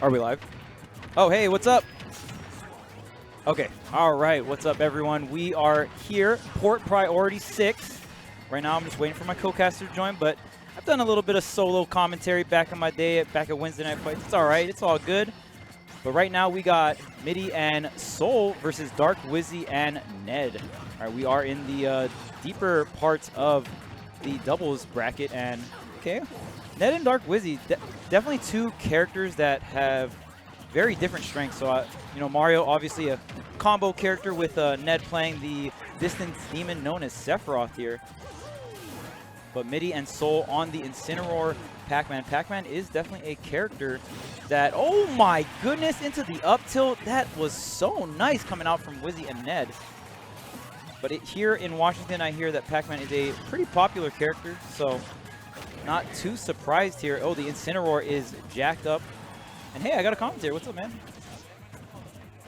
Are we live? Oh, hey, what's up? Okay, all right, what's up, everyone? We are here, Port Priority 6. Right now, I'm just waiting for my co-caster to join, but I've done a little bit of solo commentary back in my day, back at Wednesday Night Fights. It's all right, it's all good. But right now, we got Mitty and Soul versus Dark Wizzy and Ned. All right, we are in the deeper parts of the doubles bracket, and okay, Ned and Dark Wizzy, definitely two characters that have very different strengths. So, you know, Mario, obviously a combo character with Ned playing the distance demon known as Sephiroth here. But Mitty and Soul on the Incineroar Pac-Man. Pac-Man is definitely a character that, oh my goodness, into the up tilt. That was so nice coming out from Wizzy and Ned. But here in Washington, I hear that Pac-Man is a pretty popular character, so not too surprised here. Oh, the Incineroar is jacked up. And hey, I got a commentator. What's up, man?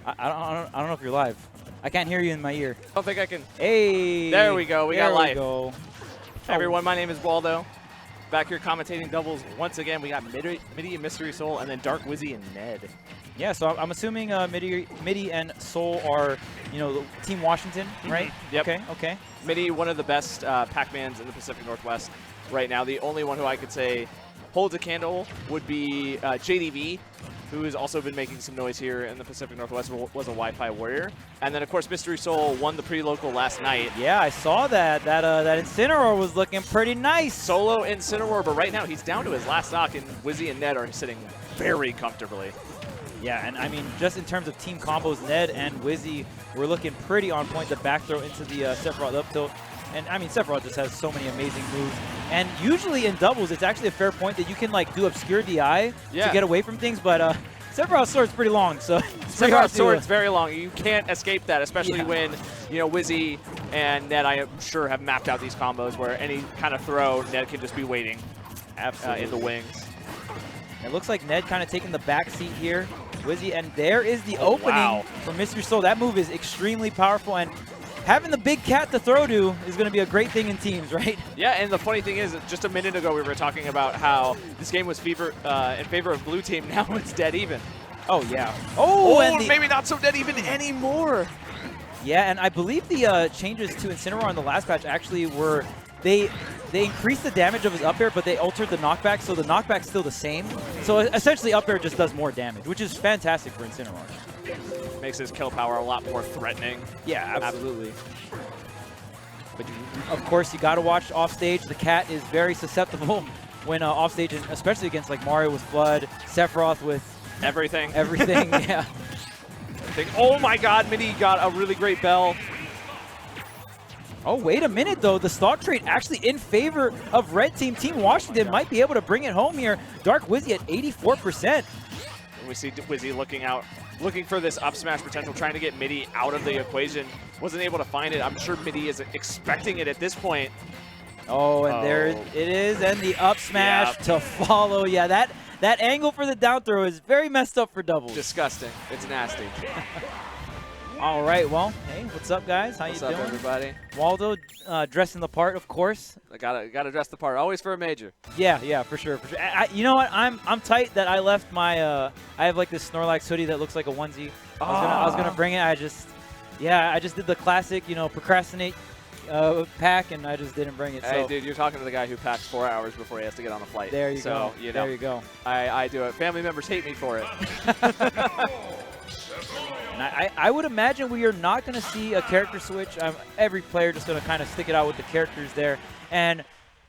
I don't know if you're live. I can't hear you in my ear. I don't think I can. Hey. There we go. We got live. Go. Hey, everyone, my name is Waldo. Back here commentating doubles. Once again, we got Mitty and Mystery Soul, and then Dark Wizzy and Ned. Yeah, so I'm assuming Mitty and Soul are, you know, Team Washington, right? Yep. Okay. Mitty, one of the best Pac-Mans in the Pacific Northwest right now. The only one who I could say holds a candle would be JDV, who has also been making some noise here in the Pacific Northwest, was a Wi-Fi warrior. And then, of course, Mystery Soul won the pre-local last night. Yeah, I saw that. That Incineroar was looking pretty nice. Solo Incineroar, but right now he's down to his last stock, and Wizzy and Ned are sitting very comfortably. Yeah, and I mean, just in terms of team combos, Ned and Wizzy were looking pretty on point. The back throw into the Sephiroth up tilt. And I mean, Sephiroth just has so many amazing moves. And usually in doubles, it's actually a fair point that you can like do obscure DI to get away from things. But Sephiroth's sword's pretty long, so Sephiroth's sword's very long. You can't escape that, especially when, you know, Wizzy and Ned, I am sure, have mapped out these combos where any kind of throw, Ned can just be waiting in the wings. It looks like Ned kind of taking the back seat here. Wizzy, and there is the opening for Mystery Soul. That move is extremely powerful, and having the big cat to throw to is going to be a great thing in teams, right? Yeah, and the funny thing is, just a minute ago we were talking about how this game was in favor of blue team. Now it's dead even. Oh, yeah. Oh, and maybe not so dead even anymore. Yeah, and I believe the changes to Incineroar on the last patch actually were, they increased the damage of his up air, but they altered the knockback, so the knockback's still the same. So essentially up air just does more damage, which is fantastic for Incineroar. Makes his kill power a lot more threatening. Yeah, absolutely. But of course, you got to watch offstage. The cat is very susceptible when offstage, especially against like Mario with Flood, Sephiroth with everything. Everything, yeah. Oh my God, Mitty got a really great bell. Oh, wait a minute, though. The stock trade actually in favor of Red Team. Team Washington might be able to bring it home here. Dark Wizzy at 84%. We see Wizzy looking for this up smash potential, trying to get Mitty out of the equation. Wasn't able to find it. I'm sure Mitty is expecting it at this point. Oh, and there it is, and the up smash to follow. Yeah, that angle for the down throw is very messed up for doubles. Disgusting. It's nasty. All right, well, hey, what's up, guys? How you doing? What's up, everybody? Waldo, dressing the part, of course. I gotta dress the part, always for a major. Yeah, for sure. You know what? I'm tight that I left my. I have like this Snorlax hoodie that looks like a onesie. I was gonna bring it. I just did the classic, you know, procrastinate pack, and I just didn't bring it. Hey, dude, you're talking to the guy who packs 4 hours before he has to get on a flight. There you go. You know, there you go. I do it. Family members hate me for it. And I would imagine we are not going to see a character switch. Every player just going to kind of stick it out with the characters there. And,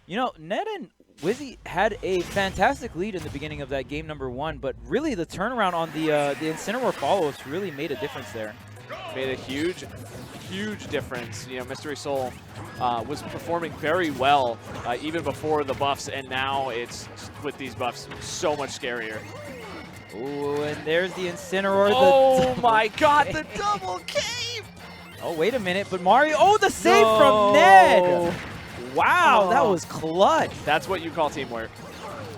you know, Ned and Wizzy had a fantastic lead in the beginning of that game number 1, but really the turnaround on the Incineroar follow-ups really made a difference there. Made a huge difference. You know, Mystery Soul was performing very well even before the buffs, and now it's, with these buffs, so much scarier. Ooh, and there's the Incineroar. Oh my God, the double cave! Oh, wait a minute, but Mario, the save from Ned! Wow, that was clutch. That's what you call teamwork.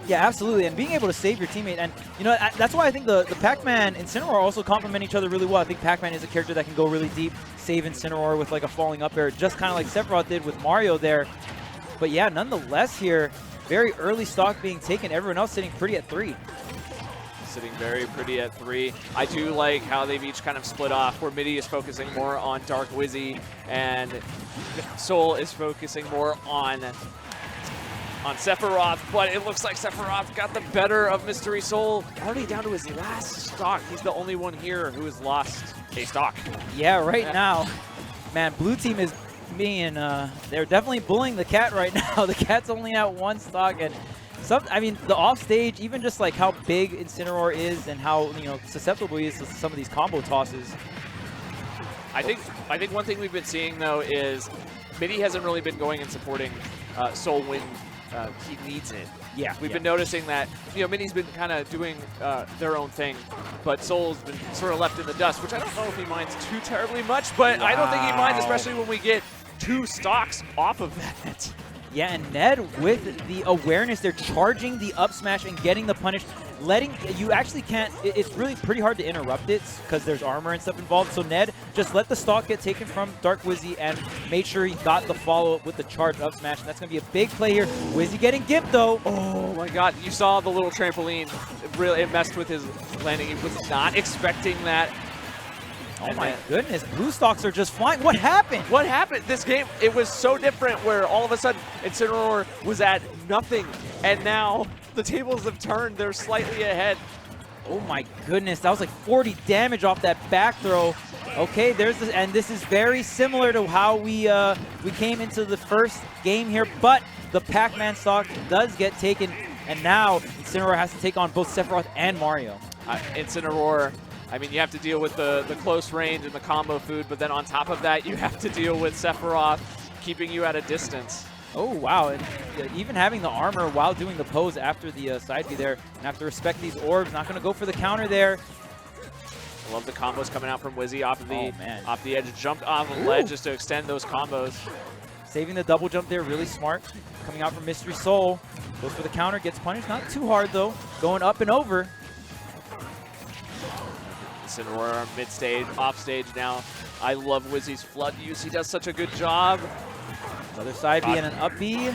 Yeah, absolutely, and being able to save your teammate, and you know that's why I think the Pac-Man and Incineroar also complement each other really well. I think Pac-Man is a character that can go really deep, save Incineroar with like a falling up air, just kind of like Sephiroth did with Mario there. But yeah, nonetheless here, very early stock being taken, everyone else sitting pretty at 3. sitting very pretty at 3. I do like how they've each kind of split off, where Midi is focusing more on Dark Wizzy and Soul is focusing more on Sephiroth, but it looks like Sephiroth got the better of Mystery Soul. Already down to his last stock. He's the only one here who has lost a stock. Yeah, right now, man, blue team is being, they're definitely bullying the cat right now. The cat's only at 1 stock, and I mean, the offstage, even just like how big Incineroar is and how, you know, susceptible he is to some of these combo tosses. I think one thing we've been seeing, though, is Midi hasn't really been going and supporting Soul when he needs it. Yeah, We've been noticing that, you know, Midi's been kind of doing their own thing, but Soul's been sort of left in the dust, which I don't know if he minds too terribly much, but I don't think he minds, especially when we get 2 stocks off of that. Yeah, and Ned with the awareness, they're charging the up smash and getting the punish. You actually can't, it's really pretty hard to interrupt it because there's armor and stuff involved. So Ned just let the stock get taken from Dark Wizzy and made sure he got the follow-up with the charge up smash. And that's going to be a big play here. Wizzy getting gimped though. Oh my god, you saw the little trampoline. It messed with his landing. He was not expecting that. Oh my goodness, blue stocks are just flying. What happened? What happened? This game, it was so different where all of a sudden Incineroar was at nothing, and now the tables have turned. They're slightly ahead. Oh my goodness, that was like 40 damage off that back throw. Okay, there's this, and this is very similar to how we came into the first game here, but the Pac-Man stock does get taken, and now Incineroar has to take on both Sephiroth and Mario. Incineroar, I mean, you have to deal with the close range and the combo food, but then on top of that, you have to deal with Sephiroth keeping you at a distance. Oh, wow. And even having the armor while doing the pose after the side B there, and have to respect these orbs. Not going to go for the counter there. I love the combos coming out from Wizzy off the edge. Jumped on the ledge just to extend those combos. Saving the double jump there, really smart. Coming out from Mystery Soul. Goes for the counter, gets punished. Not too hard, though. Going up and over. Incineroar mid-stage, off-stage now. I love Wizzy's flood use. He does such a good job. Another side B and an up B.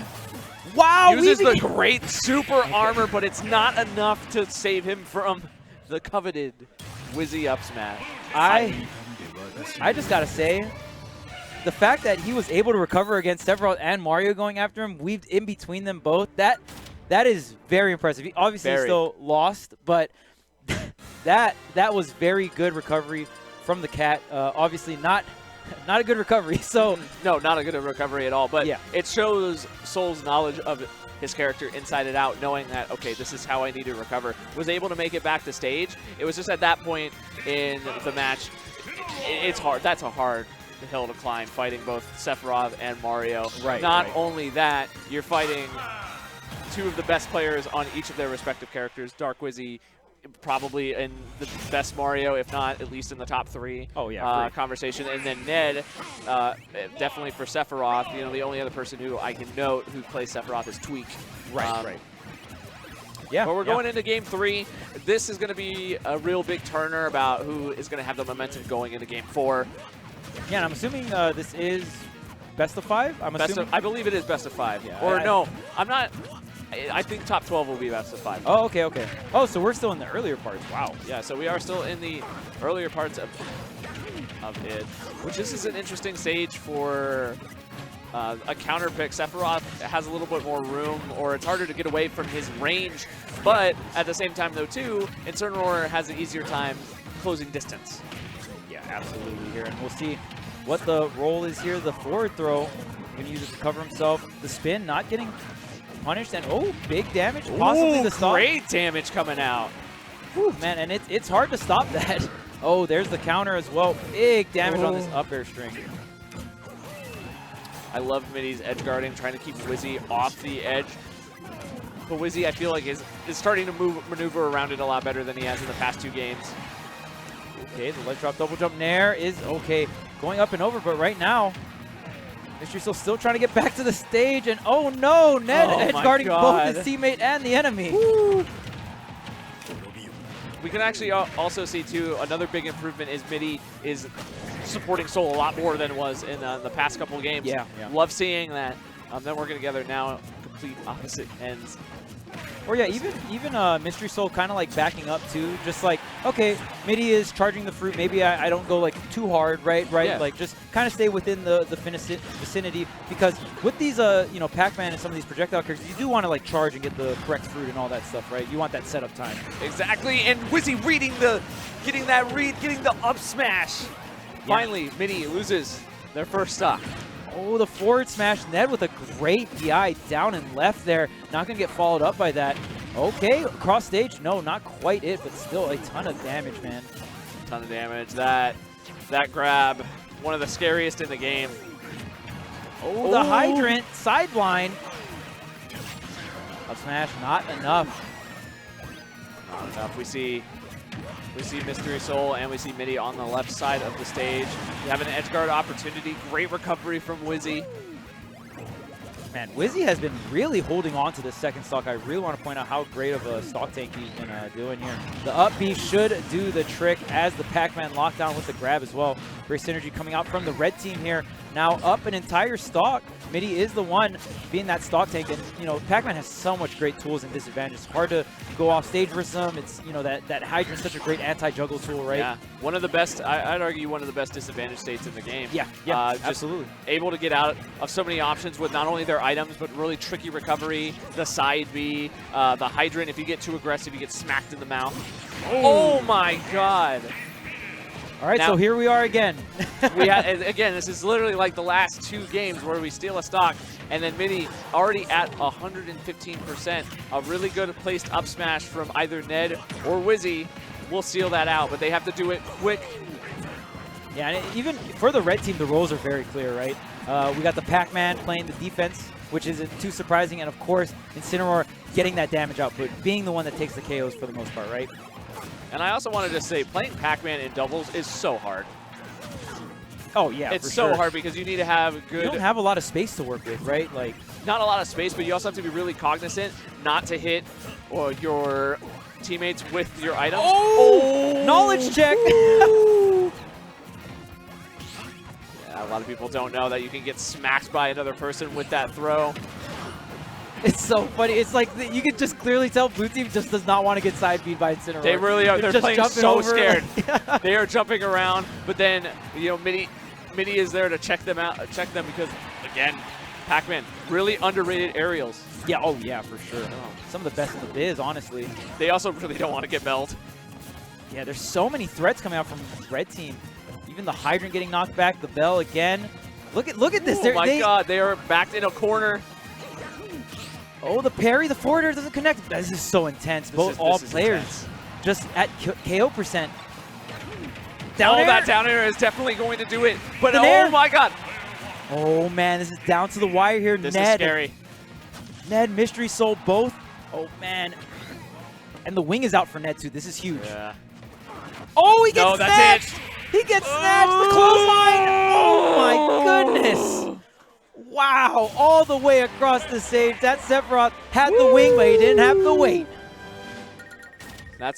Wow! Uses the great super armor, but it's not enough to save him from the coveted Wizzy up smash. I just gotta say, the fact that he was able to recover against Sephiroth and Mario going after him, weaved in between them both, that is very impressive. He obviously still lost, but that was very good recovery from the cat. Obviously not a good recovery. So no, not a good recovery at all. But yeah, it shows Soul's knowledge of his character inside and out, knowing that, okay, this is how I need to recover. Was able to make it back to stage. It was just at that point in the match, it's hard. That's a hard hill to climb, fighting both Sephiroth and Mario. Right. Not only that, you're fighting two of the best players on each of their respective characters. Dark Wizzy, probably in the best Mario, if not at least in the top 3 conversation. And then Ned, definitely for Sephiroth. You know, the only other person who I can note who plays Sephiroth is Tweak. Right. Yeah. But we're going into Game 3. This is going to be a real big turner about who is going to have the momentum going into Game 4. Yeah, and I'm assuming this is best of 5? I believe it is best of 5. Yeah, or no, I'm not. I think top 12 will be best of 5. Oh, okay. Oh, so we're still in the earlier parts. Wow. Yeah, so we are still in the earlier parts of it, which this is an interesting stage for a counter pick. Sephiroth has a little bit more room, or it's harder to get away from his range, but at the same time, though, too, Incineroar has an easier time closing distance. Yeah, absolutely here, and we'll see what the roll is here. The forward throw, going to use it to cover himself. The spin, not getting punished, and big damage, possibly the stop. Great damage coming out. Whew, man, and it's hard to stop that. Oh, there's the counter as well. Big damage on this up air string. I love Midi's edge guarding, trying to keep Wizzy off the edge. But Wizzy, I feel like, is starting to maneuver around it a lot better than he has in the past 2 games. Okay, the ledge drop double jump nair is okay. Going up and over, but right now, Mystery Soul still trying to get back to the stage, and oh no, Ned edge guarding both his teammate and the enemy. Woo. We can actually also see, too, another big improvement is Midi is supporting Soul a lot more than it was in the past couple games. Yeah. Love seeing that. Them working together now complete opposite ends. Or yeah, even Mystery Soul kind of like backing up too. Just like, okay, Midi is charging the fruit. Maybe I don't go like too hard, right? Yeah. Like just kind of stay within the vicinity, because with these you know, Pac-Man and some of these projectile characters, you do want to like charge and get the correct fruit and all that stuff, right? You want that setup time. Exactly, and Wizzy getting that read, getting the up smash. Yeah. Finally, Midi loses their first stock. Oh, the forward smash. Ned with a great DI down and left there. Not going to get followed up by that. Okay, cross stage. No, not quite it, but still a ton of damage, man. Ton of damage. That grab, one of the scariest in the game. Oh, the hydrant sideline. Up smash, not enough. Not enough. We see Mystery Soul and we see Midi on the left side of the stage. We have an edge guard opportunity. Great recovery from Wizzy. Man, Wizzy has been really holding on to this second stock. I really want to point out how great of a stock tank he's been doing here. The up B should do the trick as the Pac-Man lockdown with the grab as well. Great synergy coming out from the red team here. Now up an entire stock. Midi is the one being that stock tank, and you know, Pac-Man has so much great tools and disadvantages. It's hard to go off stage versus them. It's, you know, that hydrant's such a great anti-juggle tool, right? Yeah, one of the best. I'd argue one of the best disadvantage states in the game. Yeah, absolutely. Able to get out of so many options with not only their items but really tricky recovery. The side B, the hydrant. If you get too aggressive, you get smacked in the mouth. Oh my God! All right, now, so here we are again. Again, this is literally like the last two games where we steal a stock, and then Midi already at 115%. A really good placed up smash from either Ned or Wizzy will seal that out, but they have to do it quick. Yeah, and even for the red team, the roles are very clear, right? We got the Pac-Man playing the defense, which isn't too surprising, and of course, Incineroar getting that damage output, being the one that takes the KOs for the most part, right? And I also wanted to say, playing Pac-Man in doubles is so hard. Oh, yeah, it's so hard because you need to have good... You don't have a lot of space to work with, right? Like, not a lot of space, but you also have to be really cognizant not to hit your teammates with your items. Oh! Knowledge check! Yeah, a lot of people don't know that you can get smacked by another person with that throw. It's so funny. It's like you can just clearly tell blue team just does not want to get side beat by Incineroar. They really are. They're just playing so scared. Like, they are jumping around, but then, you know, Midi is there to check them out, because, again, Pac-Man, really underrated aerials. Yeah, oh yeah, for sure. Some of the best in the biz, honestly. They also really don't want to get belled. Yeah, there's so many threats coming out from red team. Even the hydrant getting knocked back, the bell again. Look at this. Oh my God, they are backed in a corner. Oh, the parry, the forward air doesn't connect. This is so intense. All players intense. Just at KO percent. Down air. That down air is definitely going to do it. But my God. Oh man, this is down to the wire here. This Ned, is scary. Ned, Mystery Soul, both. Oh man. And the wing is out for Ned too. This is huge. Yeah. Oh, he gets snatched. That's it. He gets snatched. The clothesline. Oh my goodness. Wow, all the way across the stage. That Sephiroth had the wing, but he didn't have the weight. That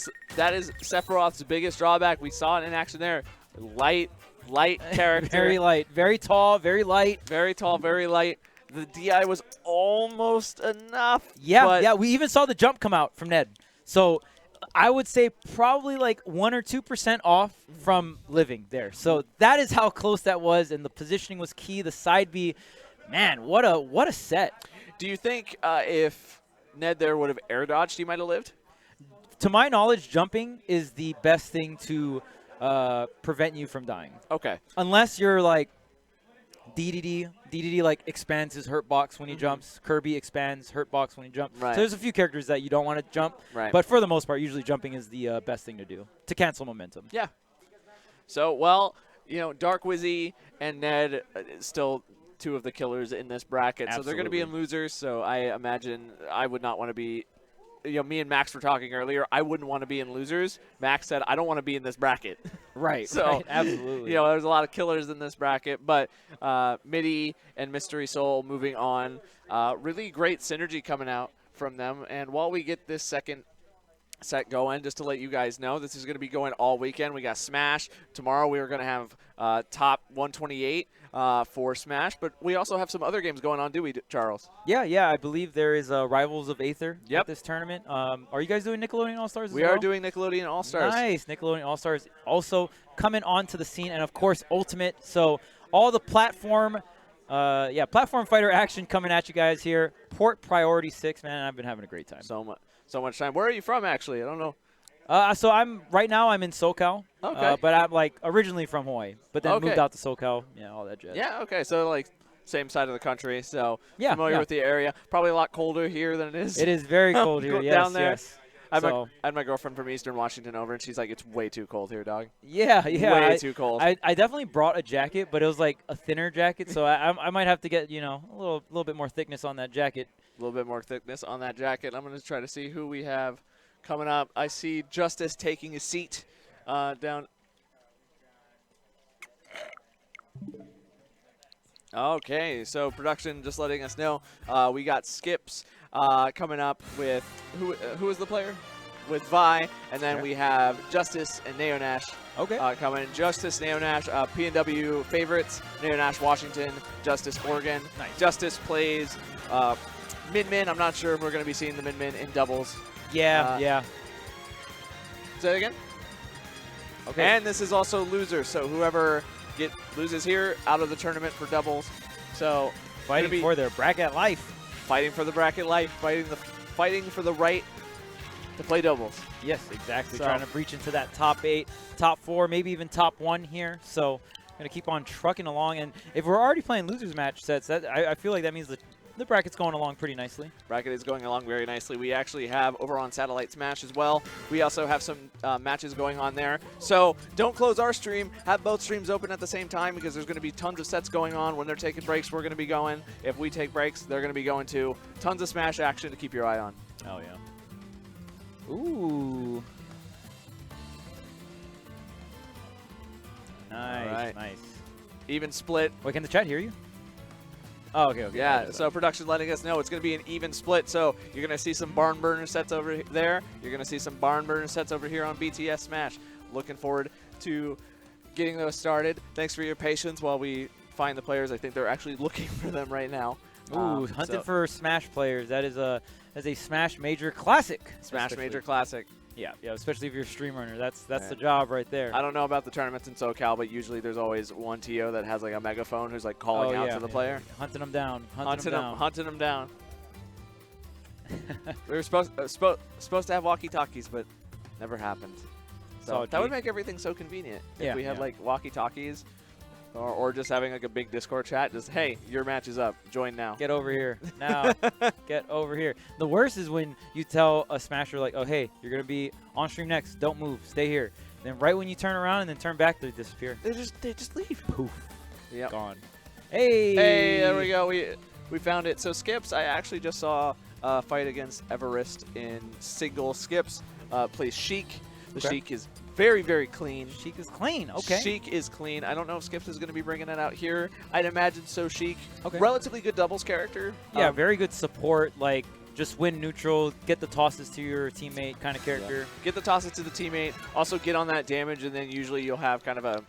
is Sephiroth's biggest drawback. We saw it in action there. Light character. Very light. Very tall, very light. Very tall, very light. The DI was almost enough. Yeah, yeah. We even saw the jump come out from Ned. So I would say probably like 1 or 2% off from living there. So that is how close that was, and the positioning was key. The side B. Man, what a set. Do you think if Ned there would have air dodged, he might have lived? To my knowledge, jumping is the best thing to prevent you from dying. Okay. Unless you're like DDD. DDD like expands his hurt box when he jumps. Kirby expands hurt box when he jumps. Right. So there's a few characters that you don't want to jump. Right. But for the most part, usually jumping is the best thing to do to cancel momentum. Yeah. So, well, you know, Dark Wizzy and Ned still two of the killers in this bracket. Absolutely. So they're going to be in losers. So I imagine I would not want to be, you know, me and Max were talking earlier. I wouldn't want to be in losers. Max said, I don't want to be in this bracket. Right. So, right, absolutely. You know, there's a lot of killers in this bracket. But Midi and Mystery Soul moving on. Really great synergy coming out from them. And while we get this second set going. Just to let you guys know, this is going to be going all weekend. We got Smash. Tomorrow we are going to have top 128 for Smash, but we also have some other games going on, do we, Charles? Yeah. I believe there is Rivals of Aether Yep. at this tournament. Are you guys doing Nickelodeon All-Stars as We well? are doing Nickelodeon All-Stars. Nice. Nickelodeon All-Stars also coming onto the scene, and of course Ultimate. So all the platform fighter action coming at you guys here. Port Priority 6, man. I've been having a great time. So much time. Where are you from, actually? I don't know. So I'm in SoCal. Okay. But I'm like originally from Hawaii, but then moved out to SoCal. Yeah, all that jazz. Yeah. Okay. So like same side of the country. So Yeah, familiar yeah. with the area. Probably a lot colder here than it is. It is very cold here. Yes, down there. yes. I So, had my girlfriend from Eastern Washington over, and she's like, "It's way too cold here, dog. yeah. Way too cold." I definitely brought a jacket, but it was like a thinner jacket, so I might have to get a little bit more thickness on that jacket. A little bit more thickness on that jacket. I'm going to try to see who we have coming up. I see Justice taking a seat down. Okay, so production just letting us know we got Skips coming up with who is the player? With Vi, and then we have Justice and Neonash Okay. coming. Justice, Neonash, P&W favorites. Neonash, Washington. Justice, Oregon. Nice. Justice plays Min Min. I'm not sure if we're going to be seeing the Min Min in doubles. Yeah. Say it again. Okay. And this is also loser, so whoever loses here out of the tournament for doubles. So Fighting for their bracket life. fighting for the bracket life, fighting for the right to play doubles. Yes, exactly. So- Trying to breach into that top 8, top 4, maybe even top 1 here. So going to keep on trucking along. And if we're already playing losers match sets, I feel like that means the bracket's going along pretty nicely. Bracket is going along very nicely. We actually have over on Satellite Smash as well. We also have some matches going on there. So don't close our stream. Have both streams open at the same time because there's going to be tons of sets going on. When they're taking breaks, we're going to be going. If we take breaks, they're going to be going too. Tons of Smash action to keep your eye on. Oh, yeah. Ooh. Nice, Alright. nice. Even split. Wait, can the chat hear you? Oh, okay. Yeah, so production letting us know it's going to be an even split. So you're going to see some barn burner sets over there. You're going to see some barn burner sets over here on BTS Smash. Looking forward to getting those started. Thanks for your patience while we find the players. I think they're actually looking for them right now. Ooh, hunting for Smash players. That is a Smash Major Classic. Smash especially. Major Classic. Yeah, especially if you're a stream runner. That's the job right there. I don't know about the tournaments in SoCal, but usually there's always one TO that has like a megaphone who's like calling out to the player. Hunting them down. Hunting them down. We were supposed to have walkie-talkies, but never happened. So that would make everything so convenient if we had like walkie-talkies, or just having like a big Discord chat. Just hey, your match is up. Join now. Get over here now. Get over here. The worst is when you tell a Smasher like, oh hey, you're gonna be on stream next. Don't move. Stay here. Then right when you turn around and then turn back, they disappear. They just leave. Poof. Yep. Gone. Hey. Hey, there we go. We found it. So Skips, I actually just saw a fight against Everest in single. Skips plays Sheik. The Okay. Sheik is very, very clean. Sheik is clean. Okay. Sheik is clean. I don't know if Skips is going to be bringing that out here. I'd imagine so. Sheik, Okay. relatively good doubles character. Yeah, very good support. Like just win neutral, get the tosses to your teammate kind of character. Get the tosses to the teammate. Also get on that damage, and then usually you'll have kind of a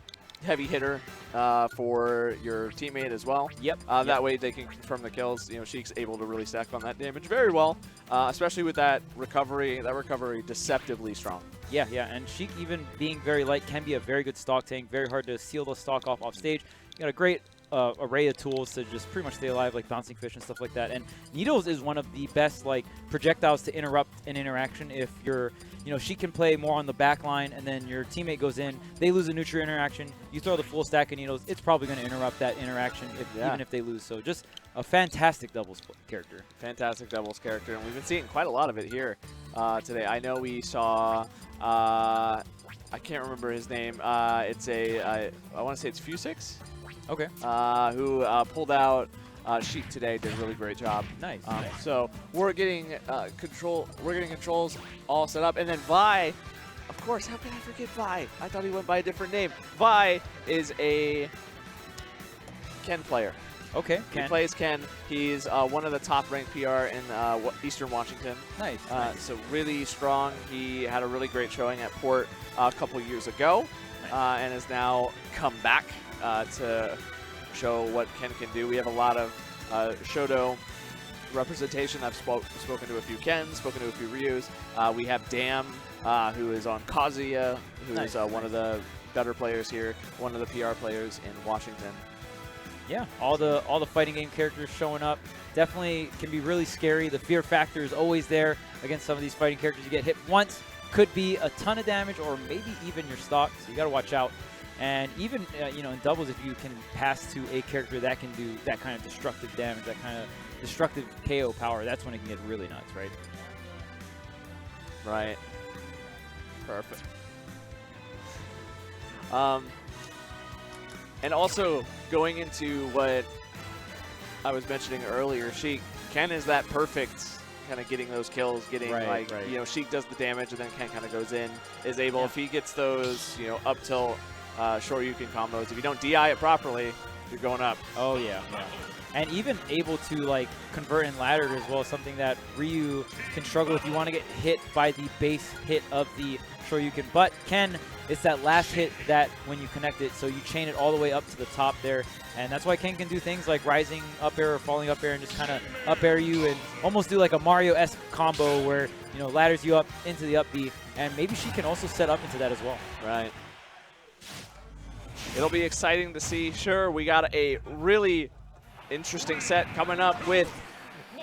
heavy hitter for your teammate as well. Yep. That way they can confirm the kills. You know, Sheik's able to really stack on that damage very well, especially with that recovery. That recovery deceptively strong. Yeah, and Sheik, even being very light, can be a very good stock tank. Very hard to seal the stock off stage. You got a great array of tools to just pretty much stay alive, like bouncing fish and stuff like that. And Needles is one of the best like projectiles to interrupt an interaction. If you're, she can play more on the back line, and then your teammate goes in, they lose a neutral interaction. You throw the full stack of Needles, it's probably going to interrupt that interaction, even if they lose. So just a fantastic doubles character. Fantastic doubles character, and we've been seeing quite a lot of it here today. I know we saw. I can't remember his name. It's I want to say it's Fusix. Okay. Who pulled out Sheik today, did a really great job. Nice. So we're getting controls all set up, and then Vi, of course. How can I forget Vi? I thought he went by a different name. Vi is a Ken player. Okay, He Ken. plays Ken. He's one of the top-ranked PR in Eastern Washington. Nice. So really strong. He had a really great showing at Port a couple years ago, and has now come back to show what Ken can do. We have a lot of Shoto representation. I've spoken to a few Kens, spoken to a few Ryus. We have Dam, who is on Kazuya, who is one of the better players here, one of the PR players in Washington. Yeah, all the fighting game characters showing up. Definitely can be really scary. The fear factor is always there against some of these fighting characters. You get hit once, could be a ton of damage, or maybe even your stock. So you got to watch out. And even you know, in doubles, if you can pass to a character that can do that kind of destructive damage, that kind of destructive KO power, that's when it can get really nuts, right? Right. Perfect. And also going into what I was mentioning earlier, Sheik, Ken is that perfect kind of getting those kills, getting you know, Sheik does the damage and then Ken kind of goes in, is able, if he gets those, you know, up tilt Shoryuken combos, if you don't DI it properly, you're going up. Oh yeah, yeah. And even able to like convert in laddered as well, something that Ryu can struggle if you want to get hit by the base hit of the Shoryuken. But Ken, it's that last hit that when you connect it, so you chain it all the way up to the top there. And that's why Ken can do things like rising up air or falling up air and just kind of up air you and almost do like a Mario-esque combo where, you know, ladders you up into the up B. And maybe she can also set up into that as well. Right. It'll be exciting to see. Sure, we got a really interesting set coming up with,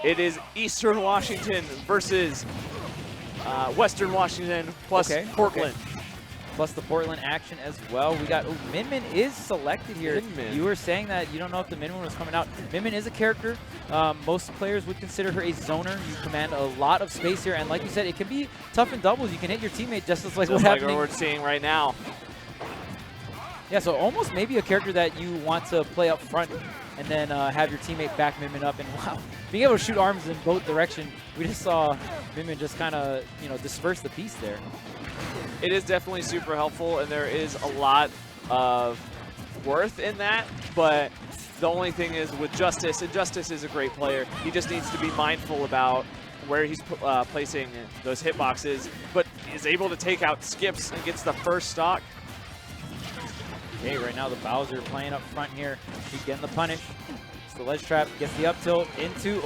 it is Eastern Washington versus Western Washington plus Portland. Okay. Plus the Portland action as well. We got, Min Min is selected here. Min Min. You were saying that you don't know if the Min Min was coming out. Min Min is a character. Most players would consider her a zoner. You command a lot of space here, and like you said, it can be tough in doubles. You can hit your teammate just as like what's happening. We're seeing right now. Yeah, so almost maybe a character that you want to play up front and then have your teammate back Min Min up. And wow, being able to shoot arms in both directions, we just saw Min Min just kind of, you know, disperse the piece there. It is definitely super helpful, and there is a lot of worth in that, but the only thing is with Justice, and Justice is a great player, he just needs to be mindful about where he's placing those hitboxes, but is able to take out skips and gets the first stock. Okay, right now the Bowser playing up front here. She's getting the punish. It's the ledge trap, gets the up tilt into,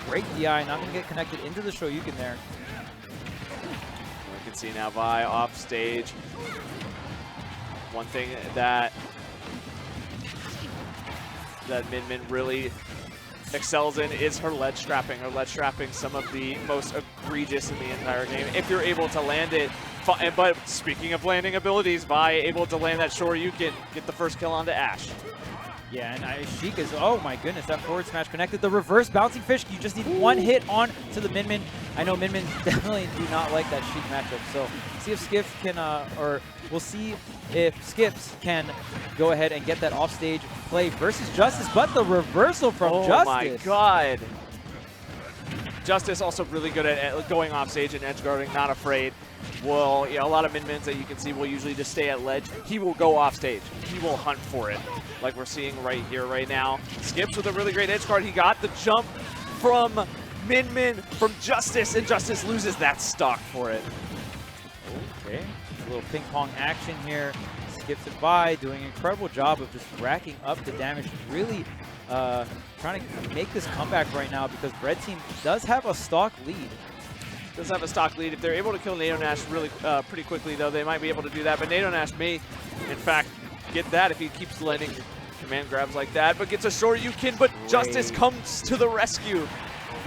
great DI, not going to get connected into the Shoryuken there. We can see now Vi off stage. One thing that Min Min really excels in is her ledge trapping. Her ledge trapping, some of the most egregious in the entire game. If you're able to land it, but speaking of landing abilities, Vi able to land that Shoryuken, get the first kill onto Ash. Yeah, and Sheik is, oh my goodness, that forward smash connected. The reverse bouncing fish, you just need one hit on to the Min Min. I know Min Min definitely do not like that Sheik matchup, so see if Skips can, or we'll see if Skips can go ahead and get that offstage play versus Justice, but the reversal from Justice. Oh my god. Justice also really good at going offstage and edge guarding, not afraid. Well, you know, a lot of Min-Mins that you can see will usually just stay at ledge. He will go off stage. He will hunt for it, like we're seeing right here, right now. Skips with a really great edge guard. He got the jump from Min Min from Justice, and Justice loses that stock for it. Okay, a little ping pong action here. Skips it by, doing an incredible job of just racking up the damage. Really trying to make this comeback right now because Red Team does have a stock lead. Does have a stock lead. If they're able to kill Nadonash really pretty quickly, though, they might be able to do that. But Nadonash may, in fact, get that if he keeps landing command grabs like that. But gets a Shoryuken, but Great. Justice comes to the rescue.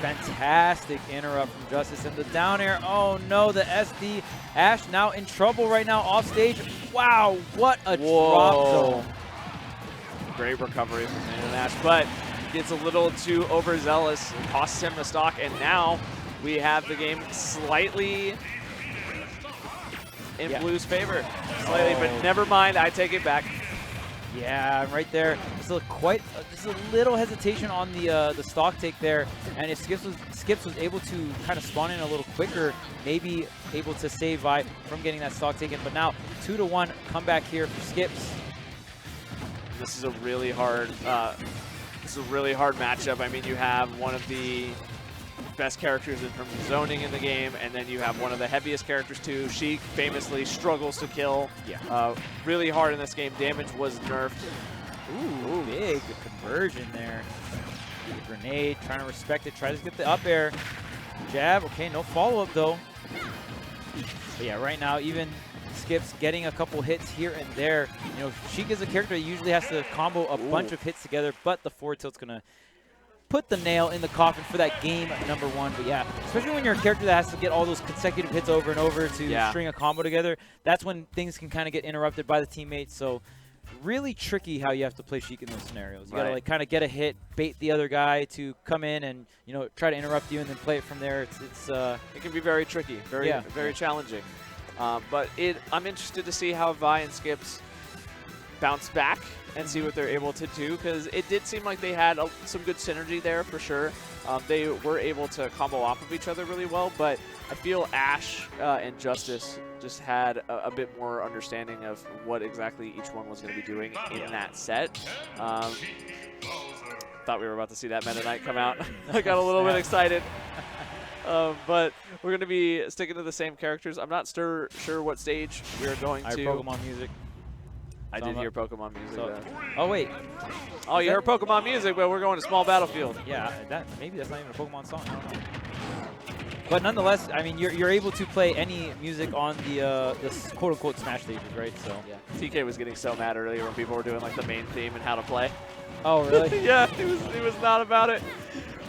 Fantastic interrupt from Justice and the down air. Oh no, the SD. Ash now in trouble right now off stage. Wow, what a drop zone. Great recovery from Nadonash, but gets a little too overzealous. It costs him the stock, and now we have the game slightly in Blue's favor. Slightly, but never mind, I take it back. Yeah, right there. Just a little hesitation on the stock take there, and if Skips was able to kind of spawn in a little quicker, maybe able to save Vi from getting that stock taken. But now 2-1 comeback here for Skips. This is a really hard This is a really hard matchup. I mean, you have one of the best characters in terms of zoning in the game, and then you have one of the heaviest characters too. Sheik famously struggles to kill. Yeah. Really hard in this game. Damage was nerfed. Ooh, big conversion there. Grenade, trying to respect it, try to get the up air. Jab, okay, no follow-up though. But yeah, right now, even Skips getting a couple hits here and there. You know, Sheik is a character that usually has to combo a bunch of hits together, but the forward tilt's going to put the nail in the coffin for that game number 1. But yeah, especially when you're a character that has to get all those consecutive hits over and over to string a combo together, that's when things can kind of get interrupted by the teammates. So really tricky how you have to play Sheik in those scenarios. You got to like kind of get a hit, bait the other guy to come in and, you know, try to interrupt you and then play it from there. It can be very tricky, very challenging. But I'm interested to see how Vi and Skips bounce back and see what they're able to do, because it did seem like they had some good synergy there for sure. They were able to combo off of each other really well, but I feel Ash and Justice just had a bit more understanding of what exactly each one was going to be doing in that set. Thought we were about to see that Meta Knight come out. I got a little bit excited. But we're going to be sticking to the same characters. I'm not sure what stage we're going to. Pokemon music. I did hear Pokemon music. Oh, wait. Oh, you heard Pokemon music, but we're going to Small Battlefield. Yeah, maybe that's not even a Pokemon song. I don't know. But nonetheless, I mean, you're able to play any music on the quote-unquote Smash stages, right? So yeah. TK was getting so mad earlier when people were doing like the main theme and how to play. Oh, really? Yeah, he was not about it.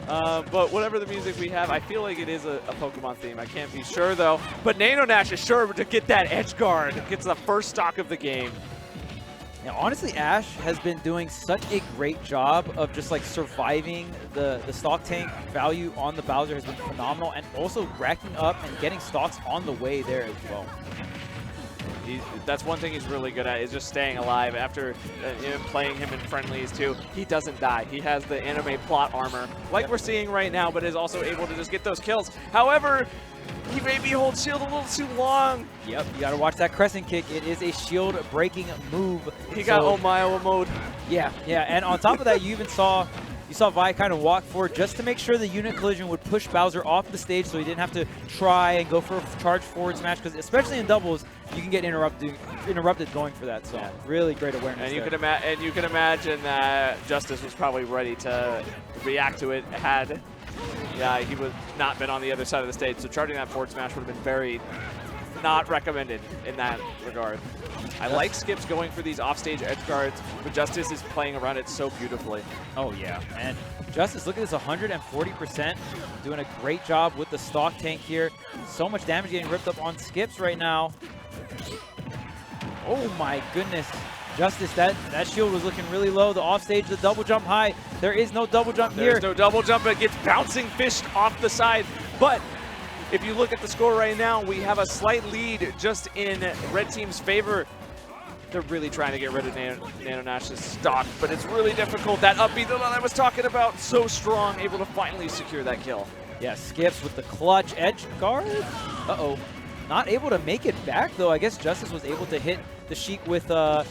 But whatever the music we have, I feel like it is a Pokemon theme. I can't be sure, though. But Nanonash is sure to get that edge guard. Gets the first stock of the game. Yeah, honestly, Ash has been doing such a great job of just like surviving the stock tank value on the Bowser has been phenomenal, and also racking up and getting stocks on the way there as well. That's one thing he's really good at, is just staying alive after playing him in friendlies too. He doesn't die. He has the anime plot armor like we're seeing right now, but is also able to just get those kills. However, he maybe holds shield a little too long. Yep, you got to watch that crescent kick. It is a shield breaking move. He got Omaiowa mode. Yeah, and on top of that, you even saw Vi kind of walk forward just to make sure the unit collision would push Bowser off the stage, so he didn't have to try and go for a charge forward smash, because especially in doubles, you can get interrupted going for that. So really great awareness. And you can imagine that Justice was probably ready to react to it had he would not been on the other side of the stage. So charging that forward smash would have been very not recommended in that regard. I like Skips going for these offstage edge guards, but Justice is playing around it so beautifully. Oh, yeah. And Justice, look at this, 140%. Doing a great job with the stock tank here. So much damage getting ripped up on Skips right now. Oh, my goodness. Justice, that shield was looking really low. The offstage, the double jump high. There is no double jump here. There's no double jump. It gets bouncing fished off the side. But if you look at the score right now, we have a slight lead just in red team's favor. They're really trying to get rid of Nanonash's stock, but it's really difficult. That up B that I was talking about, so strong, able to finally secure that kill. Yeah, Skips with the clutch edge guard. Uh-oh. Not able to make it back, though. I guess Justice was able to hit the Sheik with no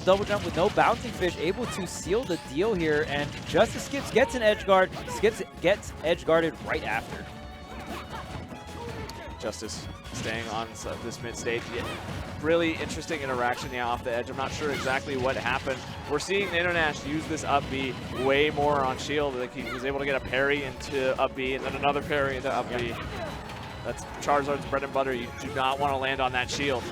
double jump, with no bouncing fish, able to seal the deal here, and Justice Skips gets an edge guard. Skips gets edge guarded right after. Justice staying on this mid stage. Yeah, really interesting interaction off the edge. I'm not sure exactly what happened. We're seeing Nanonash use this up B way more on shield. Like he was able to get a parry into up B and then another parry into up B. That's Charizard's bread and butter. You do not want to land on that shield.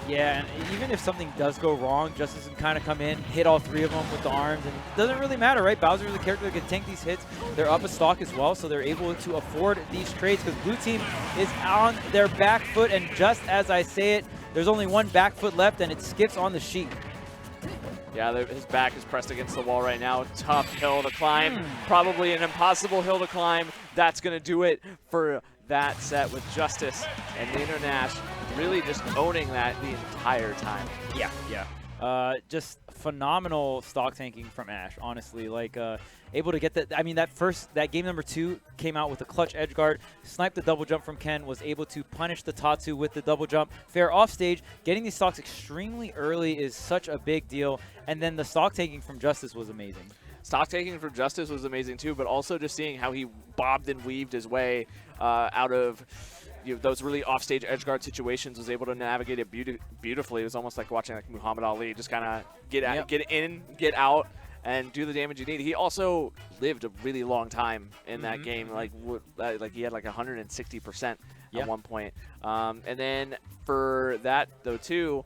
Yeah, and even if something does go wrong, Justice can kind of come in, hit all three of them with the arms, and it doesn't really matter, right? Bowser is a character that can tank these hits. They're up a stock as well, so they're able to afford these trades, because blue team is on their back foot, and just as I say it, there's only one back foot left, and it Skips on the Sheik. Yeah, his back is pressed against the wall right now. Tough hill to climb. Probably an impossible hill to climb. That's going to do it for that set with Justice and Nanonash really just owning that the entire time. Yeah. Just phenomenal stock tanking from Ash, honestly. Like, able to get that. I mean, that game number 2 came out with a clutch edge guard, sniped the double jump from Ken, was able to punish the Tatsu with the double jump. Fair off stage, getting these stocks extremely early is such a big deal. And then the stock taking from Justice was amazing. stock taking from Justice was amazing too, but also just seeing how he bobbed and weaved his way out of those really offstage edgeguard situations, was able to navigate it beautifully. It was almost like watching like Muhammad Ali just kind of get in, get out, and do the damage you need. He also lived a really long time in that game. Like he had like 160% at one point. And then for that though too,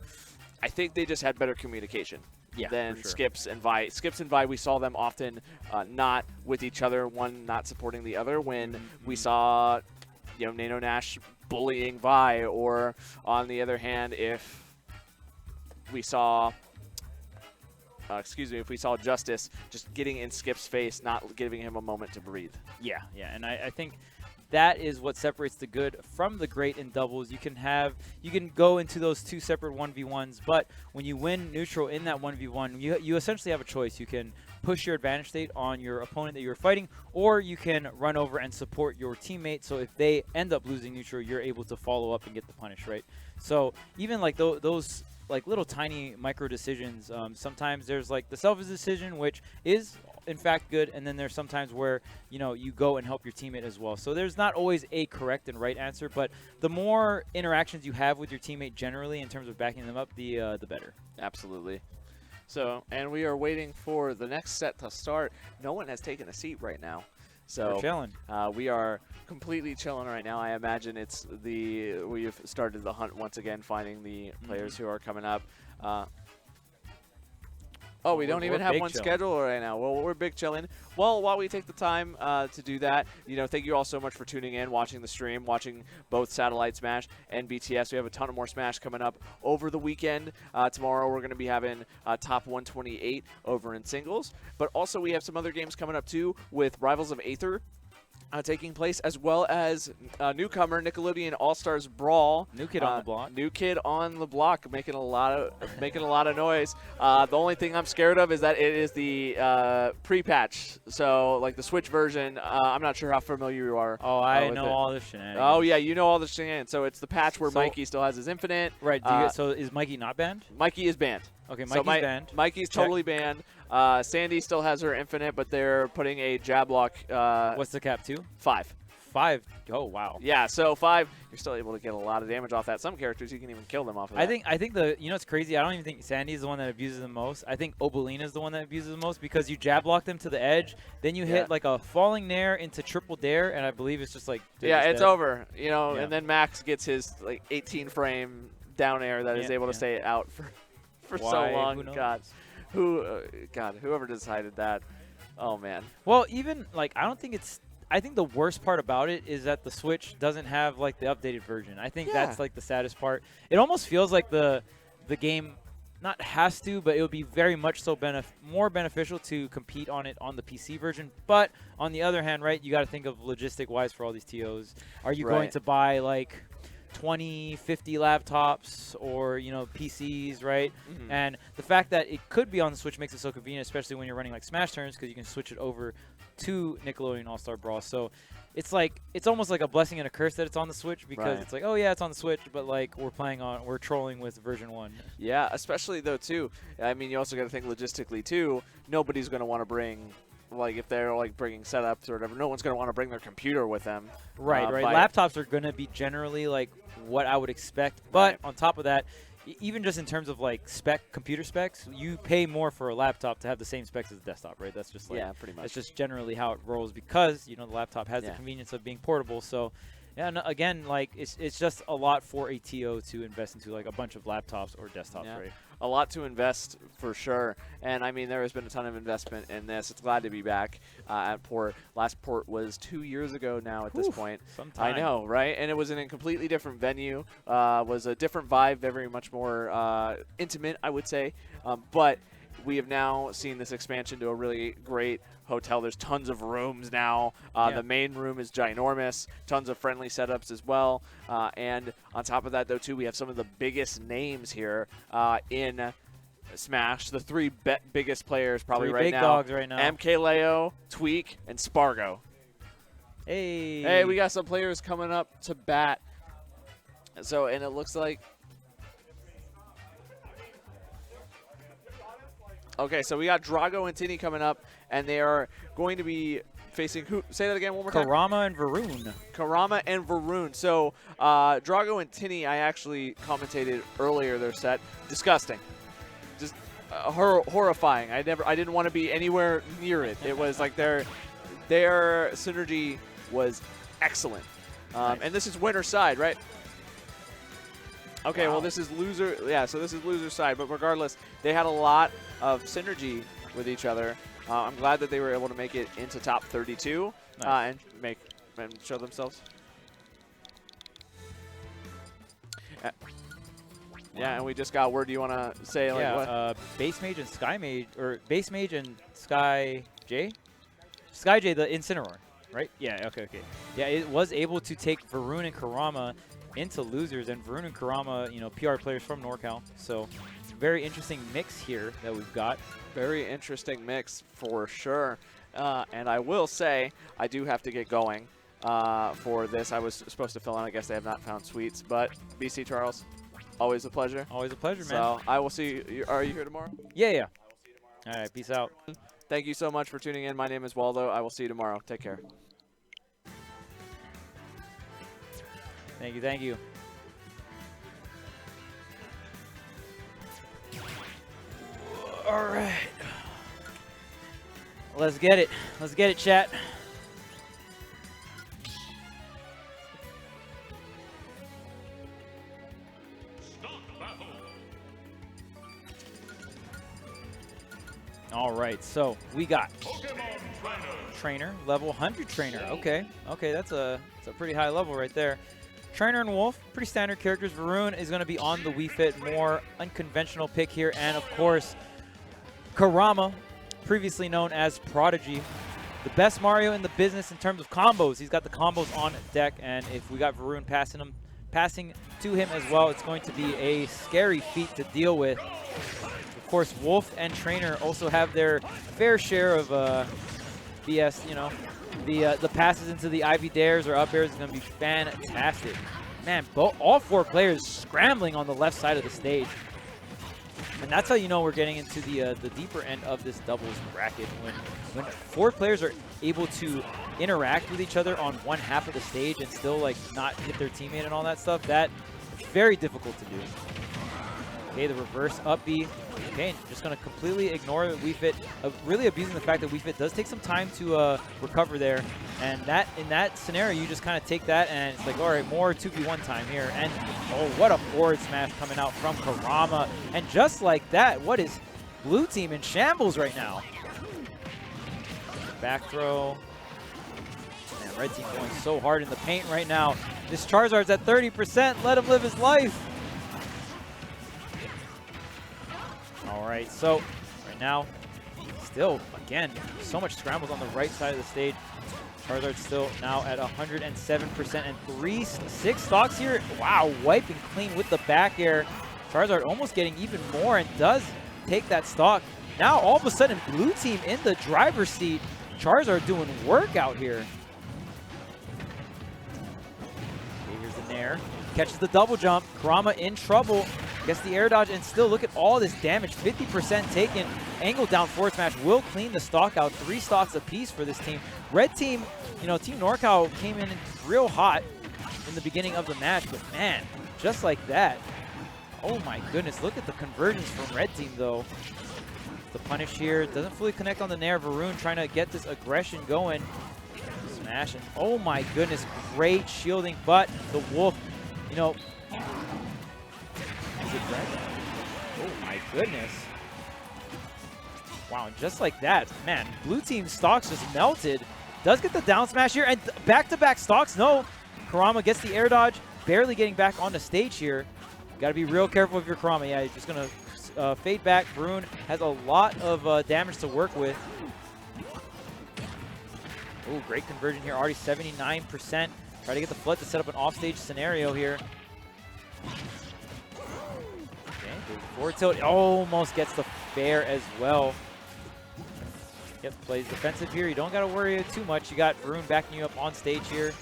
I think they just had better communication than for sure. Skips and Vi. Skips and Vi, we saw them often not with each other, one not supporting the other. When we saw Nano Nash bullying Vi, or on the other hand, if we saw if we saw Justice just getting in Skip's face, not giving him a moment to breathe. Yeah, and I think that is what separates the good from the great in doubles. You can go into those two separate 1v1s, but when you win neutral in that 1v1, you essentially have a choice. You can push your advantage state on your opponent that you're fighting, or you can run over and support your teammate, so if they end up losing neutral, you're able to follow up and get the punish, right? So even like those like little tiny micro decisions, sometimes there's like the selfish decision, which is in fact good, and then there's sometimes where you go and help your teammate as well. So there's not always a correct and right answer, but the more interactions you have with your teammate generally in terms of backing them up, the better. Absolutely. So, and we are waiting for the next set to start. No one has taken a seat right now. So we're chilling. We are completely chilling right now. I imagine we've started the hunt once again, finding the players who are coming up. Oh, we don't even have one scheduled right now. Well, we're big chilling. Well, while we take the time to do that, thank you all so much for tuning in, watching the stream, watching both Satellite Smash and BTS. We have a ton of more Smash coming up over the weekend. Tomorrow we're going to be having Top 128 over in singles. But also we have some other games coming up too, with Rivals of Aether taking place, as well as newcomer Nickelodeon All-Stars Brawl. New kid on the block. New kid on the block, making a lot of noise. The only thing I'm scared of is that it is the pre-patch. So like the Switch version, I'm not sure how familiar you are. Oh, I know all this shenanigans. Oh yeah, you know all the shenanigans. So it's the patch where Mikey still has his infinite. Right. So is Mikey not banned? Mikey is banned. Okay, Mikey's banned. Mikey's totally banned. Sandy still has her infinite, but they're putting a jab lock. What's the cap, 2? 5. 5. Oh, wow. Yeah, so 5, you're still able to get a lot of damage off that. Some characters, you can even kill them off of that. I think it's crazy. I don't even think Sandy is the one that abuses the most. I think Obelina is the one that abuses the most, because you jab lock them to the edge, then you hit like a falling nair into triple dare, and I believe it's just like it's over. And then Max gets his like 18 frame down air that is able to stay out for so long. Whoever decided that. Oh man. Well, even like I think the worst part about it is that the Switch doesn't have like the updated version. I think that's like the saddest part. It almost feels like the game not has to, but it would be very much so more beneficial to compete on it on the PC version. But on the other hand, right, you got to think of logistic wise for all these TOs. Are you going to buy like 20, 50 laptops or PCs, right? And the fact that it could be on the Switch makes it so convenient, especially when you're running like Smash turns, because you can switch it over to Nickelodeon All-Star Brawl. So it's almost like a blessing and a curse that it's on the Switch, because it's like, oh yeah, it's on the Switch, but like we're trolling with version 1. Yeah, especially though too. I mean, you also got to think logistically too. Nobody's going to want to bring, like, if they're like bringing setups or whatever, no one's going to want to bring their computer with them. Right. Laptops are going to be generally like what I would expect, but on top of that, even just in terms of like computer specs, you pay more for a laptop to have the same specs as a desktop, right? That's just like, pretty much. That's just generally how it rolls, because the laptop has the convenience of being portable. So again, like it's just a lot for a TO to invest into like a bunch of laptops or desktops, right? A lot to invest for sure. And I mean, there has been a ton of investment in this. It's glad to be back at Port. Last Port was 2 years ago now at this point. Sometime. I know, right? And it was in a completely different venue. Was a different vibe, very much more intimate, I would say. But we have now seen this expansion to a really great hotel. There's tons of rooms now. The main room is ginormous. Tons of friendly setups as well. And on top of that, though, too, we have some of the biggest names here in Smash. The 3 biggest players probably big dogs right now. MKLeo, Tweak, and Spargo. Hey, we got some players coming up to bat. So, and it looks like Okay, so we got Drago and Tini coming up, and they are going to be facing who? Say that again one more time. Kurama and Varun. Kurama and Varun. So Drago and Tini, I actually commentated earlier their set. Disgusting. Just horrifying. I didn't want to be anywhere near it. It was like their synergy was excellent. Nice. And this is winner side, right? Okay, Wow. well, this is loser. Yeah, so this is loser side. But regardless, they had a lot of synergy with each other. I'm glad that they were able to make it into top 32 Nice. and show themselves. Yeah, and we just got word. Do you want to say like what? Base Mage and Sky Mage, or Base Mage and Sky J? Sky J, the Incineroar, right? Yeah, okay. Yeah, it was able to take Varun and Kurama into losers, and Varun and Kurama, PR players from NorCal. So, very interesting mix here that we've got. Very interesting mix for sure. And I will say, I do have to get going for this. I was supposed to fill in. I guess they have not found Sweets. But BC Charles, always a pleasure. Always a pleasure, man. So I will see you. Are you here tomorrow? Yeah. All right, peace out. Thank you so much for tuning in. My name is Waldo. I will see you tomorrow. Take care. Thank you. All right. Let's get it. Let's get it, chat. All right, so we got Trainer, level 100 Trainer. Okay, that's a pretty high level right there. Trainer and Wolf, pretty standard characters. Varun is going to be on the Wii Fit, more unconventional pick here. And, of course, Kurama, previously known as Prodigy. The best Mario in the business in terms of combos. He's got the combos on deck, and if we got Varun passing to him as well, it's going to be a scary feat to deal with. Of course, Wolf and Trainer also have their fair share of BS, the passes into the Ivy Dares or up airs is going to be fantastic. Man, all four players scrambling on the left side of the stage. And that's how you know we're getting into the deeper end of this doubles bracket. When four players are able to interact with each other on one half of the stage and still not hit their teammate and all that stuff, that's very difficult to do. Okay, the reverse up B. Okay, just going to completely ignore Wii Fit, really abusing the fact that Wii Fit does take some time to recover there. And in that scenario, you just kind of take that and it's like, all right, more 2v1 time here. And, oh, what a forward smash coming out from Kurama. And just like that, what is blue team in shambles right now? Back throw. Man, red team going so hard in the paint right now. This Charizard's at 30%. Let him live his life. All right, so right now, still, again, so much scrambles on the right side of the stage. Charizard still now at 107% and 6 stocks here. Wow, wiping clean with the back air. Charizard almost getting even more and does take that stock. Now, all of a sudden, blue team in the driver's seat. Charizard doing work out here. Okay, here's the Nair. Catches the double jump. Kurama in trouble. Gets the air dodge, and still look at all this damage. 50% taken. Angle down forward smash will clean the stock out. 3 stocks apiece for this team. Red team, Team NorCal came in real hot in the beginning of the match, but man, just like that. Oh my goodness, look at the conversions from red team though. The punish here, doesn't fully connect on the Nair. Varun trying to get this aggression going. Smash, and oh my goodness, great shielding, but the Wolf, is it red? Oh my goodness. Wow, and just like that, man, blue team's stocks just melted. Does get the down smash here, and back-to-back stocks. No, Kurama gets the air dodge, barely getting back on the stage here. Got to be real careful with your Kurama. Yeah, you're just going to fade back. Varun has a lot of damage to work with. Oh, great conversion here, already 79%. Try to get the Flood to set up an offstage scenario here. Okay, forward tilt, almost gets the fair as well. Yep, plays defensive here. You don't got to worry too much. You got Varun backing you up on stage here.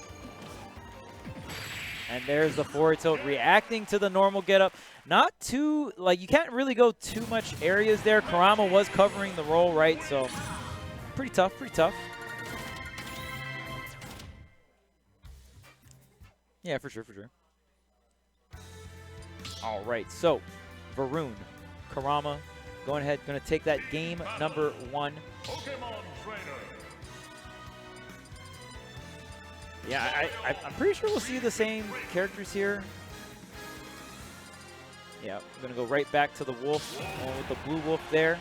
And there's the forward tilt reacting to the normal getup. Not too, like, you can't really go too much areas there. Kurama was covering the roll, right? So pretty tough, pretty tough. Yeah, for sure, for sure. All right, so Varun, Kurama, going ahead, going to take that game number 1. Pokemon Trainer. Yeah, I'm pretty sure we'll see the same characters here. Yeah, I'm going to go right back to the wolf, going with the blue wolf there.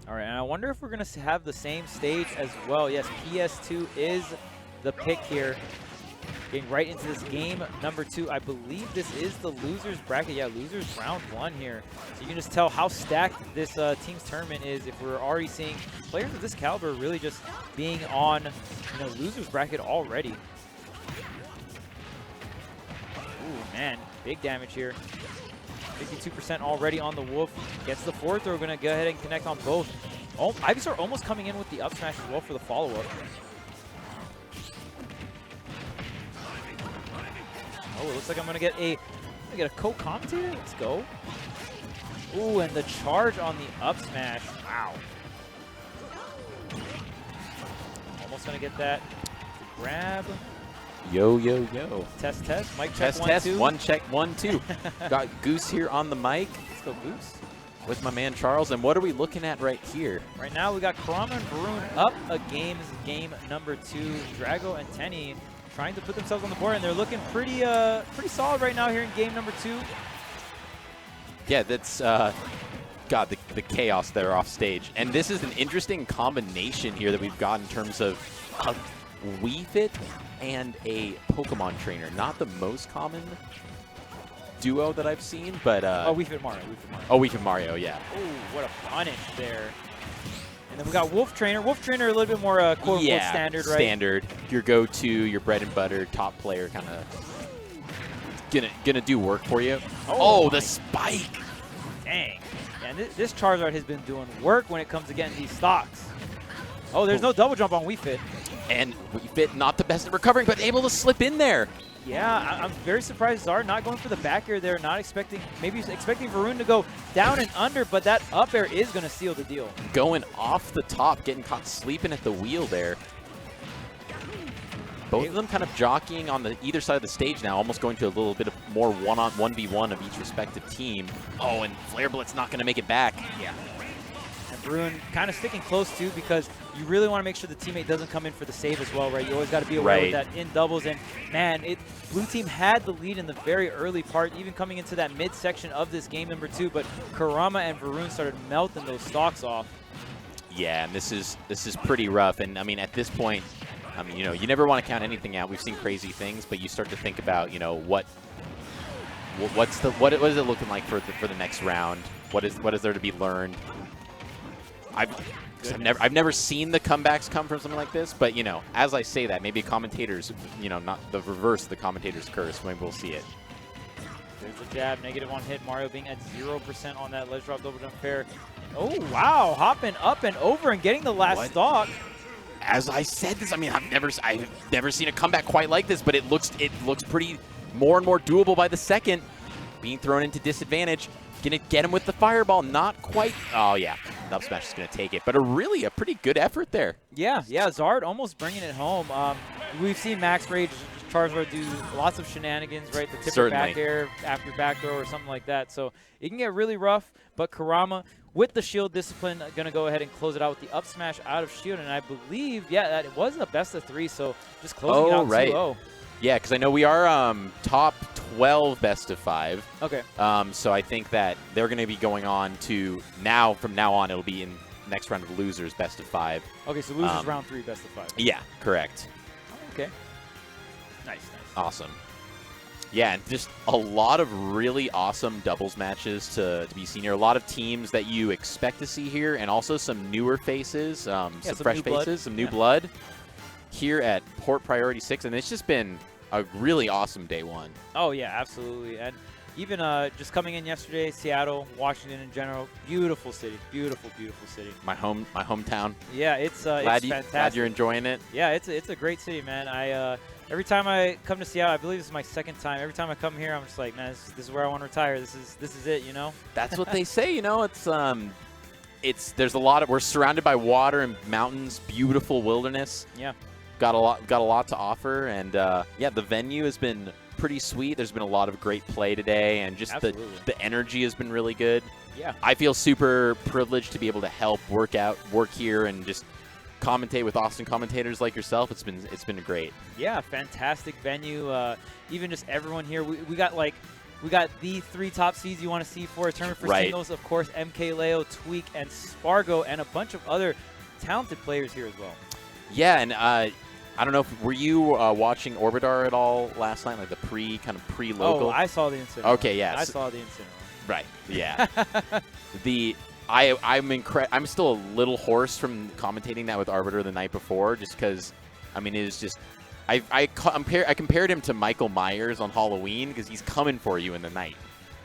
All right, and I wonder if we're going to have the same stage as well. Yes, PS2 is the pick here. Getting right into this game number 2. I believe this is the losers bracket. Yeah, losers round 1 here. So you can just tell how stacked this team's tournament is if we're already seeing players of this caliber really just being on, you know, losers bracket already. Ooh, man, big damage here. 52% already on the wolf. Gets the forward throw. We're going to go ahead and connect on both. Oh, Ivysaur almost coming in with the up smash as well for the follow-up. Oh, it looks like I'm gonna get a co-commentator. Let's go. Ooh, and the charge on the up smash. Wow. Almost gonna get that. Grab. Yo, yo, yo. Test, test. Mic check, Test, 1, test. 2. 1 check, 1, 2. Got Goose here on the mic Let's go, Goose. with my man Charles. And what are we looking at right here? Right now we got Kurama and Varun up a game. This is game number 2. Drago and Tenny trying to put themselves on the board, and they're looking pretty solid right now here in game number 2. Yeah, that's, God, the chaos there off stage. And this is an interesting combination here that we've got in terms of a Wii Fit and a Pokemon trainer. Not the most common duo that I've seen, but... oh, Wii Fit Mario. Oh, Wii Fit Mario, yeah. Oh, what a punish there. And then we got Wolf Trainer. Wolf Trainer a little bit more quote-unquote standard, right? Standard. Your go-to, your bread and butter, top player kind of gonna do work for you. Oh, the spike! Dang. Yeah, and this Charizard has been doing work when it comes to getting these stocks. Oh, there's no double jump on Wii Fit. And Wii Fit not the best at recovering, but able to slip in there. Yeah, I'm very surprised Zard not going for the back air there, not expecting, maybe expecting Varun to go down and under, but that up air is going to seal the deal. Going off the top, getting caught sleeping at the wheel there. Both of them kind of jockeying on the either side of the stage now, almost going to a little bit of more 1v1 of each respective team. Oh, and Flare Blitz not going to make it back. Yeah. And Varun kind of sticking close too, because you really want to make sure the teammate doesn't come in for the save as well, right? You always got to be aware with that in doubles. And man, blue team had the lead in the very early part, even coming into that mid section of this game number 2. But Kurama and Varun started melting those stocks off. Yeah, and this is pretty rough. And I mean, at this point, I mean, you know, you never want to count anything out. We've seen crazy things, but you start to think about, you know, what is it looking like for the next round? What is there to be learned? I've never seen the comebacks come from something like this, but you know, as I say that, maybe commentators, you know, not the reverse of the commentator's curse. Maybe we'll see it. There's the jab, negative on hit. Mario being at 0% on that ledge drop double jump fair. Oh wow, hopping up and over and getting the last stock. As I said this, I mean, I've never seen a comeback quite like this, but it looks pretty more and more doable by the second. Being thrown into disadvantage. Gonna get him with the fireball, not quite. Oh yeah, up smash is gonna take it, but a pretty good effort there. Yeah, Zard almost bringing it home. We've seen Max Rage Charizard do lots of shenanigans, right? The tip back air after back throw or something like that. So it can get really rough, but Kurama with the shield discipline gonna go ahead and close it out with the up smash out of shield, and I believe, yeah, that it was a best of 3, so just closing it out 2-0. Yeah, because I know we are top 12 best of 5. Okay. So I think that they're going to be going on to now. From now on, it'll be in next round of losers best of 5. Okay, so losers round 3 best of 5. Yeah, correct. Okay. Nice. Awesome. Yeah, and just a lot of really awesome doubles matches to be seen here. A lot of teams that you expect to see here, and also some newer faces, some fresh faces, some new blood here at Port Priority 6, and it's just been a really awesome day 1. Oh yeah, absolutely. And even just coming in yesterday, Seattle, Washington in general, beautiful city, beautiful, beautiful city. My hometown. Yeah, it's fantastic. Glad you're enjoying it. Yeah, it's a great city, man. Every time I come to Seattle, I believe this is my second time. Every time I come here, I'm just like, man, this is where I want to retire. This is it, you know. That's what they say, you know. There's a lot of, we're surrounded by water and mountains, beautiful wilderness. Yeah. Got a lot to offer, and yeah, the venue has been pretty sweet. There's been a lot of great play today, and just the energy has been really good. Yeah. I feel super privileged to be able to help work here, and just commentate with Austin commentators like yourself. It's been great. Yeah, fantastic venue. Even just everyone here. We got the 3 top seeds you want to see for a tournament for singles. Of course, MKLeo, Tweak, and Spargo, and a bunch of other talented players here as well. Yeah, and I don't know were you watching Orbitar at all last night, like the pre-local? Oh, I saw the incident. Okay, yeah. I saw the incident. Right. Yeah. I'm still a little hoarse from commentating that with Arbiter the night before, just because, I mean, it was just, I compared him to Michael Myers on Halloween, because he's coming for you in the night.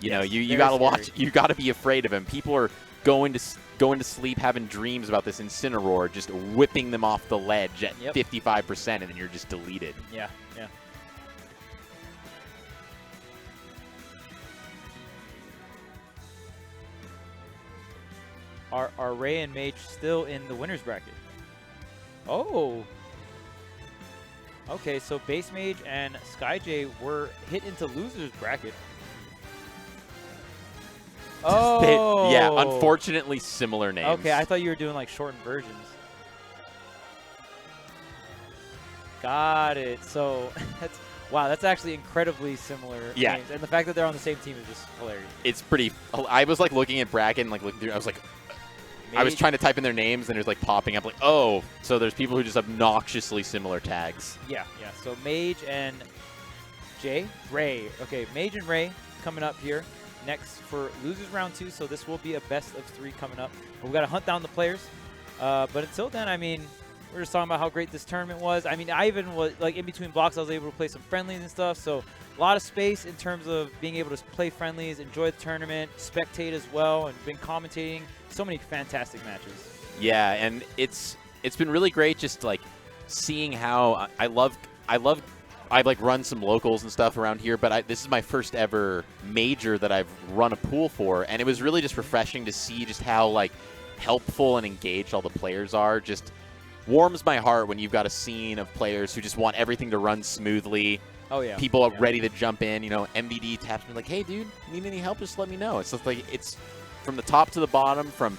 You know, you gotta watch. You gotta be afraid of him. People are going to sleep having dreams about this Incineroar just whipping them off the ledge at 55%, and then you're just deleted. Yeah. Yeah. Are Ray and Mage still in the winner's bracket? Oh. Okay, so Base Mage and SkyJ were hit into loser's bracket. Oh. Yeah, unfortunately similar names. Okay, I thought you were doing like shortened versions. Got it. So that's actually incredibly similar names. And the fact that they're on the same team is just hilarious. It's pretty. I was like looking at bracket and like looking through. I was like, I was trying to type in their names, and it was like popping up like, oh, so there's people who just obnoxiously similar tags. Yeah, yeah. So Mage and Ray. Okay, Mage and Ray coming up here next for losers round 2. So this will be a best of 3 coming up. But we got to hunt down the players. But until then, I mean, we're just talking about how great this tournament was. I mean, I even was like in between blocks, I was able to play some friendlies and stuff. So a lot of space in terms of being able to play friendlies, enjoy the tournament, spectate as well, and been commentating. So many fantastic matches. Yeah, and it's been really great just like seeing how I've like run some locals and stuff around here, but this is my first ever major that I've run a pool for, and it was really just refreshing to see just how like helpful and engaged all the players are. Just warms my heart when you've got a scene of players who just want everything to run smoothly. Oh yeah. People are ready to jump in. You know, MVD taps me like, "Hey, dude, need any help? Just let me know." It's just like it's from the top to the bottom, from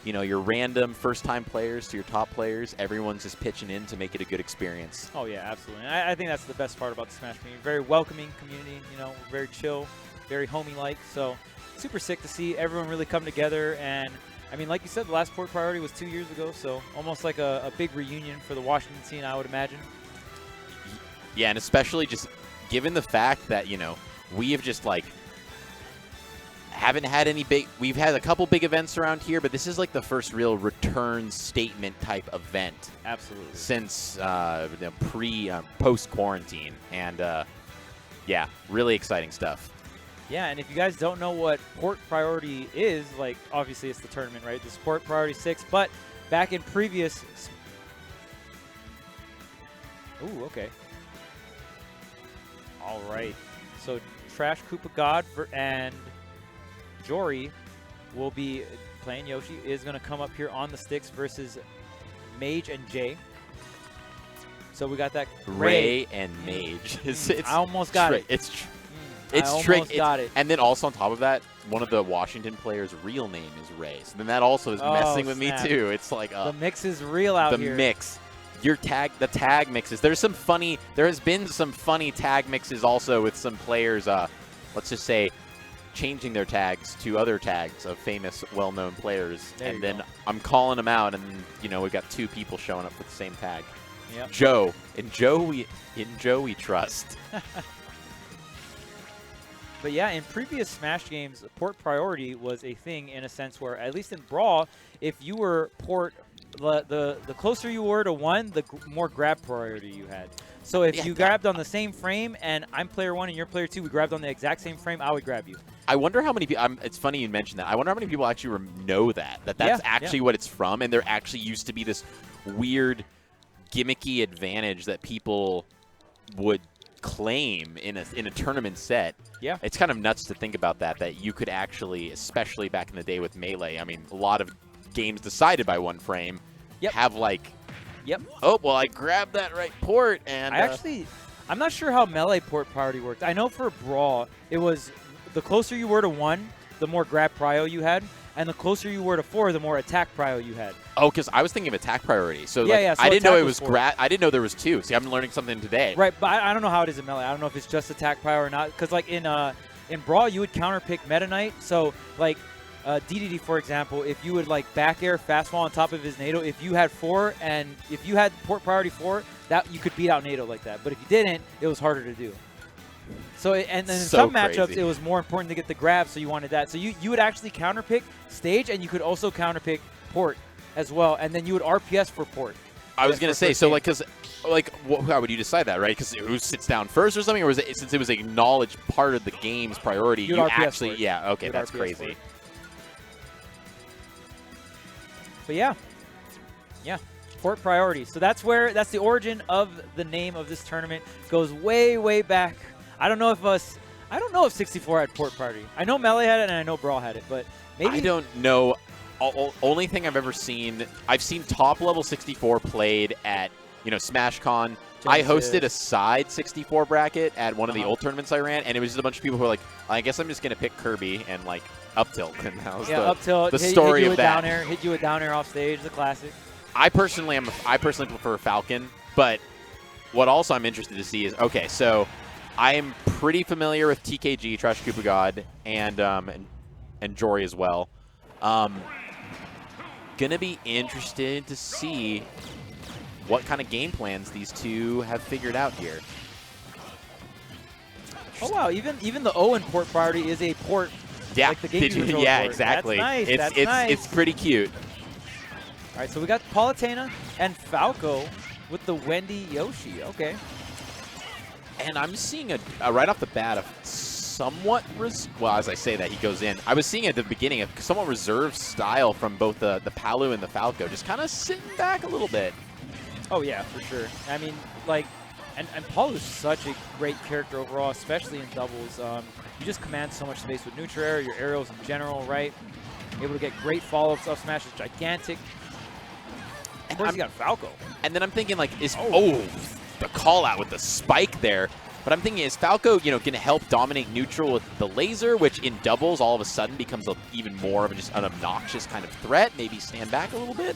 your random first-time players to your top players. Everyone's just pitching in to make it a good experience. Oh yeah, absolutely. And I think that's the best part about the Smash community. Very welcoming community. Very chill, very homey-like. So super sick to see everyone really come together. And I mean, like you said, the last port priority was 2 years ago, so almost like a big reunion for the Washington scene, I would imagine. Yeah, and especially just given the fact that, we have just like haven't had any big, we've had a couple big events around here, but this is like the first real return statement type event. Absolutely. Since post-quarantine. And yeah, really exciting stuff. Yeah, and if you guys don't know what Port Priority is, like, obviously it's the tournament, right? This is Port Priority 6, but back in previous... Ooh, okay. All right. So Trash Koopa God and Jory will be playing Yoshi, is going to come up here on the sticks versus Mage and Jay. So we got that Ray and Mage. I almost got it. It's tricky. And then also on top of that, one of the Washington players' real name is Ray. So then that also is messing with me too. It's like the mix is real out here. The mix. The tag mixes. There has been some funny tag mixes also with some players, let's just say, changing their tags to other tags of famous, well-known players. And then I'm calling them out, and we've got 2 people showing up with the same tag. Yep. Joe. In Joe we trust. But yeah, in previous Smash games, port priority was a thing in a sense where, at least in Brawl, if you were port, the closer you were to 1, the more grab priority you had. So if Yeah, you grabbed on the same frame and I'm player 1 and you're player 2, we grabbed on the exact same frame, I would grab you. I wonder how many people. It's funny you mentioned that. I wonder how many people actually know that that's Yeah, actually what it's from, and there actually used to be this weird, gimmicky advantage that people would claim in a tournament set. Yeah. It's kind of nuts to think about that you could actually, especially back in the day with Melee. I mean, a lot of games decided by one frame have like. Yep. Oh well, I grabbed that right port, and I'm not sure how Melee port priority worked. I know for Brawl, it was the closer you were to 1, the more grab prio you had, and the closer you were to 4, the more attack prio you had. Oh, because I was thinking of attack priority. So, Yeah, like, yeah, so I didn't know attack it was was 4. I didn't know there was 2. See, I'm learning something today. Right, but I don't know how it is in Melee. I don't know if it's just attack prio or not. Because like in Brawl, you would counter pick Meta Knight. So like DDD, for example, if you would like back air fast fall on top of his NATO, if you had 4 and if you had port priority 4, that you could beat out NATO like that. But if you didn't, it was harder to do. So and then in So some matchups, crazy. it was more important to get the grab, so you wanted that. So you would actually counter pick stage, and you could also counter pick port as well, and then you would RPS for port. I was gonna say, so like, how would you decide that, right? Because who sits down first or something, or was it since it was an acknowledged part of the game's priority? You'd You RPS actually, for it. yeah, okay, You'd that's RPS for crazy. it. But yeah, port priority. So that's the origin of the name of this tournament. Goes way, way back. I don't know if 64 had port priority. I know Melee had it and I know Brawl had it, but maybe I don't know. Only thing I've ever seen, I've seen top level 64 played at SmashCon. I hosted a side 64 bracket at one of the old tournaments I ran, and it was just a bunch of people who were like, I guess I'm just gonna pick Kirby and like up tilt, and that was up tilt. the hit story you of with that. Down air, hit you with down air off stage, the classic. I personally prefer Falcon, but what also I'm interested to see is, okay, so I am pretty familiar with TKG, Trash Koopa God, and Jory as well. Gonna be interested to see what kind of game plans these two have figured out here. Oh wow, even the O in port priority is a port. Yeah, like the game control yeah, port. exactly. That's nice. It's pretty cute. All right, so we got Palutena and Falco with the Wendy Yoshi. Okay. And I'm seeing right off the bat a somewhat well, as I say that, he goes in. I was seeing at the beginning a somewhat reserved style from both the Palu and the Falco, just kind of sitting back a little bit. Oh yeah, for sure. I mean, like, and Palu's such a great character overall, especially in doubles. You just command so much space with neutral air, your aerials in general, right? Able to get great follow-ups. Up smash is gigantic. Of course, you got Falco. And then I'm thinking, like, the call out with the spike there. But I'm thinking, is Falco, going to help dominate neutral with the laser, which in doubles all of a sudden becomes even more of just an obnoxious kind of threat? Maybe stand back a little bit?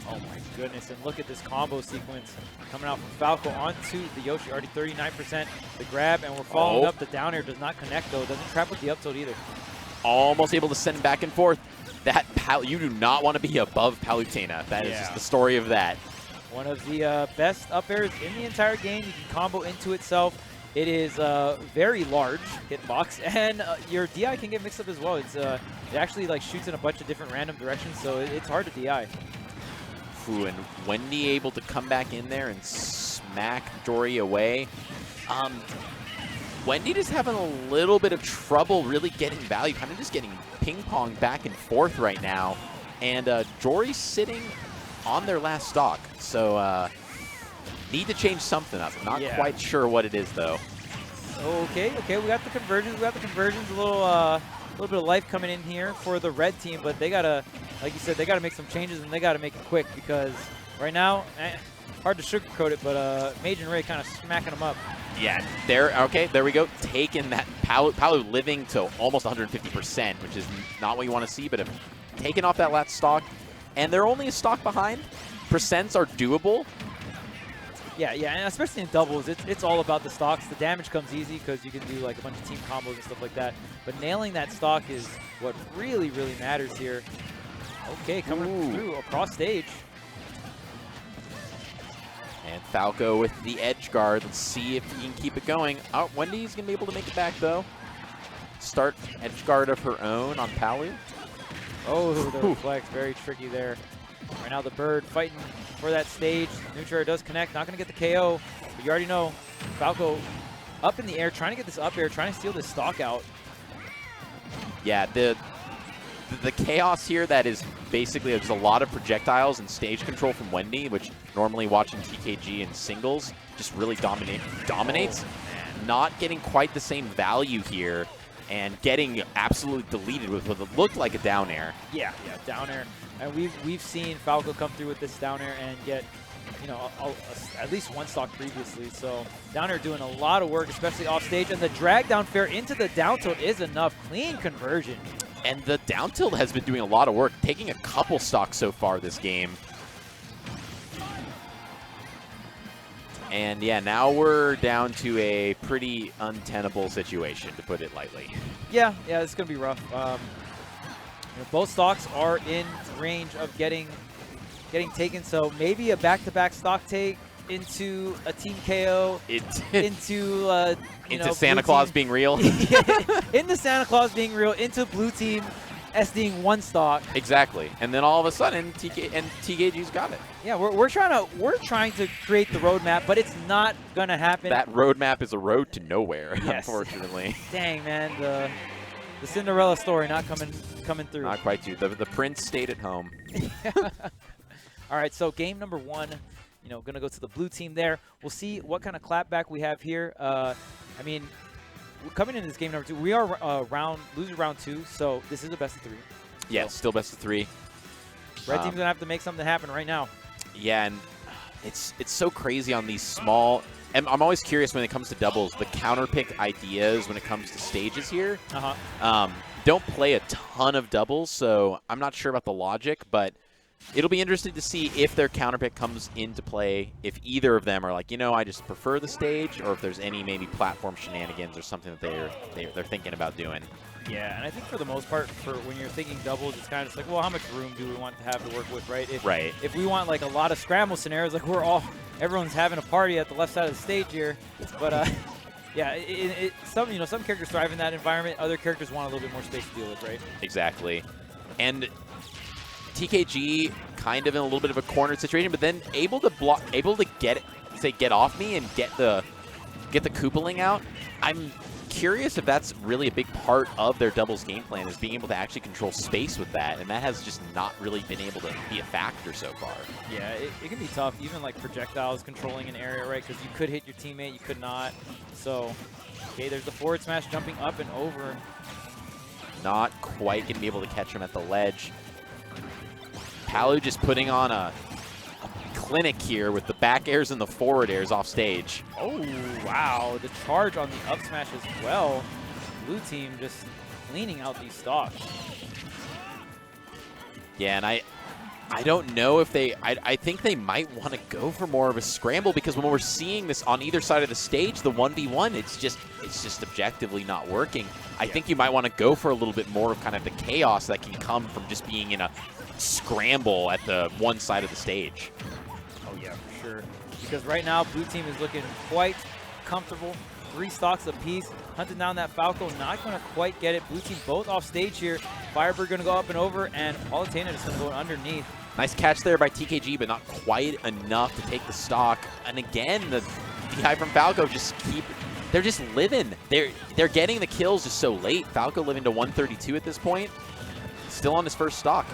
Oh my goodness, and look at this combo sequence coming out from Falco onto the Yoshi, already 39% the grab, and we're following up. The down air does not connect though, doesn't trap with the up tilt either. Almost able to send back and forth. That you do not want to be above Palutena. That is just the story of that. One of the best up airs in the entire game. You can combo into itself. It is very large hitbox, and your DI can get mixed up as well. It actually like shoots in a bunch of different random directions, so it's hard to DI. Ooh, and Wendy able to come back in there and smack Jory away. Wendy just having a little bit of trouble really getting value, kind of just getting ping-pong back and forth right now. And Jory's sitting on their last stock, so need to change something up. Not quite sure what it is, though. Okay, we got the conversions. A little bit of life coming in here for the red team, but they gotta, like you said, they gotta make some changes and they gotta make it quick because right now, hard to sugarcoat it, but Mage and Ray kind of smacking them up. Yeah, there we go. Taking that Palu living to almost 150%, which is not what you want to see, but if taking off that last stock, and they're only a stock behind, percents are doable. Yeah, and especially in doubles, it's all about the stocks. The damage comes easy because you can do like a bunch of team combos and stuff like that. But nailing that stock is what really, really matters here. Okay, coming through across stage. And Falco with the edge guard. Let's see if he can keep it going. Oh, Wendy's going to be able to make it back, though. Start edge guard of her own on Palu. Oh, the reflex, very tricky there. Right now the bird fighting for that stage. Neutral does connect, not going to get the KO. But you already know Falco up in the air, trying to get this up air, trying to steal this stock out. Yeah, the chaos here that is basically there's a lot of projectiles and stage control from Wendy, which normally watching TKG in singles just really dominates. Not getting quite the same value here and getting absolutely deleted with what looked like a down air. Yeah, down air. And we've seen Falco come through with this down air and get, you know, at least one stock previously. So down air doing a lot of work, especially off stage. And the drag down fair into the down tilt is enough. Clean conversion. And the down tilt has been doing a lot of work, taking a couple stocks so far this game. And yeah, now we're down to a pretty untenable situation, to put it lightly. Yeah, it's going to be rough. You know, both stocks are in range of getting taken, so maybe a back-to-back stock take into a team KO, into Santa Claus being real. Into Santa Claus being real, into blue team SDing one stock. Exactly, and then all of a sudden, TKG's got it. Yeah, we're trying to create the roadmap, but it's not gonna happen. That roadmap is a road to nowhere, yes. Unfortunately. Dang, man, the Cinderella story not coming through. Not quite too. The prince stayed at home. All right, so game number 1. You know, going to go to the blue team there. We'll see what kind of clapback we have here. I mean, coming into this game number 2, we are losing round 2, so this is a best of 3. Yeah, still best of 3. Red team's going to have to make something happen right now. Yeah, and it's so crazy on these small. And I'm always curious when it comes to doubles, the counter pick ideas when it comes to stages here. Don't play a ton of doubles, so I'm not sure about the logic, but it'll be interesting to see if their counter pick comes into play, if either of them are like, you know, I just prefer the stage, or if there's any maybe platform shenanigans or something that they're thinking about doing. Yeah, and I think for the most part, for when you're thinking doubles, it's kind of just like, well, how much room do we want to have to work with, right? If we want like a lot of scramble scenarios, like everyone's having a party at the left side of the stage here, but yeah, some characters thrive in that environment. Other characters want a little bit more space to deal with, right? Exactly, and TKG kind of in a little bit of a cornered situation, but then able to get off me and get the Koopaling out. I'm curious if that's really a big part of their doubles game plan, is being able to actually control space with that, and that has just not really been able to be a factor so far. Yeah, it can be tough, even like projectiles controlling an area, right? Because you could hit your teammate, you could not. So, okay, there's the forward smash jumping up and over. Not quite going to be able to catch him at the ledge. Palu just putting on a clinic here with the back airs and the forward airs off stage. Oh, wow. The charge on the up smash as well. Blue team just cleaning out these stocks. Yeah, and I don't know if I think they might want to go for more of a scramble, because when we're seeing this on either side of the stage, the 1v1, it's just objectively not working. I think you might want to go for a little bit more of kind of the chaos that can come from just being in a scramble at the one side of the stage. Oh yeah, for sure. Because right now, blue team is looking quite comfortable. 3 stocks apiece, hunting down that Falco, not going to quite get it. Blue team both off stage here. Firebird going to go up and over, and Palutena just going to go underneath. Nice catch there by TKG, but not quite enough to take the stock. And again, the DI from Falco they're just living. They're getting the kills just so late. Falco living to 132 at this point. Still on his first stock.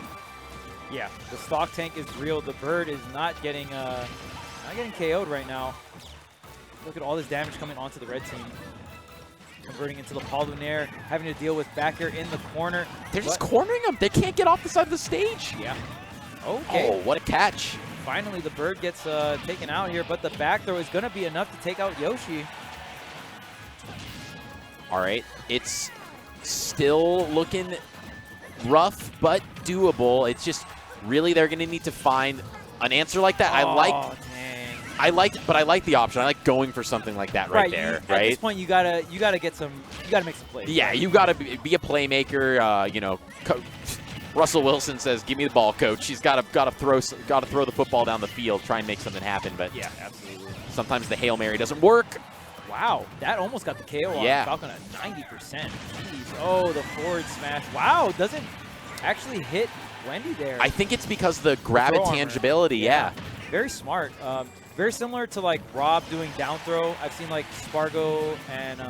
Yeah, the stock tank is real. The bird is not getting KO'd right now. Look at all this damage coming onto the red team. Converting into the Paul Lunaire, having to deal with back air in the corner. They're just cornering them. They can't get off the side of the stage. Yeah. Okay. Oh, what a catch. Finally, the bird gets taken out here, but the back throw is going to be enough to take out Yoshi. All right. It's still looking rough, but doable. It's just really they're going to need to find an answer like that. Oh, I like the option. I like going for something like that right there. Right. At this point, you gotta make some plays. Yeah, you gotta be a playmaker. You know, Russell Wilson says, "Give me the ball, coach." He's gotta throw the football down the field, try and make something happen. But yeah, absolutely. Sometimes the Hail Mary doesn't work. Wow, that almost got the KO on Falcon at 90%. Jeez. Oh, the forward smash. Wow, doesn't actually hit Wendy there. I think it's because the grab tangibility. Yeah. very smart. Very similar to like Rob doing down throw. I've seen like Spargo and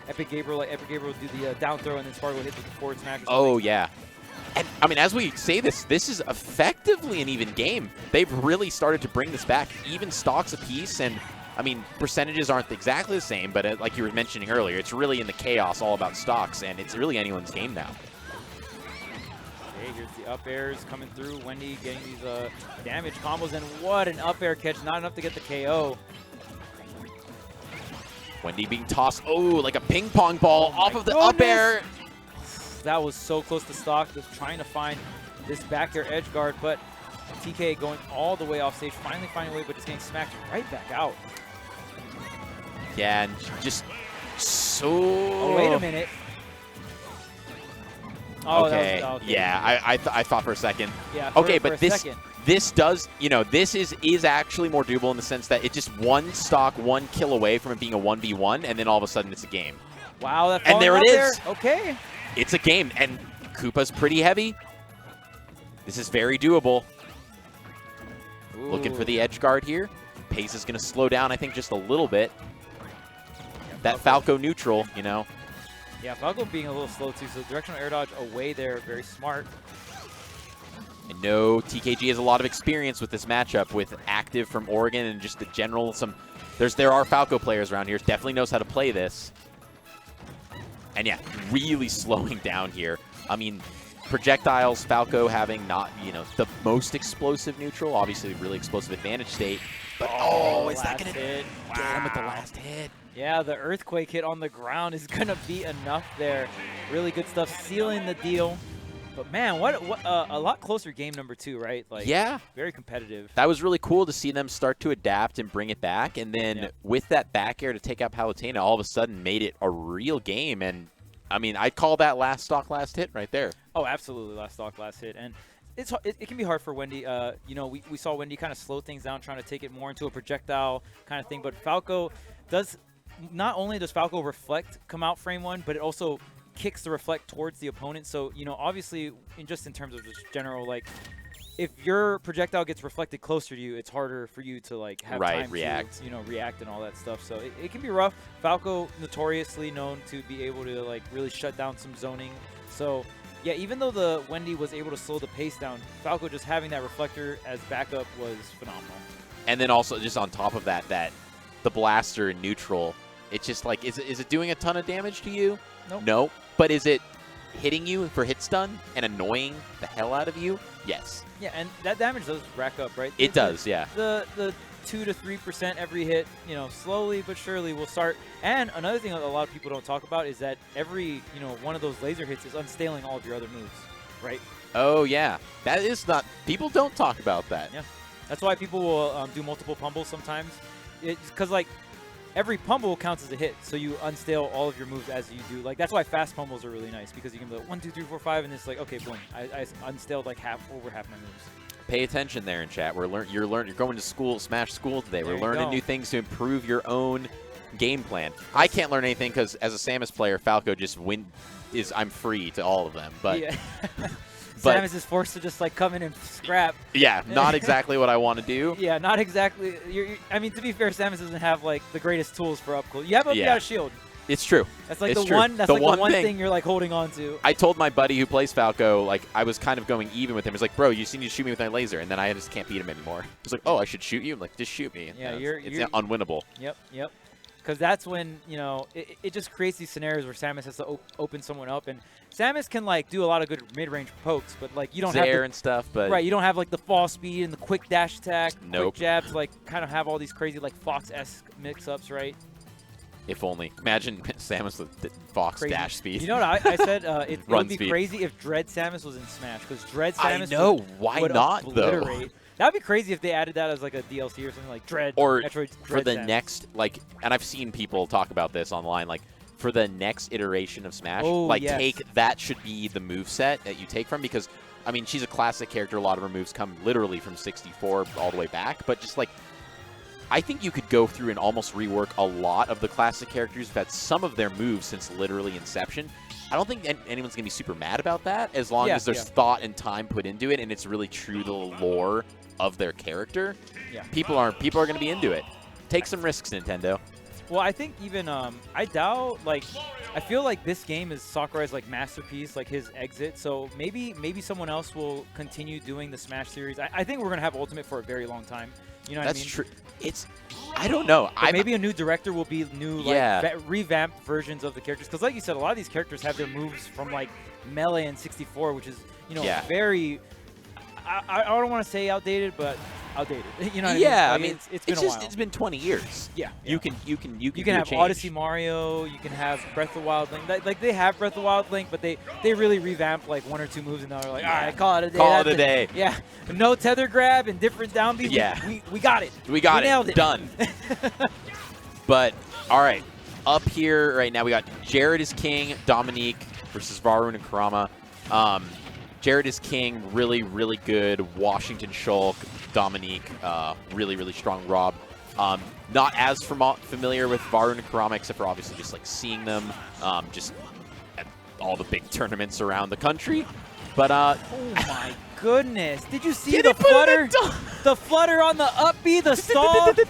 Epic Gabriel. Like Epic Gabriel would do the down throw and then Spargo hit with the forward smash. Or Oh, yeah. And, I mean, as we say this is effectively an even game. They've really started to bring this back. Even stocks apiece, and, I mean, percentages aren't exactly the same, but like you were mentioning earlier, it's really in the chaos all about stocks, and it's really anyone's game now. Okay, here's the up airs coming through. Wendy getting these damage combos, and what an up air catch. Not enough to get the KO. Wendy being tossed, oh, like a ping pong ball Oh off my of the up air. That was so close to stock, just trying to find this back air edge guard, but TK going all the way off stage, finally finding a way, but just getting smacked right back out. Yeah, and just so... Oh, wait a minute. Oh, okay. that was, okay. Yeah, I thought for a second. Yeah, Okay, for but a second. this does, you know, this is actually more doable in the sense that it's just one stock, 1 kill away from it being a 1v1, and then all of a sudden it's a game. Wow, that And there falling it up is. there. Okay. It's a game, and Koopa's pretty heavy. This is very doable. Looking for Ooh. the edge guard here. Pace is going to slow down, I think, just a little bit. That Falco neutral, you know. Yeah, Falco being a little slow too, so directional air dodge away there, very smart. I know TKG has a lot of experience with this matchup with Active from Oregon and just the general there are Falco players around here. Definitely knows how to play this. And yeah, really slowing down here. I mean, projectiles, Falco having not, you know, the most explosive neutral, obviously really explosive advantage state. But oh, is that last going to hit. get him with the Wow. last hit? Yeah, the earthquake hit on the ground is going to be enough there. Really good stuff, sealing the deal. But man, what a lot closer game number 2, right? Like, Yeah. very competitive. That was really cool to see them start to adapt and bring it back. And then with that back air to take out Palutena, all of a sudden made it a real game. And, I mean, I'd call that last stock, last hit right there. Oh, absolutely, last stock, last hit. And it can be hard for Wendy. You know, we saw Wendy kind of slow things down, trying to take it more into a projectile kind of thing. But Falco does, not only does Falco reflect come out frame 1, but it also kicks the reflect towards the opponent. So, you know, obviously, in terms of just general, like, if your projectile gets reflected closer to you, it's harder for you to, like, have time react. to, you know, react and all that stuff. So it can be rough. Falco notoriously known to be able to, like, really shut down some zoning. So, yeah, even though the Wendy was able to slow the pace down, Falco just having that reflector as backup was phenomenal. And then also just on top of that the blaster in neutral, it's just like, is it doing a ton of damage to you? Nope. No. But is it hitting you for hit stun and annoying the hell out of you? Yes. Yeah, and that damage does rack up, right? It does, yeah. The 2 to 3% every hit, you know, slowly but surely will start. And another thing that a lot of people don't talk about is that every, you know, one of those laser hits is unstaling all of your other moves, right? Oh, yeah. That is not, people don't talk about that. Yeah. That's why people will do multiple pummels sometimes. It's because, like, every pummel counts as a hit, so you unstale all of your moves as you do. Like, that's why fast pummels are really nice, because you can be like 1, 2, 3, 4, 5, and it's like, okay, boom, I unstaled like over half my moves. Pay attention there in chat. You're going to school, Smash School today. There We're you learning go. new things to improve your own game plan. I can't learn anything because as a Samus player, Falco just I'm free to all of them. But yeah. but- Samus is forced to just like come in and scrap. yeah, not exactly what I want to do. Yeah, not exactly. I mean, to be fair, Samus doesn't have like the greatest tools for up close. You have up Yeah. a shield. It's true. That's like It's the true. one. That's The like one the one thing- thing you're like holding on to. I told my buddy who plays Falco, like, I was kind of going even with him. He's like, bro, you just need to shoot me with my laser. And then I just can't beat him anymore. He's like, oh, I should shoot you? I'm like, just shoot me. Yeah, And you're it's unwinnable. Yep. Because that's when, you know, it just creates these scenarios where Samus has to open someone up. And Samus can, like, do a lot of good mid-range pokes, but, like, you don't have Zaire the, and stuff, but right, you don't have, like, the fall speed and the quick dash attack, Nope. quick jab to, like, kind of have all these crazy, like, Fox-esque mix-ups, right? if only. Imagine Samus with the Fox Crazy. dash speed. You know what I said? It Run would be speed. crazy if Dread Samus was in Smash, because Dread I Samus know. would, Why would not, though? obliterate. That would be crazy if they added that as like a DLC or something like Dread. Or Metroid for Dread the Samus. next, like, and I've seen people talk about this online, like, for the next iteration of Smash, Oh, like, yes. that should be the moveset that you take from, because, I mean, she's a classic character. A lot of her moves come literally from 64 all the way back, but just, like, I think you could go through and almost rework a lot of the classic characters who've had some of their moves since literally inception I don't think anyone's going to be super mad about that as long Yeah, as there's yeah. thought and time put into it and it's really true to the lore of their character. Yeah. People are going to be into it. Take some risks, Nintendo. Well, I think even I doubt I feel like this game is Sakurai's masterpiece, his exit. So maybe someone else will continue doing the Smash series. I think we're gonna have Ultimate for a very long time. You know what I mean? That's true. I don't know. But maybe a new director will be new Yeah. revamped versions of the characters, because like you said, a lot of these characters have their moves from Melee and 64, which is Yeah. very. I don't want to say outdated, but outdated. You know what Yeah, I I mean? mean, it's been a while. it's been 20 years. Yeah. You can You do can a have change. Odyssey Mario. You can have Breath of the Wild Link. They have Breath of the Wild Link, but they really revamped one or two moves, and now they're like, all right, call it a day. Call it That's a day. Yeah, no tether grab and different down B. Yeah. we got it. We got it. Nailed it. Done. But all right, up here right now we got Jared is king, Dominique versus Varun and Kurama. Jared is king, really, really good. Washington Shulk, Dominique, really, really strong Rob. Not as familiar with Varun and Kurama, except for obviously just seeing them just at all the big tournaments around the country. But Oh my goodness! Did you see Get the it, put it in flutter? the The flutter on the up B, the stall, and Put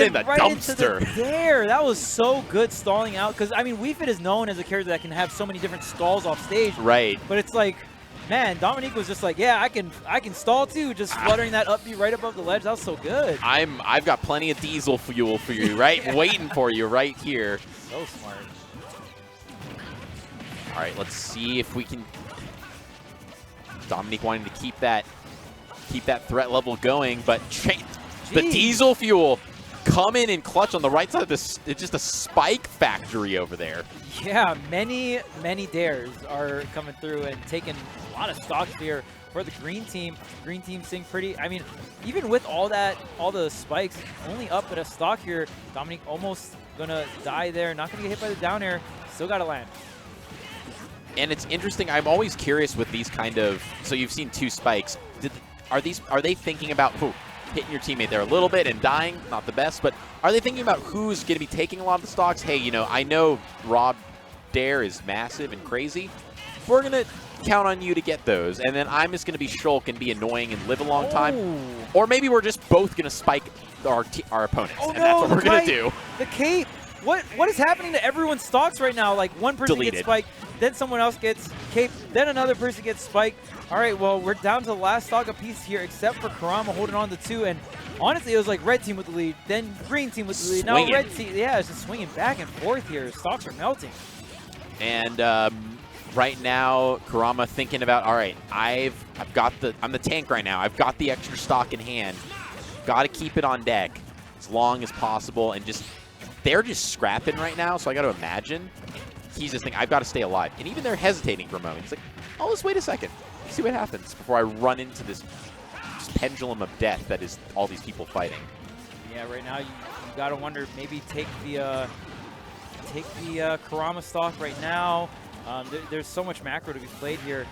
then in the right into dumpster. the dare. That was so good stalling out. Because I mean, Wii Fit is known as a character that can have so many different stalls off stage. right. But it's man, Dominique was just yeah, I can stall too, just fluttering that up B right above the ledge. That was so good. I've got plenty of diesel fuel for you, right? Waiting for you right here. So smart. All right, let's see if we can. Dominique wanting to keep that threat level going, but the Jeez. diesel fuel coming in clutch on the right side of this. It's just a spike factory over there. Yeah, many dares are coming through and taking a lot of stocks here for the green team. Green team seeing pretty. I mean, even with all the spikes, only up at a stock here. Dominique almost gonna die there. Not gonna get hit by the down air. Still gotta land. And it's interesting. I'm always curious with these kind of. So you've seen two spikes. Are they thinking about hitting your teammate there a little bit and dying? Not the best, but are they thinking about who's going to be taking a lot of the stocks? Hey, I know Rob Dare is massive and crazy. We're going to count on you to get those, and then I'm just going to be Shulk and be annoying and live a long time. Oh. Or maybe we're just both going to spike our opponents, Oh and no, that's what we're going right. to do. The cape. What is happening to everyone's stocks right now? One person Deleted. gets spiked, then someone else gets cape, then another person gets spiked. All right, well, we're down to the last stock apiece here, except for Kurama holding on to 2. And honestly, it was red team with the lead, then green team with the lead. Swinging. Now red team, yeah, it's just swinging back and forth here. Stocks are melting. And right now, Kurama thinking about, all right, I'm the tank right now. I've got the extra stock in hand. Got to keep it on deck as long as possible, and they're just scrapping right now. So I got to imagine he's just thinking, I've got to stay alive. And even they're hesitating for a moment. He's like, oh, let's wait a second, see what happens before I run into this just pendulum of death that is all these people fighting. Yeah, right now you got to wonder, maybe take the Kurama stock right now. There's so much macro to be played here.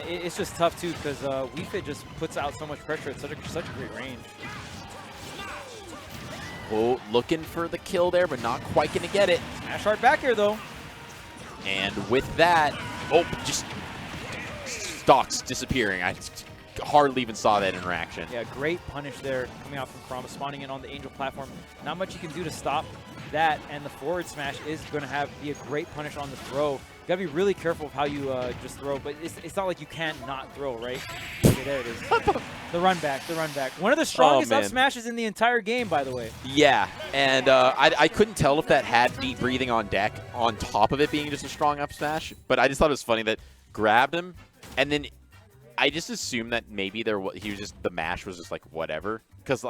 It's just tough too, because Wii Fit just puts out so much pressure at such a great range. Oh, looking for the kill there, but not quite going to get it. Smash hard back here though. And with that, just stocks disappearing. I hardly even saw that interaction. Yeah, great punish there coming out from Kurama, spawning in on the Angel platform. Not much you can do to stop that, and the forward smash is going to be a great punish on the throw. You gotta be really careful of how you just throw, but it's not like you can't not throw, right? Okay, there it is. The run back. One of the strongest up man. smashes in the entire game, by the way. Yeah, and I couldn't tell if that had deep breathing on deck on top of it being just a strong up smash, but I just thought it was funny that grabbed him, and then I just assumed that maybe the mash was just whatever, because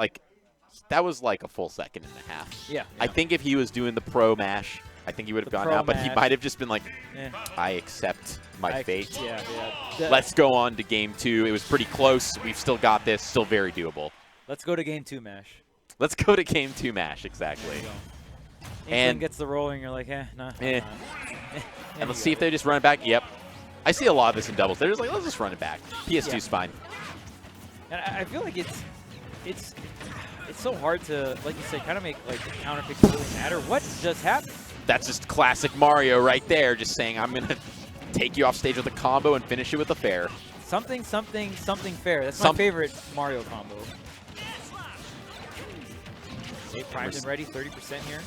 that was a full second and a half. Yeah. I think if he was doing the pro mash, I think he would have gone out, but he mash. might have just been like, Eh. I accept my fate. Yeah. Let's go on to game 2. It was pretty close. We've still got this. Still very doable. Let's go to game 2, Mash. Let's go to game 2 mash, exactly. And And- gets the roll, and you're like, nah. Eh. And let's see if they just run it back. Yep. I see a lot of this in doubles. They're just like, let's just run it back. PS2's fine. And I feel like it's so hard to, like you said, kind of make the counter picks really matter. What just happened? That's just classic Mario right there, just saying, I'm going to take you off stage with a combo and finish it with a fair. Something fair. That's my favorite Mario combo. Okay, primed and ready, 30% here.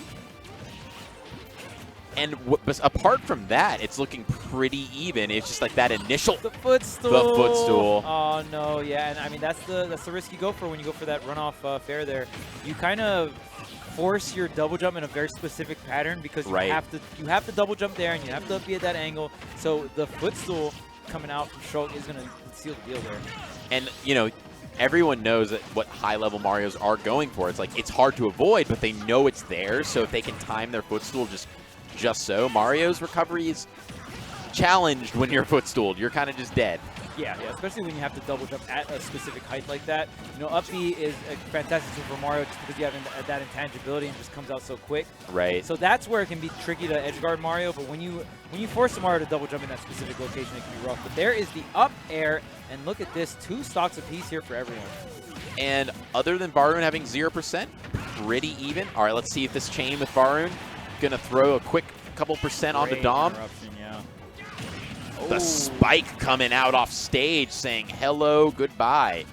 And apart from that, it's looking pretty even. It's just like that initial the footstool. The footstool. Oh no, yeah, and I mean that's the risk you go for when you go for that runoff fair there. You kind of force your double jump in a very specific pattern because you have to double jump there and you have to be at that angle. So the footstool coming out from Shulk is going to seal the deal there. And you know, everyone knows that what high-level Marios are going for. It's like it's hard to avoid, but they know it's there. So if they can time their footstool just so, Mario's recovery is challenged when you're footstooled. You're kind of just dead. Yeah, especially when you have to double jump at a specific height like that. You know, up B is a fantastic tool for Mario just because you have that intangibility and just comes out so quick. Right. So that's where it can be tricky to edgeguard Mario, but when you force Mario to double jump in that specific location, it can be rough. But there is the up air, and look at this, 2 stocks apiece here for everyone. And other than Varun having 0%, pretty even. All right, let's see if this chain with Varun going to throw a quick couple percent onto Dom. Yeah. The spike coming out off stage saying hello, goodbye.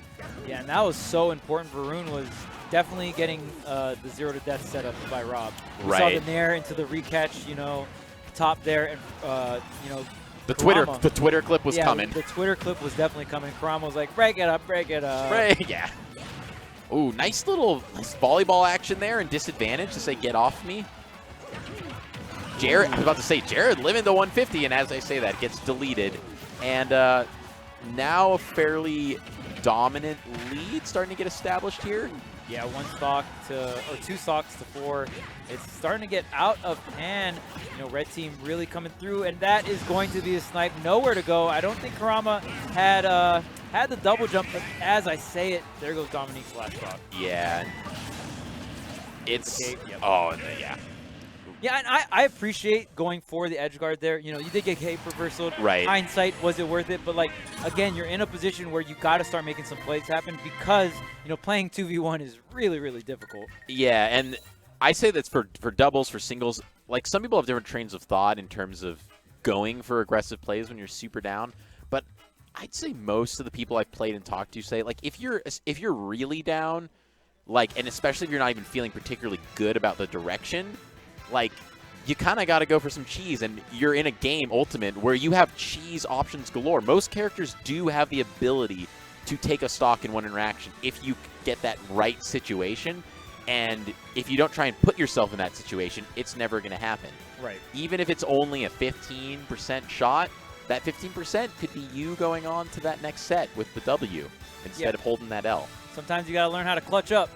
Yeah, and that was so important. Varun was definitely getting the 0 to death set up by Rob. We saw the nair into the recatch, you know, top there, and, you know, the Twitter clip was coming. The Twitter clip was definitely coming. Kurama was like, break it up, break it up. Yeah. Ooh, nice volleyball action there and disadvantage to say, get off me. Jared, I was about to say, Jared living the 150, and as I say that, gets deleted. And now a fairly dominant lead starting to get established here. Yeah, 1 stock or 2 stocks to 4. It's starting to get out of hand. You know, red team really coming through, and that is going to be a snipe. Nowhere to go. I don't think Kurama had the double jump, but as I say it, there goes Dominique's last stock. Yeah. It's yep. Yeah. Yeah, and I appreciate going for the edge guard there. You know, you did get cape reversal. Right. Hindsight, was it worth it? But, like, again, you're in a position where you got to start making some plays happen because, you know, playing 2v1 is really, really difficult. Yeah, and I say that's for doubles, for singles. Like, some people have different trains of thought in terms of going for aggressive plays when you're super down. But I'd say most of the people I've played and talked to say, like, if you're really down, like, and especially if you're not even feeling particularly good about the direction, like, you kind of got to go for some cheese, and you're in a game, Ultimate, where you have cheese options galore. Most characters do have the ability to take a stock in one interaction if you get that right situation, and if you don't try and put yourself in that situation, it's never going to happen. Right. Even if it's only a 15% shot, that 15% could be you going on to that next set with the W instead of holding that L. Sometimes you got to learn how to clutch up.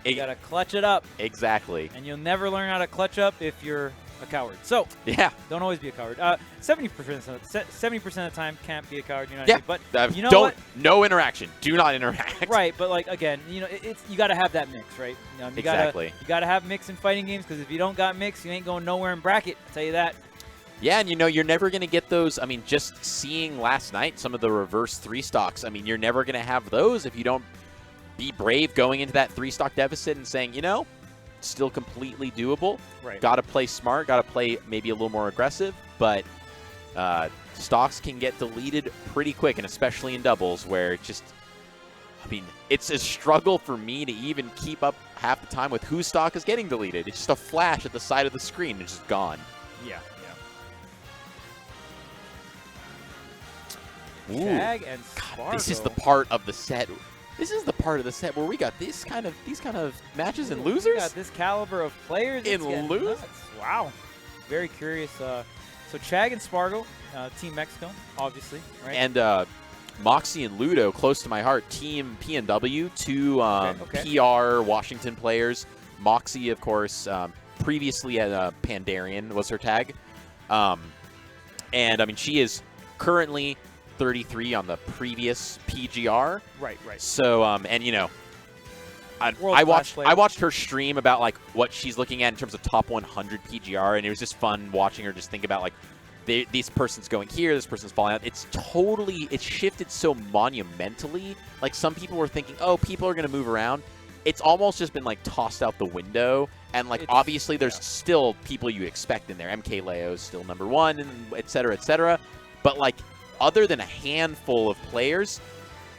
You got to clutch it up. Exactly. And you'll never learn how to clutch up if you're a coward. So, yeah, don't always be a coward. 70% of the time can't be a coward. You know what I mean? But you know don't, what? No interaction. Do not interact. Right, but like again, you know, you got to have that mix, right? You know, Exactly. You got to have mix in fighting games because if you don't got mix, you ain't going nowhere in bracket. I'll tell you that. Yeah, and you know, you're never going to get those. I mean, just seeing last night some of the reverse 3 stocks, I mean, you're never going to have those if you don't be brave going into that 3 stock deficit and saying, you know, still completely doable. Right. Got to play smart, got to play maybe a little more aggressive, but stocks can get deleted pretty quick, and especially in doubles where it just, I mean, it's a struggle for me to even keep up half the time with whose stock is getting deleted. It's just a flash at the side of the screen. It's just gone. Yeah. Ooh. Chag and Spargo. God, this is the part of the set. This is the part of the set where we got these kind of matches and losers. We got this caliber of players in losers. Wow. Very curious. So Chag and Spargo, Team Mexico, obviously, right? And Moxie and Ludo, close to my heart, Team PNW, 2 PR Washington players. Moxie, of course, previously at Pandarian was her tag. And, I mean, she is currently 33 on the previous PGR. Right. So, and, you know, I watched her stream about, like, what she's looking at in terms of top 100 PGR, and it was just fun watching her just think about, like, this person's going here, this person's falling out. It's shifted so monumentally. Like, some people were thinking, oh, people are going to move around. It's almost just been, like, tossed out the window, And, like, It's- obviously there's still people you expect in there. MK Leo's still #1, and et cetera, et cetera. But, like, other than a handful of players,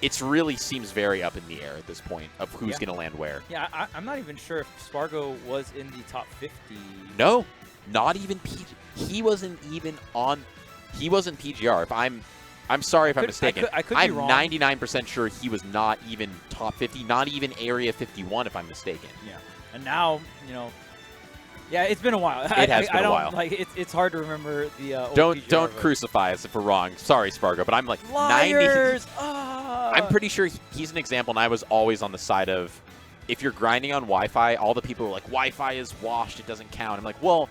it really seems very up in the air at this point of who's going to land where. Yeah, I'm not even sure if Spargo was in the top 50. No, not even PG. He wasn't even on. He wasn't PGR. If I'm sorry if I'm mistaken. I could be I'm wrong. 99% sure he was not even top 50, not even Area 51 if I'm mistaken. Yeah, and now, you know, yeah, it's been a while. It has been I a don't, while. Like, it's hard to remember the old Don't PGR, but- crucify us if we're wrong. Sorry, Spargo, but I'm like 90. Liars! Ah! I'm pretty sure he's an example, and I was always on the side of, if you're grinding on Wi-Fi, all the people are like, Wi-Fi is washed, it doesn't count. I'm like, well,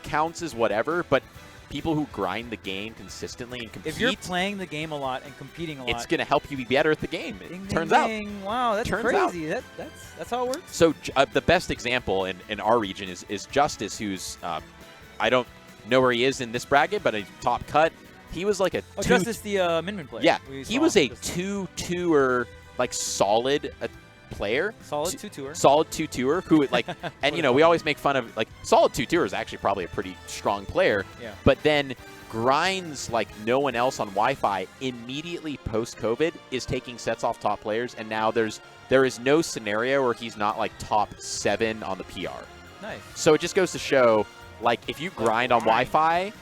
counts is whatever, but people who grind the game consistently and compete, If you're playing the game a lot and competing a lot, it's going to help you be better at the game. It ding, ding, turns out. ding. Wow, that's Turns out. crazy. That's how it works. So the best example in our region is Justice, who's, I don't know where he is in this bracket, but a top cut. He was like a Oh, two, Justice, the Min player. yeah, We he saw was a just 2-2er, like solid player. solid 2-2er. Solid 2-2er who like, and you know, we always make fun of like solid 2-2er is actually probably a pretty strong player, Yeah. but then grinds like no one else on Wi-Fi. Immediately post COVID is taking sets off top players, and now there is no scenario where he's not like top 7 on the PR. Nice. So it just goes to show, like, if you grind on Wi-Fi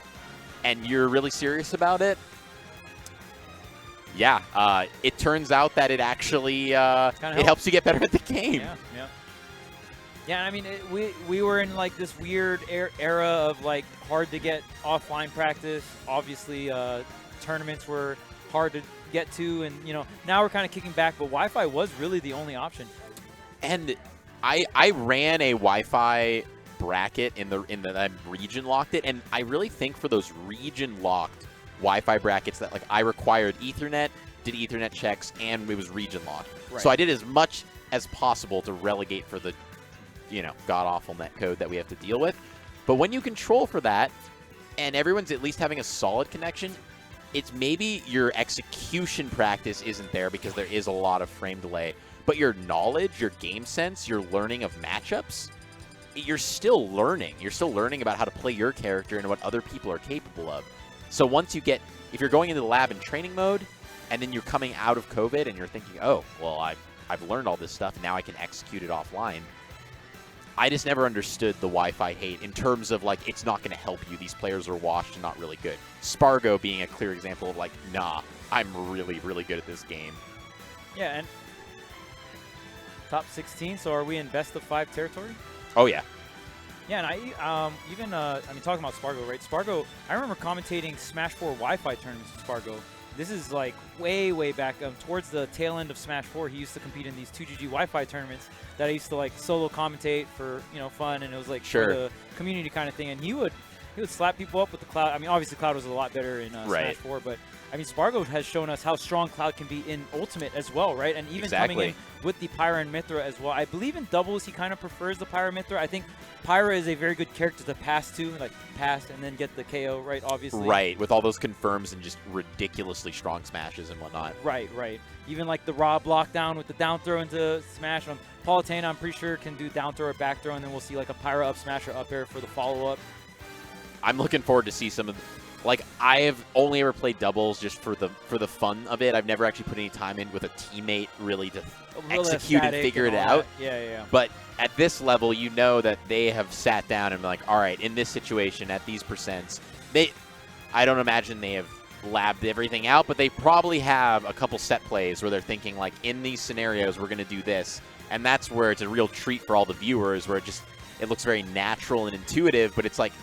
and you're really serious about it, yeah, it turns out that it actually it helps you get better at the game. Yeah, yeah. Yeah, I mean, we were in like this weird era of like hard to get offline practice. Obviously, tournaments were hard to get to, and you know, now we're kind of kicking back. But Wi-Fi was really the only option. And I ran a Wi-Fi bracket in the I region locked it, and I really think for those region locked Wi-Fi brackets that like I required Ethernet, did Ethernet checks, and it was region locked. Right. So I did as much as possible to relegate for the, you know, god-awful netcode that we have to deal with. But when you control for that, and everyone's at least having a solid connection, it's maybe your execution practice isn't there because there is a lot of frame delay, but your knowledge, your game sense, your learning of matchups, you're still learning. You're still learning about how to play your character and what other people are capable of. So once you get, if you're going into the lab in training mode, and then you're coming out of COVID and you're thinking, oh, well, I've learned all this stuff, and now I can execute it offline. I just never understood the Wi-Fi hate in terms of, like, it's not going to help you. These players are washed and not really good. Spargo being a clear example of, like, nah, I'm really, really good at this game. Yeah, and top 16. So are we in best of 5 territory? Oh, yeah. Yeah, and I even I mean, talking about Spargo, right? Spargo, I remember commentating Smash 4 Wi-Fi tournaments with Spargo. This is like way back towards the tail end of Smash 4. He used to compete in these 2GG Wi-Fi tournaments that I used to like solo commentate for, you know, fun, and it was like Sure. for the community kind of thing. And he would slap people up with the Cloud. I mean, obviously Cloud was a lot better in Smash 4, but I mean, Spargo has shown us how strong Cloud can be in Ultimate as well, right? And even coming in with the Pyra and Mythra as well. I believe in doubles he kind of prefers the Pyra Mythra. I think Pyra is a very good character to pass to, like pass and then get the KO, right? Obviously. Right, with all those confirms and just ridiculously strong smashes and whatnot. Right. Even like the raw block down with the down throw into smash. Palutena, I'm pretty sure, can do down throw or back throw, and then we'll see like a Pyra up smash or up air for the follow-up. I'm looking forward to see some of like, I have only ever played doubles just for the fun of it. I've never actually put any time in with a teammate really to execute and figure it out. Yeah. But at this level, you know that they have sat down and been like, all right, in this situation, at these percents, I don't imagine they have labbed everything out, but they probably have a couple set plays where they're thinking, like, in these scenarios, we're going to do this. And that's where it's a real treat for all the viewers, where it looks very natural and intuitive, but it's like,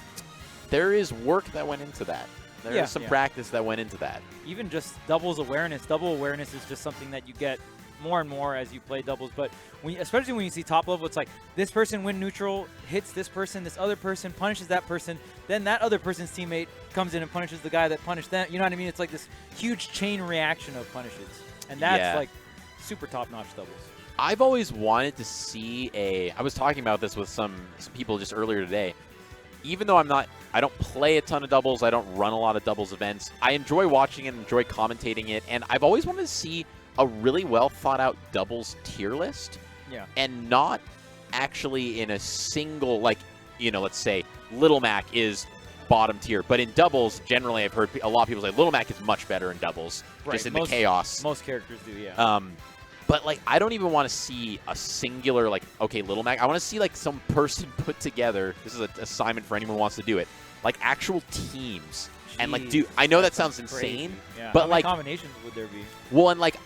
there is work that went into that. There is some practice that went into that. Even just doubles awareness. Double awareness is just something that you get more and more as you play doubles. But especially when you see top level, it's like this person win neutral, hits this person, this other person punishes that person, then that other person's teammate comes in and punishes the guy that punished them. You know what I mean? It's like this huge chain reaction of punishes. And that's like super top-notch doubles. I've always wanted to see I was talking about this with some people just earlier today. Even though I don't play a ton of doubles, I don't run a lot of doubles events, I enjoy watching it, enjoy commentating it, and I've always wanted to see a really well thought out doubles tier list. Yeah. And not actually in a single, like, let's say Little Mac is bottom tier, but in doubles, generally I've heard a lot of people say Little Mac is much better in doubles, just in the chaos. Most characters do, yeah. But like, I don't even want to see a singular, like, okay, Little Mac. I want to see like some person put together. This is an assignment for anyone who wants to do it. Like actual teams. And like, I know that sounds insane, yeah. but How many like, combinations would there be? well, and like,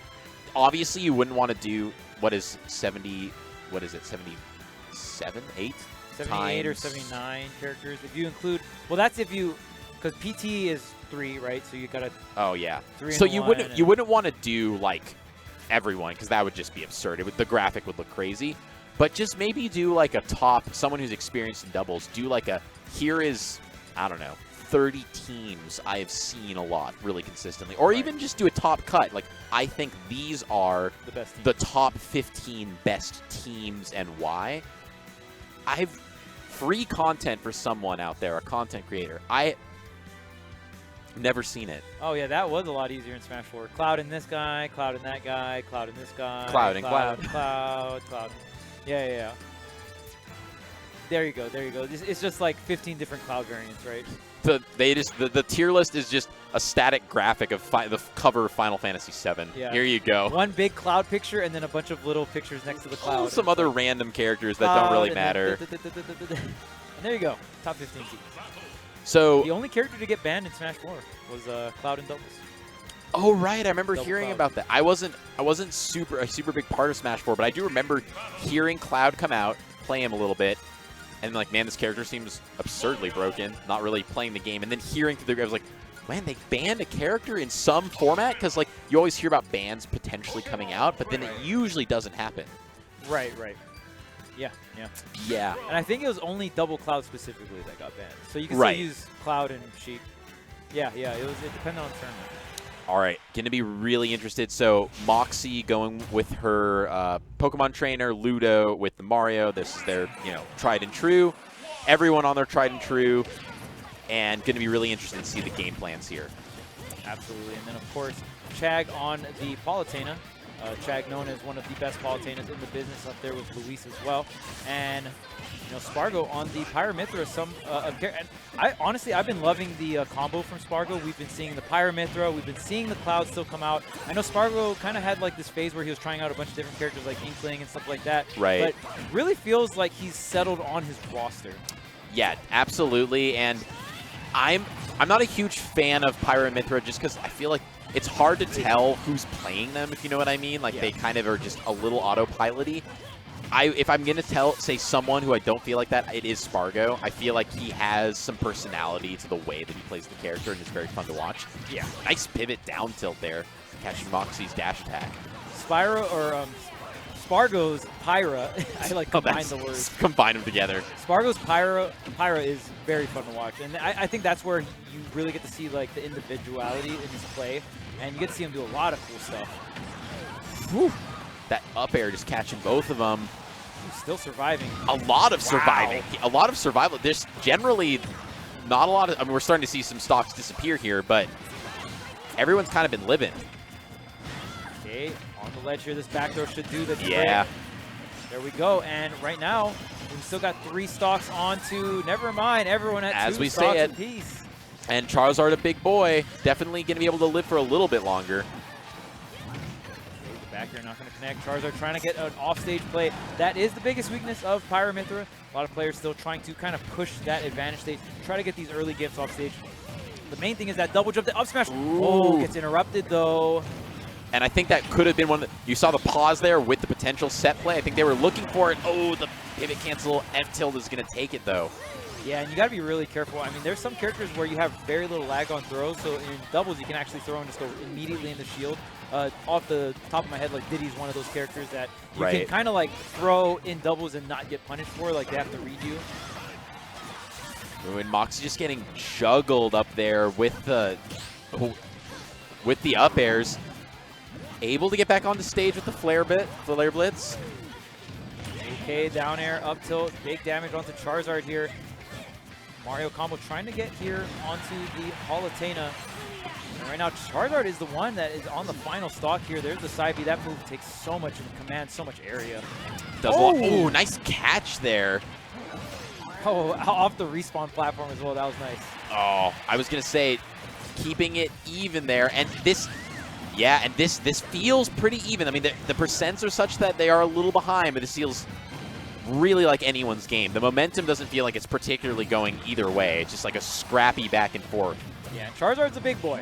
obviously you wouldn't want to do what is 70, what is it, 77, 8? 78 or 79 characters. If you include, well, that's if you, because PT is 3, right? So you got to. Oh yeah. 3 So and you 1 wouldn't want to do like everyone, because that would just be absurd. The graphic would look crazy. But just maybe do like a top, someone who's experienced in doubles. Do like a, here is, I don't know, 30 teams I have seen a lot really consistently. Or even just do a top cut. Like, I think these are the best teams. The top 15 best teams and why. I've free content for someone out there, a content creator. I never seen it. Oh yeah, that was a lot easier in Smash 4. Cloud in this guy, Cloud in that guy, Cloud in this guy. Cloud and Cloud. Yeah. There you go. It's just like 15 different Cloud variants, right? The tier list is just a static graphic of the cover of Final Fantasy VII. Yeah. Here you go. One big Cloud picture and then a bunch of little pictures next to the Cloud. Some other random characters that don't really matter. And there you go. Top 15 teams. So the only character to get banned in Smash 4 was Cloud in doubles. Oh right, I remember Double hearing Cloud. about that. I wasn't a super big part of Smash 4, but I do remember hearing Cloud come out, play him a little bit, and like, man, this character seems absurdly broken. Not really playing the game, and then hearing through the, I was like, man, they banned a character in some format, because like you always hear about bans potentially coming out, but then it usually doesn't happen. Right. Yeah. And I think it was only double Cloud specifically that got banned. So you can still use Cloud and Sheik. Yeah. It depended on the tournament. All right, going to be really interested. So Moxie going with her Pokemon trainer, Ludo with the Mario. This is their, tried and true. Everyone on their tried and true. And going to be really interested to see the game plans here. Absolutely. And then, of course, Chag on the Palutena. Chag known as one of the best Palutenas in the business, up there with Luis as well. And, Spargo on the Pyramithra. And I've been loving the combo from Spargo. We've been seeing the Pyramithra. We've been seeing the Cloud still come out. I know Spargo kind of had like this phase where he was trying out a bunch of different characters like Inkling and stuff like that. Right. But really feels like he's settled on his roster. Yeah, absolutely. And I'm not a huge fan of Pyramithra just because I feel like it's hard to tell who's playing them, if you know what I mean. Like, they kind of are just a little autopilot-y. If I'm going to say someone who I don't feel like that, it is Spargo. I feel like he has some personality to the way that he plays the character, and it's very fun to watch. Yeah. Nice pivot down tilt there, catching Moxie's dash attack. Spargo's Pyra, I like combine the words. Combine them together. Spargo's Pyra is very fun to watch, and I think that's where you really get to see like the individuality in his play, and you get to see him do a lot of cool stuff. Whew. That up air just catching both of them. He's still surviving. A lot of surviving. A lot of survival. There's generally not a lot of, we're starting to see some stocks disappear here, but everyone's kind of been living. Okay, on the ledge here, this back throw should do the trick. Yeah. There we go, and right now, we've still got 3 stocks onto, never mind, everyone at 2 stocks apiece. And Charizard, a big boy, definitely going to be able to live for a little bit longer. Back here, not going to connect. Charizard trying to get an offstage play. That is the biggest weakness of Pyramithra. A lot of players still trying to kind of push that advantage stage, try to get these early gifts off stage. The main thing is that double jump, the up smash. Ooh. Oh, gets interrupted though. And I think that could have been one. You saw the pause there with the potential set play. I think they were looking for it. Oh, the pivot cancel. F-tilt is going to take it though. Yeah, and you got to be really careful. I mean, there's some characters where you have very little lag on throws, so in doubles you can actually throw and just go immediately in the shield. Off the top of my head, like Diddy's one of those characters that you can kind of like throw in doubles and not get punished for, like they have to read you. Ooh, and Moxie just getting juggled up there with the up airs. Able to get back onto stage with the Flare Blitz. Okay, down air, up tilt, big damage onto Charizard here. Mario combo trying to get here onto the Palutena. And right now, Charizard is the one that is on the final stock here. There's the side B. That move takes so much command, so much area. Does oh, nice catch there. Oh, off the respawn platform as well. That was nice. Oh, I was going to say, keeping it even there. And this, yeah, and this feels pretty even. I mean, the percents are such that they are a little behind, but this feels really like anyone's game. The momentum doesn't feel like it's particularly going either way. It's just like a scrappy back and forth. Yeah, Charizard's a big boy.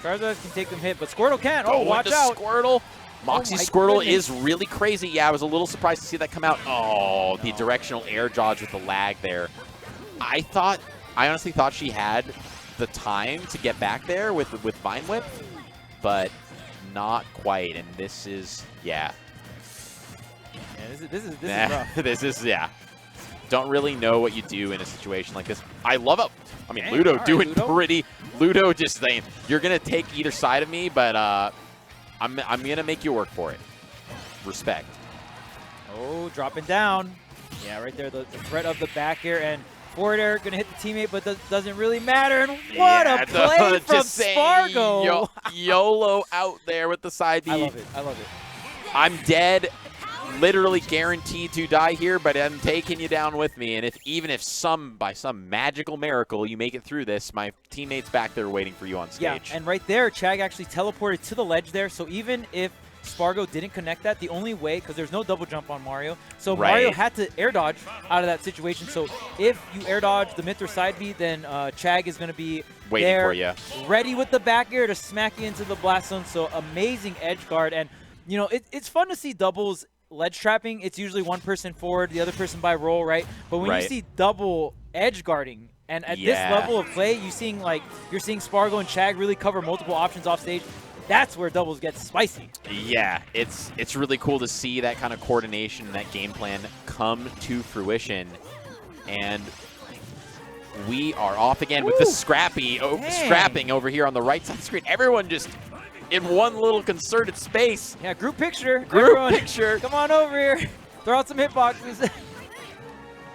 Charizard can take them hit, but Squirtle can't. Oh, watch out. Squirtle. Moxie's Squirtle is really crazy. Yeah, I was a little surprised to see that come out. Oh, the directional air dodge with the lag there. I honestly thought she had the time to get back there with Vine Whip, but not quite. And this is, yeah. Yeah, this is rough. This is, yeah. Don't really know what you do in a situation like this. I love it. I mean, Dang, Ludo right, doing Ludo. pretty. Ludo just saying, you're going to take either side of me, but I'm going to make you work for it. Respect. Oh, dropping down. Yeah, right there, the threat of the back air, and forward air going to hit the teammate, but doesn't really matter. And what a play from Spargo. YOLO out there with the side B. I love it. I love it. I'm dead. Literally guaranteed to die here, but I'm taking you down with me. And even if by some magical miracle you make it through this, my teammate's back there waiting for you on stage. Yeah, and right there, Chag actually teleported to the ledge there. So even if Spargo didn't connect that, the only way, because there's no double jump on Mario, so Right. Mario had to air dodge out of that situation. So if you air dodge the Myth or side B, then Chag is going to be Waiting there, for you. ready with the back air to smack you into the blast zone. So amazing edge guard. And, you know, it's fun to see doubles ledge trapping. It's usually one person forward, the other person by roll, right? But when you see double edge guarding, and at this level of play, you're seeing Spargo and Chag really cover multiple options off stage. That's where doubles get spicy. Yeah, it's really cool to see that kind of coordination and that game plan come to fruition. And we are off again with the scrapping over here on the right side of the screen. Everyone just in one little concerted space. Yeah, group picture. Group Everyone, picture. Come on over here. Throw out some hitboxes.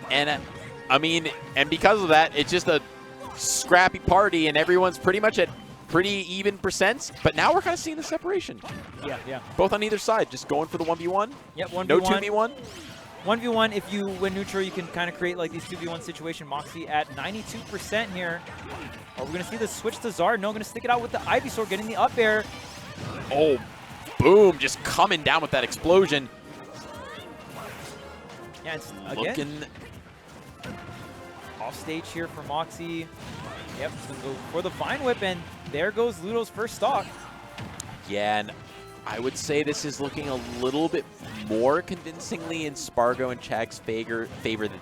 And I mean, and because of that, it's just a scrappy party, and everyone's pretty much at pretty even percents. But now we're kind of seeing the separation. Yeah. Both on either side, just going for the 1v1. Yep, 1v1. No 2v1. 1v1, if you win neutral, you can kind of create like these 2v1 situation. Moxie at 92% here. Are we going to see the switch to Zard? No, going to stick it out with the Ivysaur, getting the up air. Oh, boom, just coming down with that explosion. Yeah, it's again Looking off stage here for Moxie. Yep, it's going to go for the Vine Whip, and there goes Ludo's first stock. Yeah, and I would say this is looking a little bit more convincingly in Spargo and Chag's favor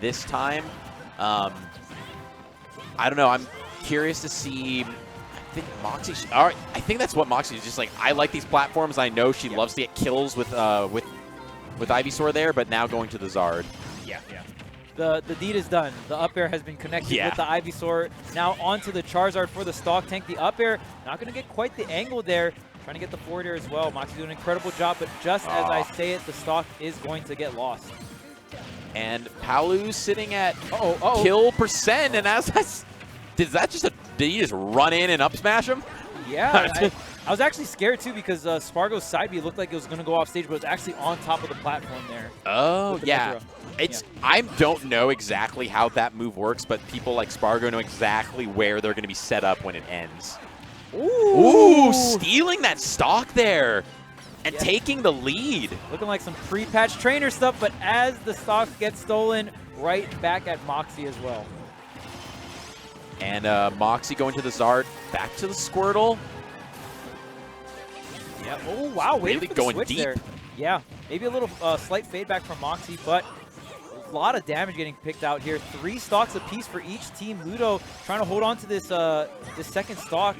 this time. I don't know. I'm curious to see. I think Moxie. All right, I think that's what Moxie is. Just like, I like these platforms. I know she loves to get kills with Ivysaur there, but now going to the Zard. Yeah. The deed is done. The up air has been connected with the Ivysaur. Now onto the Charizard for the stock tank. The up air not going to get quite the angle there. Trying to get the forward air as well. Moxie doing an incredible job, but just as I say it, the stock is going to get lost. And Palu sitting at kill percent, and did he just run in and up smash him? Yeah, I was actually scared too because Spargo's side B looked like it was going to go off stage, but it's actually on top of the platform there. Oh, yeah. I don't know exactly how that move works, but people like Spargo know exactly where they're going to be set up when it ends. Ooh, stealing that stock there and taking the lead. Looking like some pre-patch trainer stuff, but as the stock gets stolen, right back at Moxie as well. And Moxie going to the Zard, back to the Squirtle. Yeah. Oh, wow. Really going deep. There. Yeah. Maybe a little slight fade back from Moxie, but a lot of damage getting picked out here. 3 stocks apiece for each team. Ludo trying to hold on to this second stock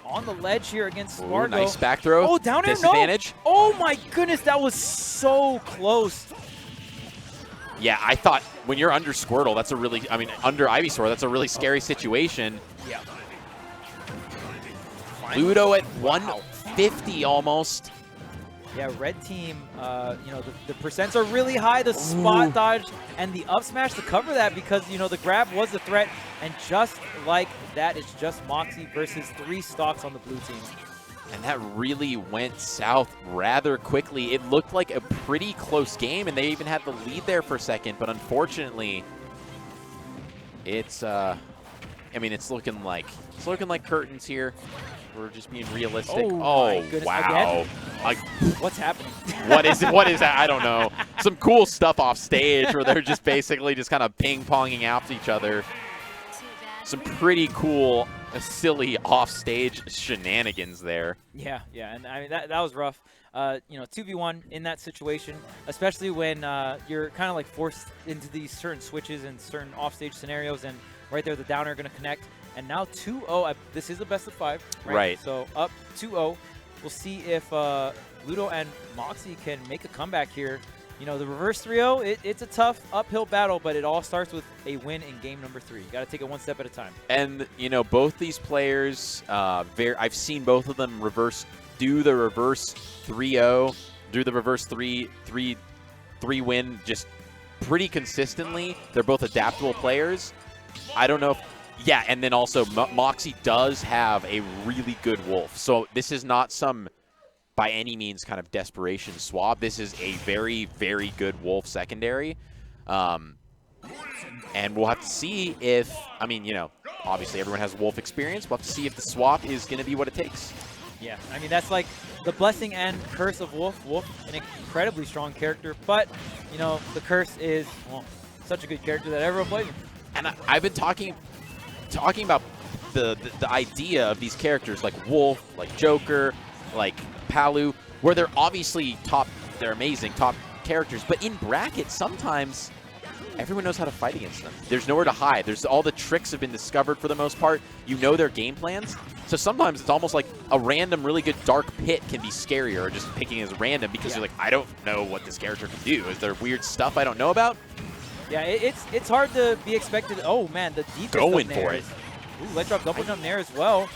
on the ledge here against Spargo. Ooh, nice back throw. Oh, down air, disadvantage. No. Oh my goodness, that was so close. Yeah, I thought when you're under Squirtle, under Ivysaur, that's a really scary situation. Yeah. Ludo at 150 almost. Yeah, red team, you know, the percents are really high. The spot dodge and the up smash to cover that because, you know, the grab was the threat. And just like that, it's just Moxie versus 3 stocks on the blue team. And that really went south rather quickly. It looked like a pretty close game, and they even had the lead there for a second. But unfortunately, it's I mean, it's looking like curtains here. We're just being realistic. Oh my goodness, wow! What's happening? What is it? What is that? I don't know. Some cool stuff off stage where they're just basically just kind of ping-ponging after each other. Some pretty cool, silly off-stage shenanigans there. Yeah, and I mean that was rough. You know, 2v1 in that situation, especially when you're kind of like forced into these certain switches and certain off-stage scenarios, and right there the downer going to connect. And now 2-0. This is the best of 5, right? So up 2-0. We'll see if Ludo and Moxie can make a comeback here. You know, the reverse 3-0, it's a tough uphill battle, but it all starts with a win in game number 3. You got to take it one step at a time. And, you know, both these players, I've seen both of them do the reverse 3-0, do the reverse 3 win just pretty consistently. They're both adaptable players. I don't know if, yeah, and then also Moxie does have a really good Wolf. So this is not some, by any means, kind of desperation swap. This is a very, very good Wolf secondary. And we'll have to see if, I mean, you know, obviously everyone has Wolf experience. We'll have to see if the swap is going to be what it takes. Yeah, I mean, that's like the blessing and curse of Wolf. Wolf, an incredibly strong character, but, you know, the curse is, well, such a good character that everyone plays him. And I've been talking about the idea of these characters like Wolf, like Joker, like Palu, where they're obviously they're amazing, top characters, but in brackets, sometimes everyone knows how to fight against them. There's nowhere to hide. All the tricks have been discovered for the most part. You know their game plans. So sometimes it's almost like a random, really good Dark Pit can be scarier, or just picking as random because you're like, I don't know what this character can do. Is there weird stuff I don't know about? Yeah, it's hard to be expected. Oh, man, the deepest going for it. Ooh, ledge drop, double jump there as well.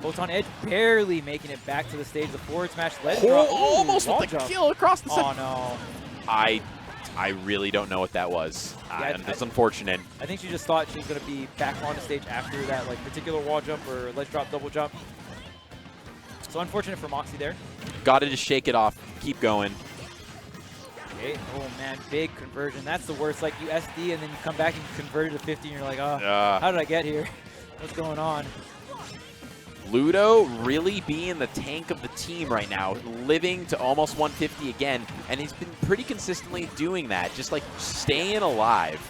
Photon Edge barely making it back to the stage. The forward smash, ledge drop. Ooh, almost with the kill across the Oh, no. I really don't know what that was. Yeah, and that's unfortunate. I think she just thought she was going to be back on the stage after that like particular wall jump or ledge drop, double jump. So unfortunate for Moxie there. Got to just shake it off. Keep going. Okay. Oh, man, big conversion. That's the worst. Like, you SD and then you come back and you convert it to 50 and you're like, oh, how did I get here? What's going on? Ludo really being the tank of the team right now, living to almost 150 again, and he's been pretty consistently doing that, just like staying alive.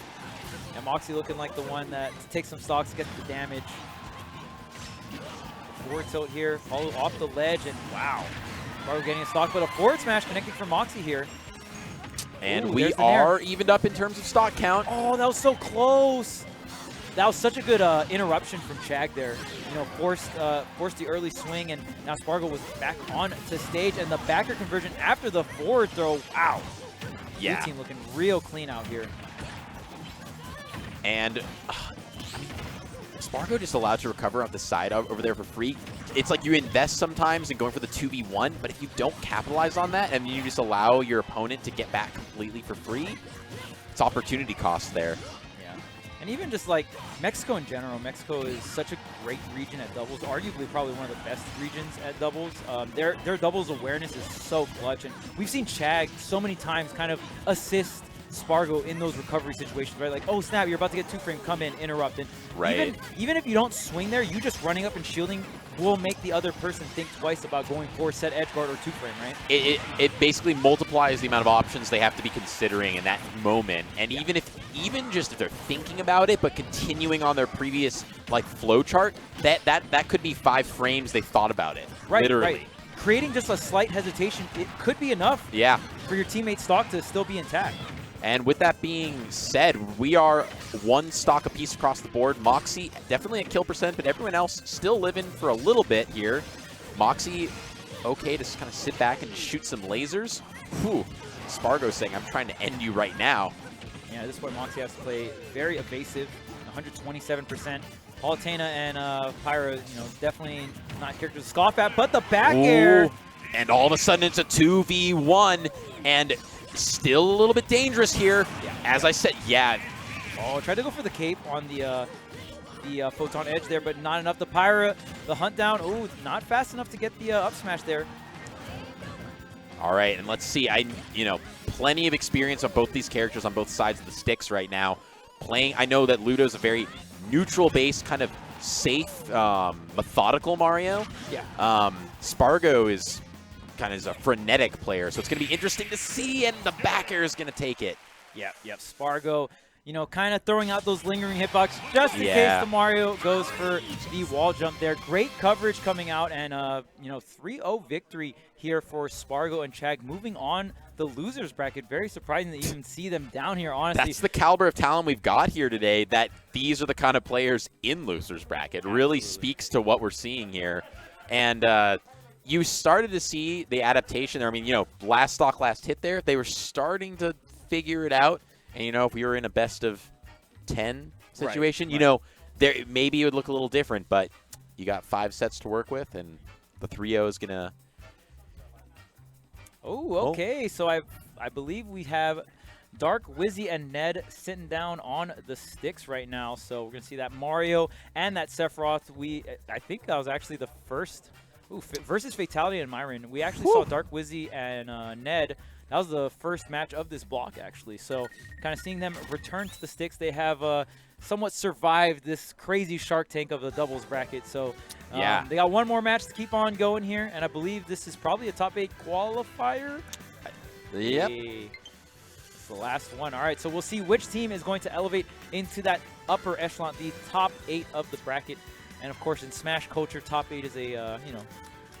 And Moxie looking like the one that takes some stocks, gets the damage. Forward tilt here, follow off the ledge, and wow. Spargo getting a stock, but a forward smash connecting for Moxie here. And Ooh, we are evened up in terms of stock count. Oh, that was so close. That was such a good interruption from Chag there. You know, forced the early swing, and now Spargo was back on to stage, and the backer conversion after the forward throw. Wow. Yeah. Blue team looking real clean out here. And Spargo just allowed to recover off the side over there for free. It's like you invest sometimes in going for the 2v1, but if you don't capitalize on that and you just allow your opponent to get back completely for free, it's opportunity cost there. Yeah. And even just like Mexico in general, Mexico is such a great region at doubles, arguably probably one of the best regions at doubles. Their doubles awareness is so clutch, and we've seen Chag so many times kind of assist Spargo in those recovery situations, right? Like, oh snap, you're about to get 2-frame, come in, interrupt. And right. Even if you don't swing there, you just running up and shielding will make the other person think twice about going for set edge guard or 2-frame, right? It basically multiplies the amount of options they have to be considering in that moment. And even just if they're thinking about it, but continuing on their previous like flow chart, that could be 5 frames they thought about it. Right, literally. right. Creating just a slight hesitation, it could be enough for your teammate's stock to still be intact. And with that being said, we are 1 stock apiece across the board. Moxie, definitely a kill percent, but everyone else still living for a little bit here. Moxie, okay to just kind of sit back and shoot some lasers. Whew. Spargo saying, I'm trying to end you right now. Yeah, this is where Moxie has to play very evasive, 127%. Palutena and Pyra, you know, definitely not characters to scoff at, but the back air And all of a sudden, it's a 2v1, and still a little bit dangerous here. Yeah. As I said, yeah. Oh, tried to go for the cape on the Photon Edge there, but not enough. The Pyra, the hunt down. Oh, not fast enough to get the up smash there. All right, and let's see. Plenty of experience on both these characters on both sides of the sticks right now. I know that Ludo's a very neutral-based, kind of safe, methodical Mario. Yeah. Spargo is kind of a frenetic player, so it's going to be interesting to see, and the back air is going to take it. Yep. Spargo, kind of throwing out those lingering hitbox just in case the Mario goes for the wall jump there. Great coverage coming out, and 3-0 victory here for Spargo and Chag, moving on the losers bracket. Very surprising to even see them down here, honestly. That's the caliber of talent we've got here today, that these are the kind of players in losers bracket. Really speaks to what we're seeing here. And you started to see the adaptation there. I mean, last stock, last hit there, they were starting to figure it out. And, if we were in a best of 10 situation, there maybe it would look a little different, but you got 5 sets to work with, and the 3-0 is going to... Oh, okay. So I believe we have Dark, Wizzy, and Ned sitting down on the sticks right now. So we're going to see that Mario and that Sephiroth. I think that was actually the first versus Fatality and Myron. We actually saw Dark, Wizzy, and Ned. That was the first match of this block, actually. So kind of seeing them return to the sticks. They have somewhat survived this crazy Shark Tank of the doubles bracket. So they got one more match to keep on going here, and I believe this is probably a top 8 qualifier. Yep. It's the last one. All right, so we'll see which team is going to elevate into that upper echelon, the top 8 of the bracket. And of course, in Smash culture, top 8 is a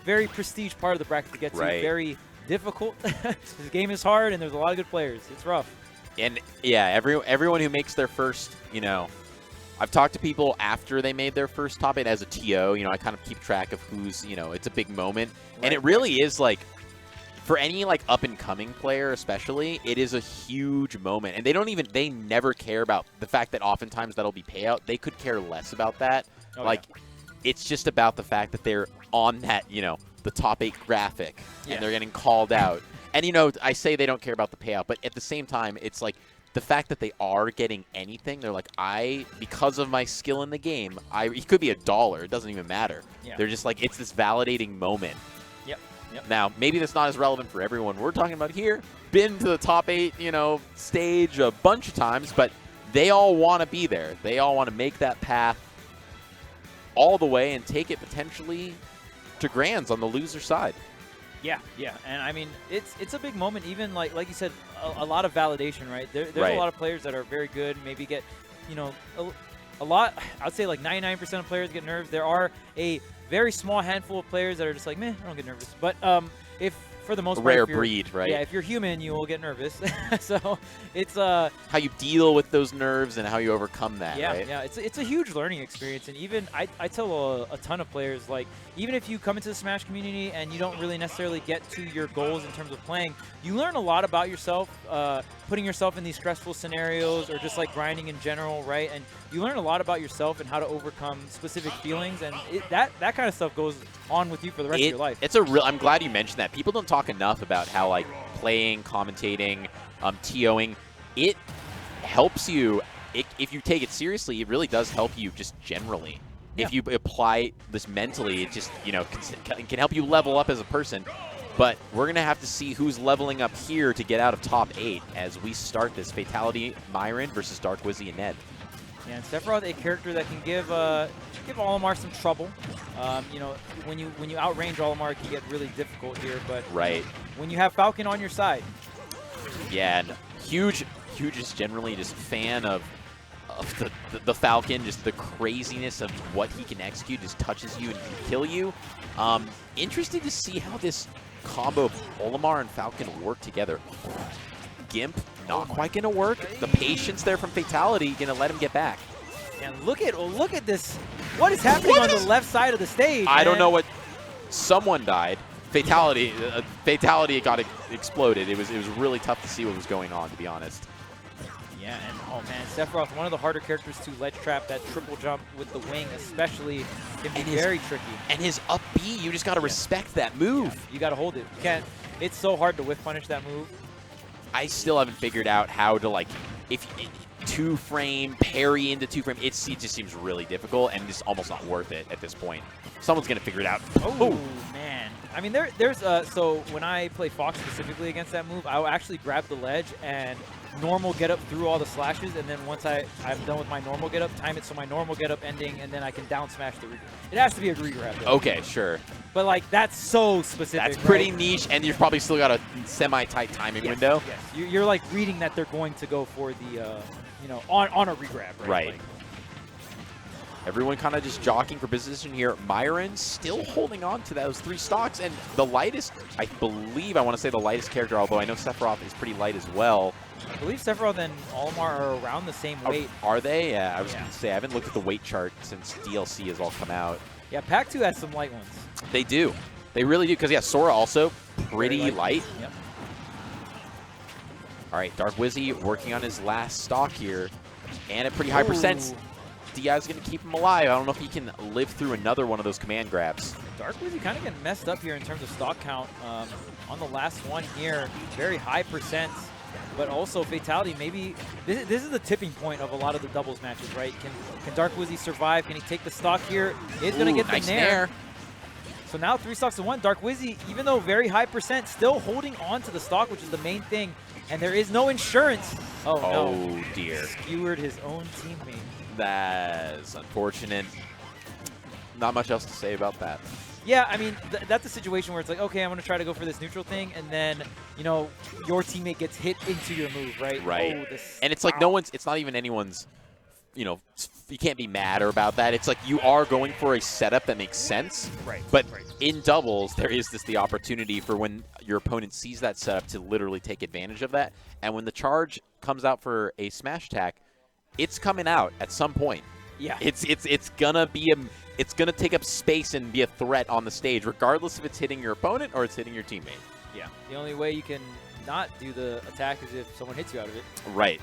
very prestige part of the bracket to get to. Very difficult. This game is hard, and there's a lot of good players. It's rough. And yeah, everyone who makes their first, I've talked to people after they made their first top 8 as a TO. I kind of keep track of who's, it's a big moment. And it really is like, for any up and coming player especially, it is a huge moment. And they never care about the fact that oftentimes that'll be payout. They could care less about that. It's just about the fact that they're on that, the top 8 graphic, and they're getting called out. And, I say they don't care about the payout, but at the same time, it's like the fact that they are getting anything, they're like, because of my skill in the game, it could be $1. It doesn't even matter. Yeah. They're just like, it's this validating moment. Yep. Now, maybe that's not as relevant for everyone we're talking about here. Been to the top 8, stage a bunch of times, but they all want to be there. They all want to make that path all the way and take it potentially to Grands on the loser side. Yeah, and I mean, it's a big moment. Even like you said, a lot of validation, right? There's a lot of players that are very good, maybe get, a lot. I'd say like 99% of players get nerves. There are a very small handful of players that are just like, meh, I don't get nervous. But if for the most part, rare breed, right? Yeah, if you're human, you will get nervous. So it's how you deal with those nerves and how you overcome that. Yeah, right? It's a huge learning experience, and even I tell a ton of players, like, even if you come into the Smash community and you don't really necessarily get to your goals in terms of playing, you learn a lot about yourself, putting yourself in these stressful scenarios or just like grinding in general, right? And you learn a lot about yourself and how to overcome specific feelings, and that kind of stuff goes on with you for the rest of your life. I'm glad you mentioned that. People don't talk enough about how like playing, commentating, TOing, it helps you. If you take it seriously, it really does help you just generally. Yeah. If you apply this mentally, it just can help you level up as a person. But we're going to have to see who's leveling up here to get out of top 8 as we start this Fatality Myron versus Dark, Wizzy, and Ned. Yeah, and Sephiroth, a character that can give Olimar some trouble. When you outrange Olimar, it can get really difficult here. But when you have Falcon on your side. Yeah, and huge is generally just fan of the Falcon, just the craziness of what he can execute, just touches you and can kill you. Interesting to see how this combo of Olimar and Falcon work together. Gimp, not quite going to work. The patience there from Fatality going to let him get back. And look at this. What is happening on the left side of the stage? I don't know what. Someone died. Fatality got exploded. It was really tough to see what was going on, to be honest. Yeah, and oh man, Sephiroth, one of the harder characters to ledge trap. That triple jump with the wing especially can be very tricky. And his up B, you just got to respect that move. Yeah, you got to hold it. You can't. It's so hard to whiff punish that move. I still haven't figured out how to, like, if two-frame, parry into two-frame. It just seems really difficult, and it's almost not worth it at this point. Someone's going to figure it out. Oh, man. I mean, there's so when I play Fox specifically against that move, I'll actually grab the ledge and normal get up through all the slashes, and then once I'm done with my normal get up, time it so my normal get up ending, and then I can down smash the re-grab. It has to be a re-grab, though. Okay, sure. But, like, that's so specific. That's pretty niche, and you've probably still got a semi-tight timing window. Yes, you're like reading that they're going to go for the, you know, on a re-grab, right? Right. Like, everyone kind of just jockeying for position here. Myron still holding on to those 3 stocks, and the lightest, I believe, I want to say the lightest character, although I know Sephiroth is pretty light as well. I believe Sephiroth and Olimar are around the same weight. Are they? Yeah, I was going to say, I haven't looked at the weight chart since DLC has all come out. Yeah, Pac 2 has some light ones. They do. They really do, because, yeah, Sora also pretty light. Yep. All right, Dark Wizzy working on his last stock here, and at pretty high percents. Diaz going to keep him alive. I don't know if he can live through another one of those command grabs. Dark Wizzy kind of getting messed up here in terms of stock count. On the last one here, very high percents, but also Fatality. Maybe this is the tipping point of a lot of the doubles matches, right? Can Dark Wizzy survive? Can he take the stock here? It's going to get the nice nair. So now 3 stocks to 1. Dark Wizzy, even though very high percent, still holding on to the stock, which is the main thing. And there is no insurance. Oh, no. Dear. Skewered his own teammate. That's unfortunate. Not much else to say about that. Yeah, I mean, that's a situation where it's like, okay, I'm going to try to go for this neutral thing, and then, you know, your teammate gets hit into your move, right? Right. Oh, and it's like it's not even anyone's, you know, you can't be mad about that. It's like you are going for a setup that makes sense. Right. But in doubles, there is the opportunity for when your opponent sees that setup to literally take advantage of that. And when the charge comes out for a smash attack, it's coming out at some point. Yeah. It's gonna be it's gonna take up space and be a threat on the stage, regardless if it's hitting your opponent or it's hitting your teammate. Yeah. The only way you can not do the attack is if someone hits you out of it. Right.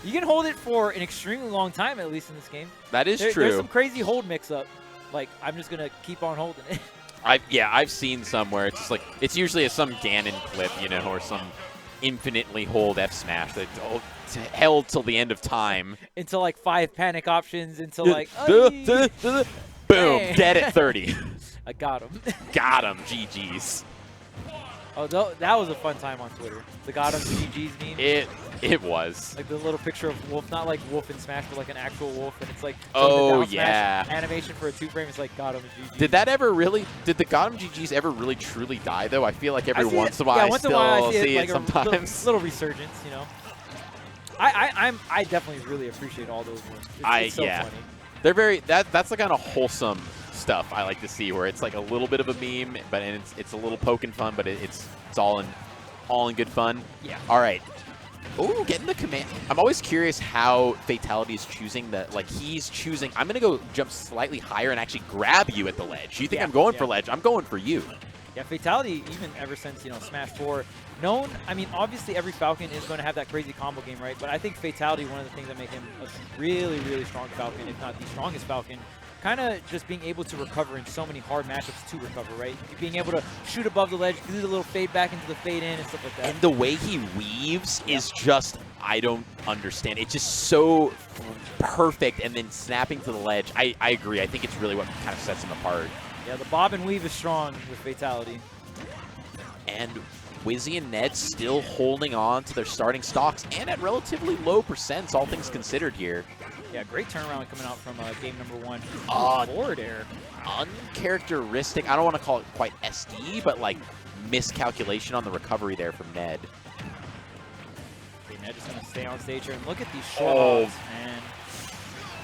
You can hold it for an extremely long time, at least in this game. That is true. There's some crazy hold mix-up. Like, I'm just going to keep on holding it. I've seen some where it's just like, it's usually some Ganon clip, you know, or some infinitely hold F smash that held till the end of time. Until like 5 panic options, until like, boom, hey. Dead at 30. I got him. Got him, GG's. Oh, that was a fun time on Twitter. The got him GG's meme. It was. Like the little picture of Wolf, not like Wolf in Smash, but like an actual wolf, and it's like oh the yeah, animation for a 2-frame. It's like got him GG's. Did the got him GG's ever really truly die though? I feel like every once in a while I still see it sometimes. Little resurgence, you know. I definitely really appreciate all those ones. It's so funny. They're very that's the kind of wholesome stuff I like to see, where it's like a little bit of a meme, but it's a little poking fun, but it's all in good fun. Yeah. All right. Oh, getting the command. I'm always curious how Fatality is choosing that. Like, he's choosing, I'm going to go jump slightly higher and actually grab you at the ledge. You think I'm going for ledge? I'm going for you. Yeah, Fatality, even ever since, you know, Smash 4, known, I mean, obviously every Falcon is going to have that crazy combo game, right? But I think Fatality, one of the things that make him a really, really strong Falcon, if not the strongest Falcon, kind of just being able to recover in so many hard matchups to recover, right? Being able to shoot above the ledge, do the little fade back into the fade in and stuff like that. And the way he weaves is just, I don't understand. It's just so perfect, and then snapping to the ledge. I agree. I think it's really what kind of sets him apart. Yeah, the bob and weave is strong with Fatality. And Wizzy and Ned still holding on to their starting stocks and at relatively low percents, all things considered here. Yeah, great turnaround coming out from game number 1. Forward air. Uncharacteristic. I don't want to call it quite SD, but like miscalculation on the recovery there from Ned. Okay, Ned just going to stay on stage here and look at these short hops, man.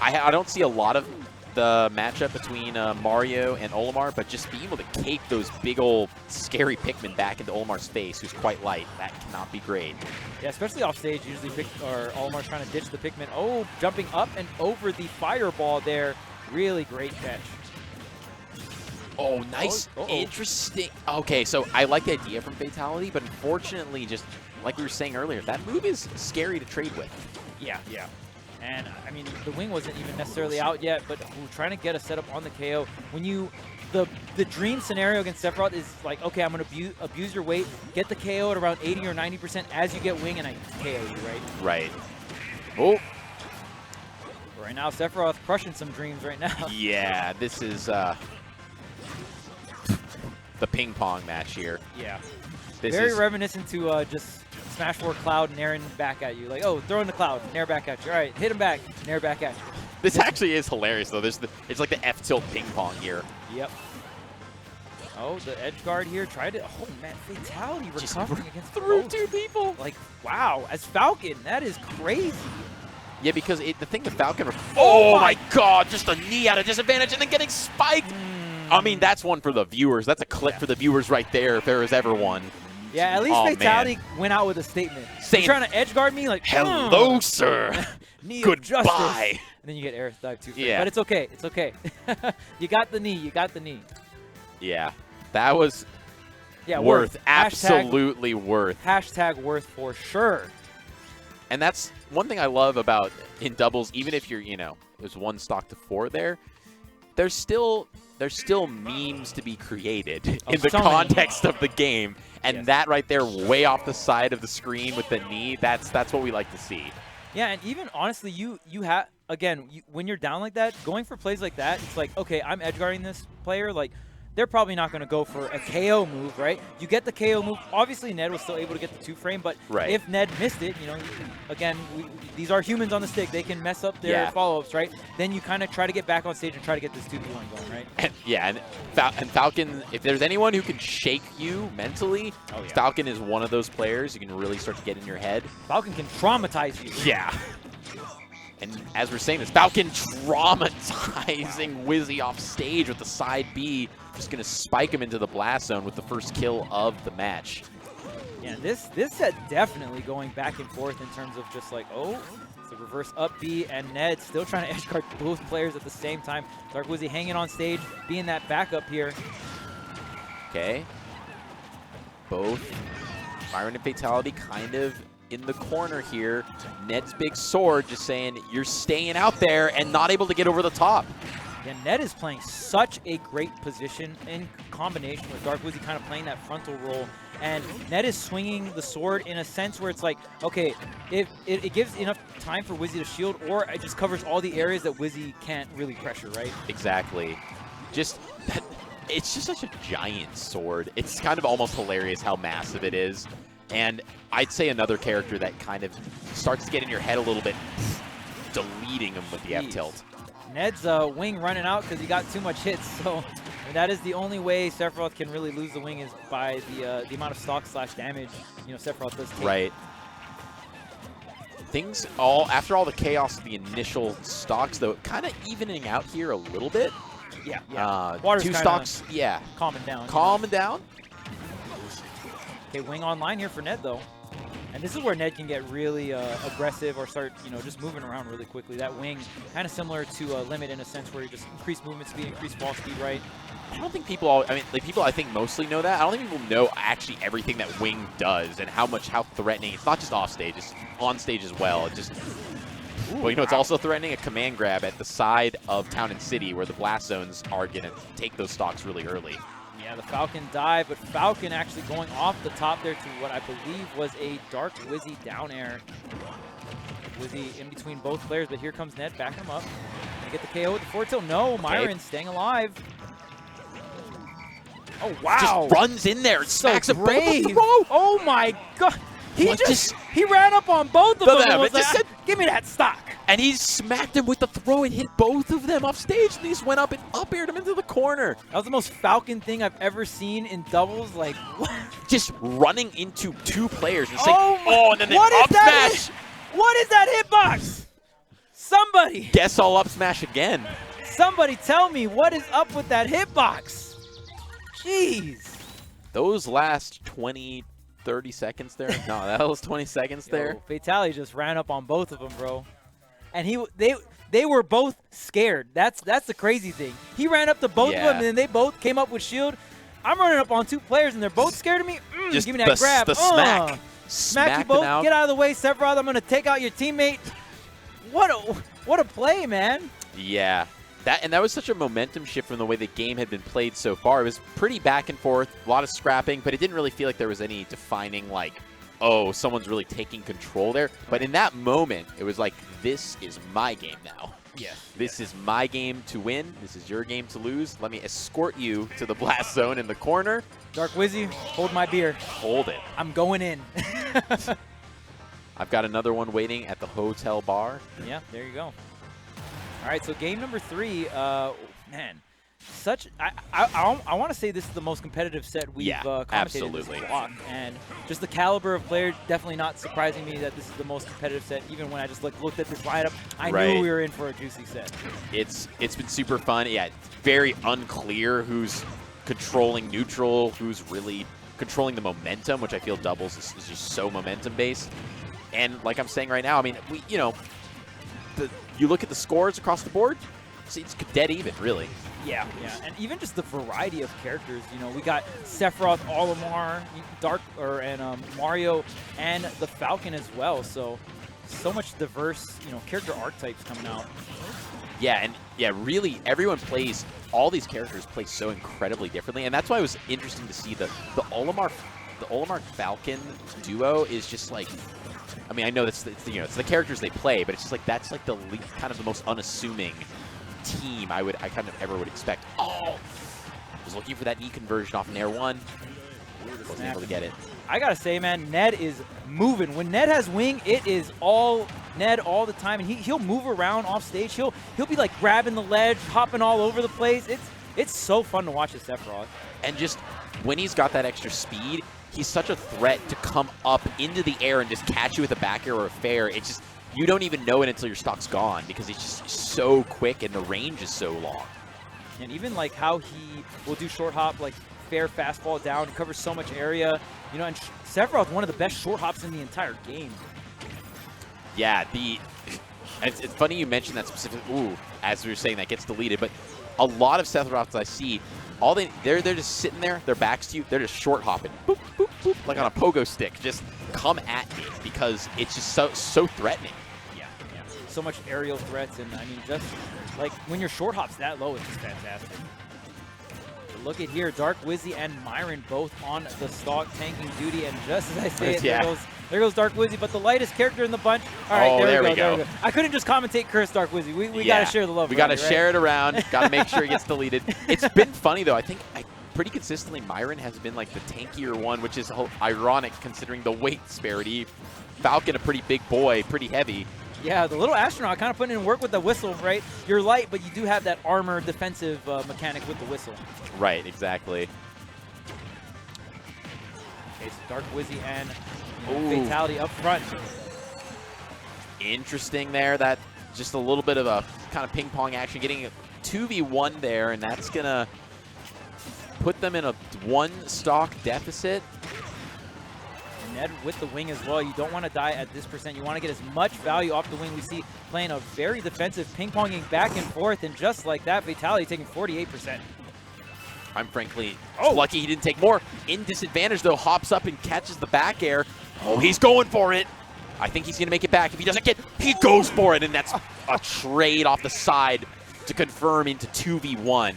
I don't see a lot of the matchup between Mario and Olimar, but just being able to cake those big old scary Pikmin back into Olimar's face, who's quite light, that cannot be great. Yeah, especially off stage, usually Olimar's trying to ditch the Pikmin. Oh, jumping up and over the fireball there. Really great catch. Oh, nice. Uh-oh. Interesting. Okay, so I like the idea from Fatality, but unfortunately, just like we were saying earlier, that move is scary to trade with. Yeah, yeah. And, I mean, the wing wasn't even necessarily out yet, but we're trying to get a setup on the KO. When you, the dream scenario against Sephiroth is like, okay, I'm going to abuse your weight, get the KO at around 80 or 90% as you get wing, and I KO you, right? Right. Oh. Right now, Sephiroth crushing some dreams right now. Yeah, this is the ping pong match here. Yeah. This Very is reminiscent to just Smash 4 Cloud naring back at you. Like, oh, throw in the Cloud, nair back at you. All right, hit him back, nair back at you. This actually is hilarious, though. It's like the F-tilt ping pong here. Yep. Oh, the edge guard here tried to. Oh, man, Fatality recovering against Through both. 2 people. Like, wow, as Falcon, that is crazy. Yeah, because the thing with Falcon. Oh Oh my my God! Just a knee at a disadvantage and then getting spiked. I mean, that's one for the viewers. That's a clip for the viewers right there, if there was ever one. Yeah, at least Oh, Fatality man. went out with a statement. Saying, You're trying to edge guard me? Like, hello, sir. knee of justice. Goodbye. And then you get Aerith dive too. Yeah. But it's okay. It's okay. You got the knee. You got the knee. Yeah, that was Yeah, worth. Hashtag- Absolutely worth. Hashtag worth for sure. And that's one thing I love about in doubles, even if you're, there's 1 stock to 4 there, there's still memes to be created in the so many. context of the game. And Yes. that right there, way off the side of the screen with the knee, that's what we like to see. Yeah, and even honestly, you have again when you're down like that, going for plays like that, it's like, okay, I'm edge guarding this player. Like, they're probably not going to go for a KO move, right? You get the KO move. Obviously, Ned was still able to get the 2-frame, but Right. if Ned missed it, again, these are humans on the stick. They can mess up their follow-ups, right? Then you kind of try to get back on stage and try to get this 2v1 going, right? And, yeah, and Falcon, if there's anyone who can shake you mentally, Falcon is one of those players who can really start to get in your head. Falcon can traumatize you. Yeah. And as we're saying this, Falcon traumatizing Wizzy off stage with the side B. Just going to spike him into the blast zone with the first kill of the match. Yeah, this set definitely going back and forth in terms of just like, oh, it's a reverse up B, and Ned still trying to edge guard both players at the same time. Dark Wizzy hanging on stage, being that backup here. Okay. Both Myron and Fatality kind of in the corner here. Ned's big sword just saying, you're staying out there and not able to get over the top. Yeah, Ned is playing such a great position in combination with Dark Wizzy kind of playing that frontal role. And Ned is swinging the sword in a sense where it's like, okay, if it gives enough time for Wizzy to shield, or it just covers all the areas that Wizzy can't really pressure, right? Exactly. It's just such a giant sword. It's kind of almost hilarious how massive it is. And I'd say another character that kind of starts to get in your head a little bit, deleting him with the F-tilt. Ned's wing running out because he got too much hits, so that is the only way Sephiroth can really lose the wing is by the amount of stock / damage Sephiroth does take. Right. Things after all the chaos of the initial stocks, though, kind of evening out here a little bit. Yeah, yeah. Water's 2 stocks, yeah. Calming down. Calming down. Okay, wing online here for Ned, though. And this is where Ned can get really aggressive or start, just moving around really quickly. That wing, kind of similar to Limit in a sense where you just increase movement speed, increase fall speed, right? I don't think people, people I think mostly know that. I don't think people know actually everything that Wing does and how threatening. It's not just off stage, it's on stage as well. It just, well, it's also threatening a command grab at the side of Town and City where the blast zones are going to take those stocks really early. Yeah, the Falcon dive, but Falcon actually going off the top there to what I believe was a Dark Wizzy down air. Wizzy in between both players, but here comes Ned, backing him up. Gonna get the KO with the forward tilt. No, Myron staying alive. Oh, wow. Just runs in there and smacks him both brave. with the throw. Oh, my God. He What he ran up on both of them and was It just like, give me that stock. And he smacked him with the throw and hit both of them off stage. And he just went up and up-aired him into the corner. That was the most Falcon thing I've ever seen in doubles. Like, what? Just running into 2 players and saying, and then what up is that smash. What is that hitbox? Somebody. Guess I'll up smash again. Somebody tell me what is up with that hitbox. Jeez. Those last 20, 30 seconds there. No, that was 20 seconds there. Fatality just ran up on both of them, bro. and they were both scared. That's the crazy thing. He ran up to both of them, and then they both came up with shield. I'm running up on 2 players, and they're both scared of me. Just give me that grab. The smack. Smack you both. Get out of the way, Sephiroth. I'm going to take out your teammate. What a play, man. Yeah. That was such a momentum shift from the way the game had been played so far. It was pretty back and forth, a lot of scrapping, but it didn't really feel like there was any defining, like, oh, someone's really taking control there. But in that moment, it was like, this is my game now. Yes. This is my game to win. This is your game to lose. Let me escort you to the blast zone in the corner. Dark Wizzy, hold my beer. Hold it. I'm going in. I've got another one waiting at the hotel bar. Yeah, there you go. All right, so game number 3, man, I want to say this is the most competitive set we've commentated absolutely. in this block, and just the caliber of player definitely not surprising me that this is the most competitive set. Even when I just looked at this lineup, I knew we were in for a juicy set. It's been super fun. Yeah, it's very unclear who's controlling neutral, who's really controlling the momentum, which I feel doubles is just so momentum based. And like I'm saying right now, I mean, you look at the scores across the board, it's dead even, really. Yeah, and even just the variety of characters. We got Sephiroth, Olimar, and Mario, and the Falcon as well. So much diverse, character archetypes coming out. Yeah, and really, everyone plays. All these characters play so incredibly differently, and that's why it was interesting to see the Olimar Falcon duo is just like. I mean, I know it's the characters they play, but it's just like that's like the kind of the most unassuming team I kind of ever would expect. Oh, was looking for that E conversion off Nair 1. Wasn't able to get it. I gotta say, man, Ned is moving. When Ned has wing, it is all Ned all the time, and he'll move around off stage. He'll be like grabbing the ledge, hopping all over the place. It's so fun to watch this Sephiroth. And just when he's got that extra speed, he's such a threat to come up into the air and just catch you with a back air or a fair. It's just, you don't even know it until your stock's gone because he's just so quick and the range is so long. And even like how he will do short hop, like fair fastball down, covers so much area. And Sephiroth, one of the best short hops in the entire game. Yeah, it's funny you mentioned that specific, as we were saying, that gets deleted, but a lot of Sephiroths I see, they're just sitting there, their backs to you, they're just short hopping, boop, boop, boop, like on a pogo stick. Just come at me because it's just so threatening. Yeah. So much aerial threats, and I mean, just like when your short hop's that low, it's just fantastic. Look at here, Dark Wizzy and Myron both on the stock tanking duty, and just as I say it, there goes Dark Wizzy, but the lightest character in the bunch. All right, there we go. I couldn't just commentate curse Dark Wizzy. We gotta share the love. We gotta share it around. Gotta make sure it gets deleted. It's been funny though. I think pretty consistently Myron has been like the tankier one, which is ironic considering the weight disparity. Falcon, a pretty big boy, pretty heavy. Yeah, the little astronaut kind of putting in work with the whistle, right? You're light, but you do have that armor defensive mechanic with the whistle. Right, exactly. Okay, so Dark Wizzy and Fatality up front. Interesting there. That just a little bit of a kind of ping pong action, getting a 2v1 there, and that's going to put them in a 1 stock deficit. Ned with the wing as well. You don't want to die at this percent. You want to get as much value off the wing. We see playing a very defensive ping-ponging back and forth, and just like that, Fatality taking 48%. I'm frankly lucky he didn't take more. In disadvantage, though, hops up and catches the back air. Oh, he's going for it. I think he's going to make it back. If he doesn't get, he goes for it, and that's a trade off the side to confirm into 2v1.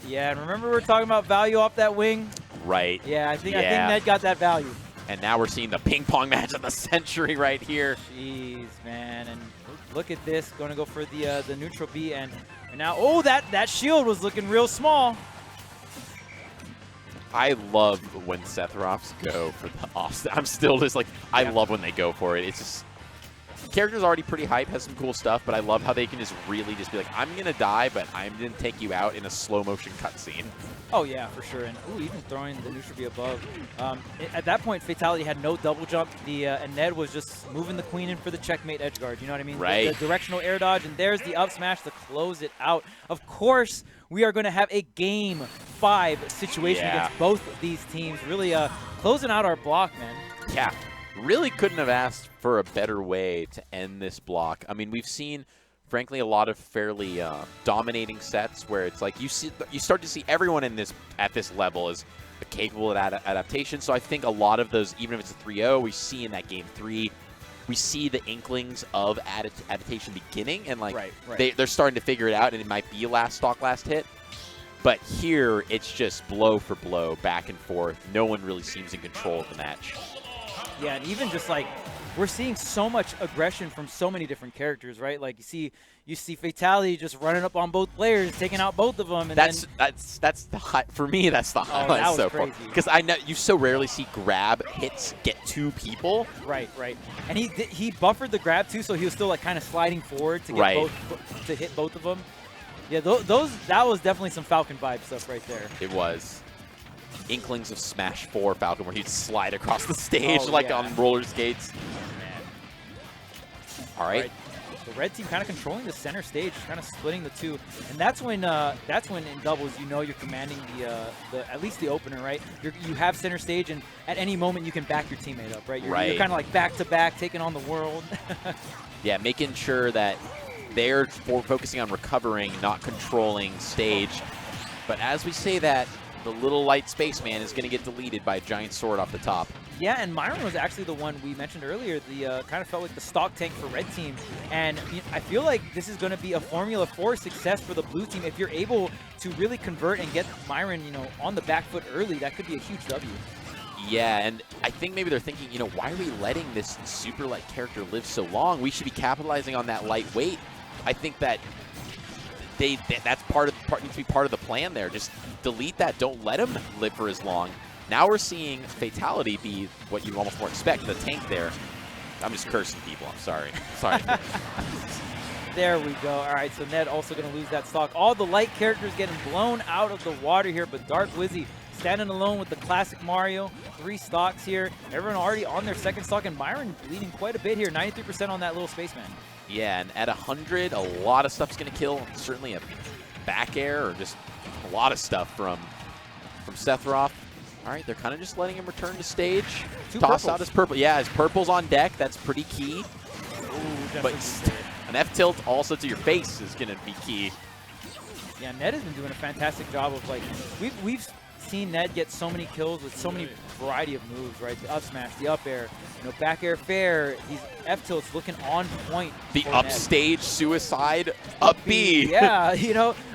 Yeah, and remember we were talking about value off that wing? Right. Yeah, I think Ned got that value. And now we're seeing the ping pong match of the century right here. Jeez, man. And look at this. Going to go for the neutral B. And now, that shield was looking real small. I love when Sephiroths go for the off. I'm still just like, I love when they go for it. It's just, the character's already pretty hype, has some cool stuff, but I love how they can just really just be like, I'm going to die, but I'm going to take you out in a slow motion cutscene. Oh, yeah, for sure. And even throwing the neutral B above. At that point, Fatality had no double jump. And Ned was just moving the queen in for the checkmate edge guard. You know what I mean? Right. The directional air dodge, and there's the up smash to close it out. Of course, we are going to have a Game 5 situation against both of these teams. Really closing out our block, man. Yeah. really couldn't have asked for a better way to end this block. I mean, we've seen, frankly, a lot of fairly dominating sets where it's like you start to see everyone in at this level is capable of adaptation. So I think a lot of those, even if it's a 3-0, we see in that game 3, we see the inklings of adaptation beginning, and like they're starting to figure it out, and it might be last stock, last hit. But here, it's just blow for blow, back and forth. No one really seems in control of the match. Yeah, and even just like we're seeing so much aggression from so many different characters, right? Like you see Fatality just running up on both players, taking out both of them, and that's the for me. That's the highlight so far, because I know you so rarely see grab hits get 2 people. Right. And he buffered the grab too, so he was still like kind of sliding forward to get to hit both of them. Yeah, that was definitely some Falcon vibe stuff right there. It was. Inklings of Smash 4 Falcon, where he'd slide across the stage on roller skates. All right. The red team kind of controlling the center stage, kind of splitting the two, and that's when in doubles you're commanding the at least the opener, right? You have center stage, and at any moment you can back your teammate up, right? You're kind of like back to back, taking on the world. Yeah, making sure that they're focusing on recovering, not controlling stage. But as we say that, the little light spaceman is going to get deleted by a giant sword off the top. Yeah, and Myron was actually the one we mentioned earlier. The kind of felt like the stock tank for red team, and I feel like this is going to be a Formula 4 success for the blue team. If you're able to really convert and get Myron, on the back foot early, that could be a huge W. Yeah, and I think maybe they're thinking, why are we letting this super light character live so long? We should be capitalizing on that lightweight. I think that that's needs to be part of the plan there. Just delete that. Don't let him live for as long. Now we're seeing Fatality be what you almost more expect, the tank there. I'm just cursing people. I'm sorry. There we go. All right, so Ned also going to lose that stock. All the light characters getting blown out of the water here, but Dark Wizzy standing alone with the classic Mario. 3 stocks here. Everyone already on their second stock, and Byron leading quite a bit here. 93% on that little spaceman. Yeah, and at 100, a lot of stuff's going to kill. Certainly a back air or just a lot of stuff from Sephiroth. All right, they're kind of just letting him return to stage. Toss out his purple. Yeah, his purple's on deck. That's pretty key. Ooh, but an F-tilt also to your face is going to be key. Yeah, Ned has been doing a fantastic job of, like, we've seen Ned get so many kills with so many variety of moves, right? The up smash, the up air, back air fair. These F-tilts looking on point. The upstage suicide up B. Yeah,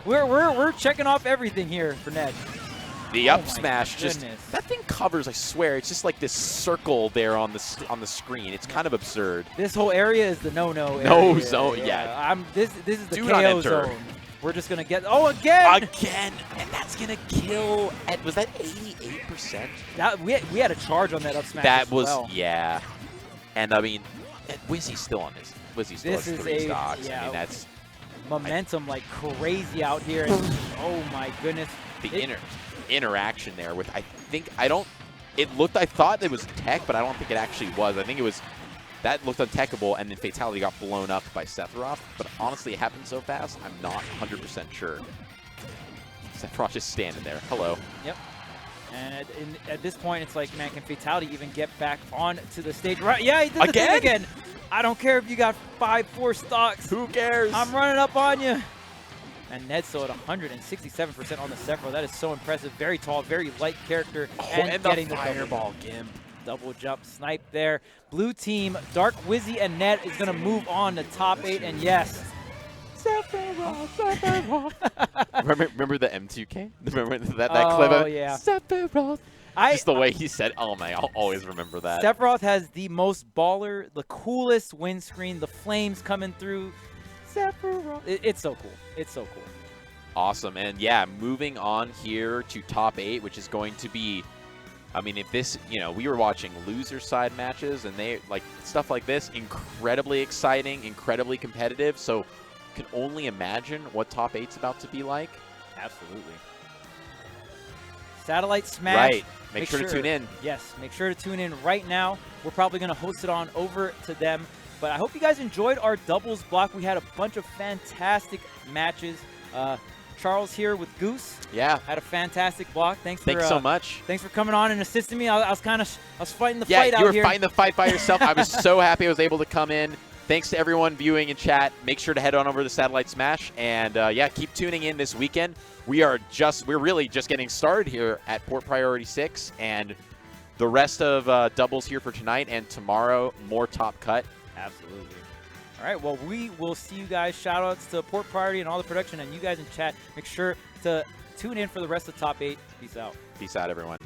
we're checking off everything here for Ned. The up smash that thing covers, I swear. It's just like this circle there on the screen. It's kind of absurd. This whole area is the no-no area. No zone, yeah. This is the KO zone. We're just going to get, again! And that's going to kill, was that 88%? We had a charge on that up smash That was, yeah. And I mean, Wizzy's still on this. Wizzy's still has 3 stocks. Yeah, I mean, that's momentum like crazy out here. And, oh my goodness. The interaction there with, I thought it was tech, but I don't think it actually was. I think it was, that looked untechable, and then Fatality got blown up by Sephiroth. But honestly, it happened so fast, I'm not 100% sure. Sephiroth just standing there. Hello. Yep. And at this point, it's like, man, can Fatality even get back onto the stage? Right? Yeah, he did the thing again. I don't care if you got 5-4 stocks. Who cares? I'm running up on you. And Ned's still at 167% on the Sephiroth. That is so impressive. Very tall, very light character. And getting the fireball Gimp. Double jump snipe there. Blue team, Dark Wizzy and Ned is going to move on to top 8. And yes, Sephiroth. remember the M2K? Remember that clip? Oh, yeah. Sephiroth. Just the way he said, oh my, I'll always remember that. Sephiroth has the most baller, the coolest windscreen, the flames coming through. Sephiroth. It's so cool. It's so cool. Awesome. And yeah, moving on here to top 8, which is going to be, I mean, if this, we were watching loser side matches, and they, like, stuff like this, incredibly exciting, incredibly competitive. So can only imagine what top 8's about to be like. Absolutely. Satellite Smash. Right. Make sure to tune in. Yes, make sure to tune in right now. We're probably going to host it on over to them. But I hope you guys enjoyed our doubles block. We had a bunch of fantastic matches. Charles here with Goose. Yeah. Had a fantastic block. Thanks so much. Thinks for coming on and assisting me. I was fighting the fight out you were here. fighting the fight by yourself. I was so happy I was able to come in. Thanks to everyone viewing in chat. Make sure to head on over to Satellite Smash. And, keep tuning in this weekend. We're really just getting started here at Port Priority 6. And the rest of doubles here for tonight and tomorrow, more Top Cut. Absolutely. All right, well, we will see you guys. Shout-outs to Port Priority and all the production, and you guys in chat. Make sure to tune in for the rest of Top 8. Peace out. Peace out, everyone.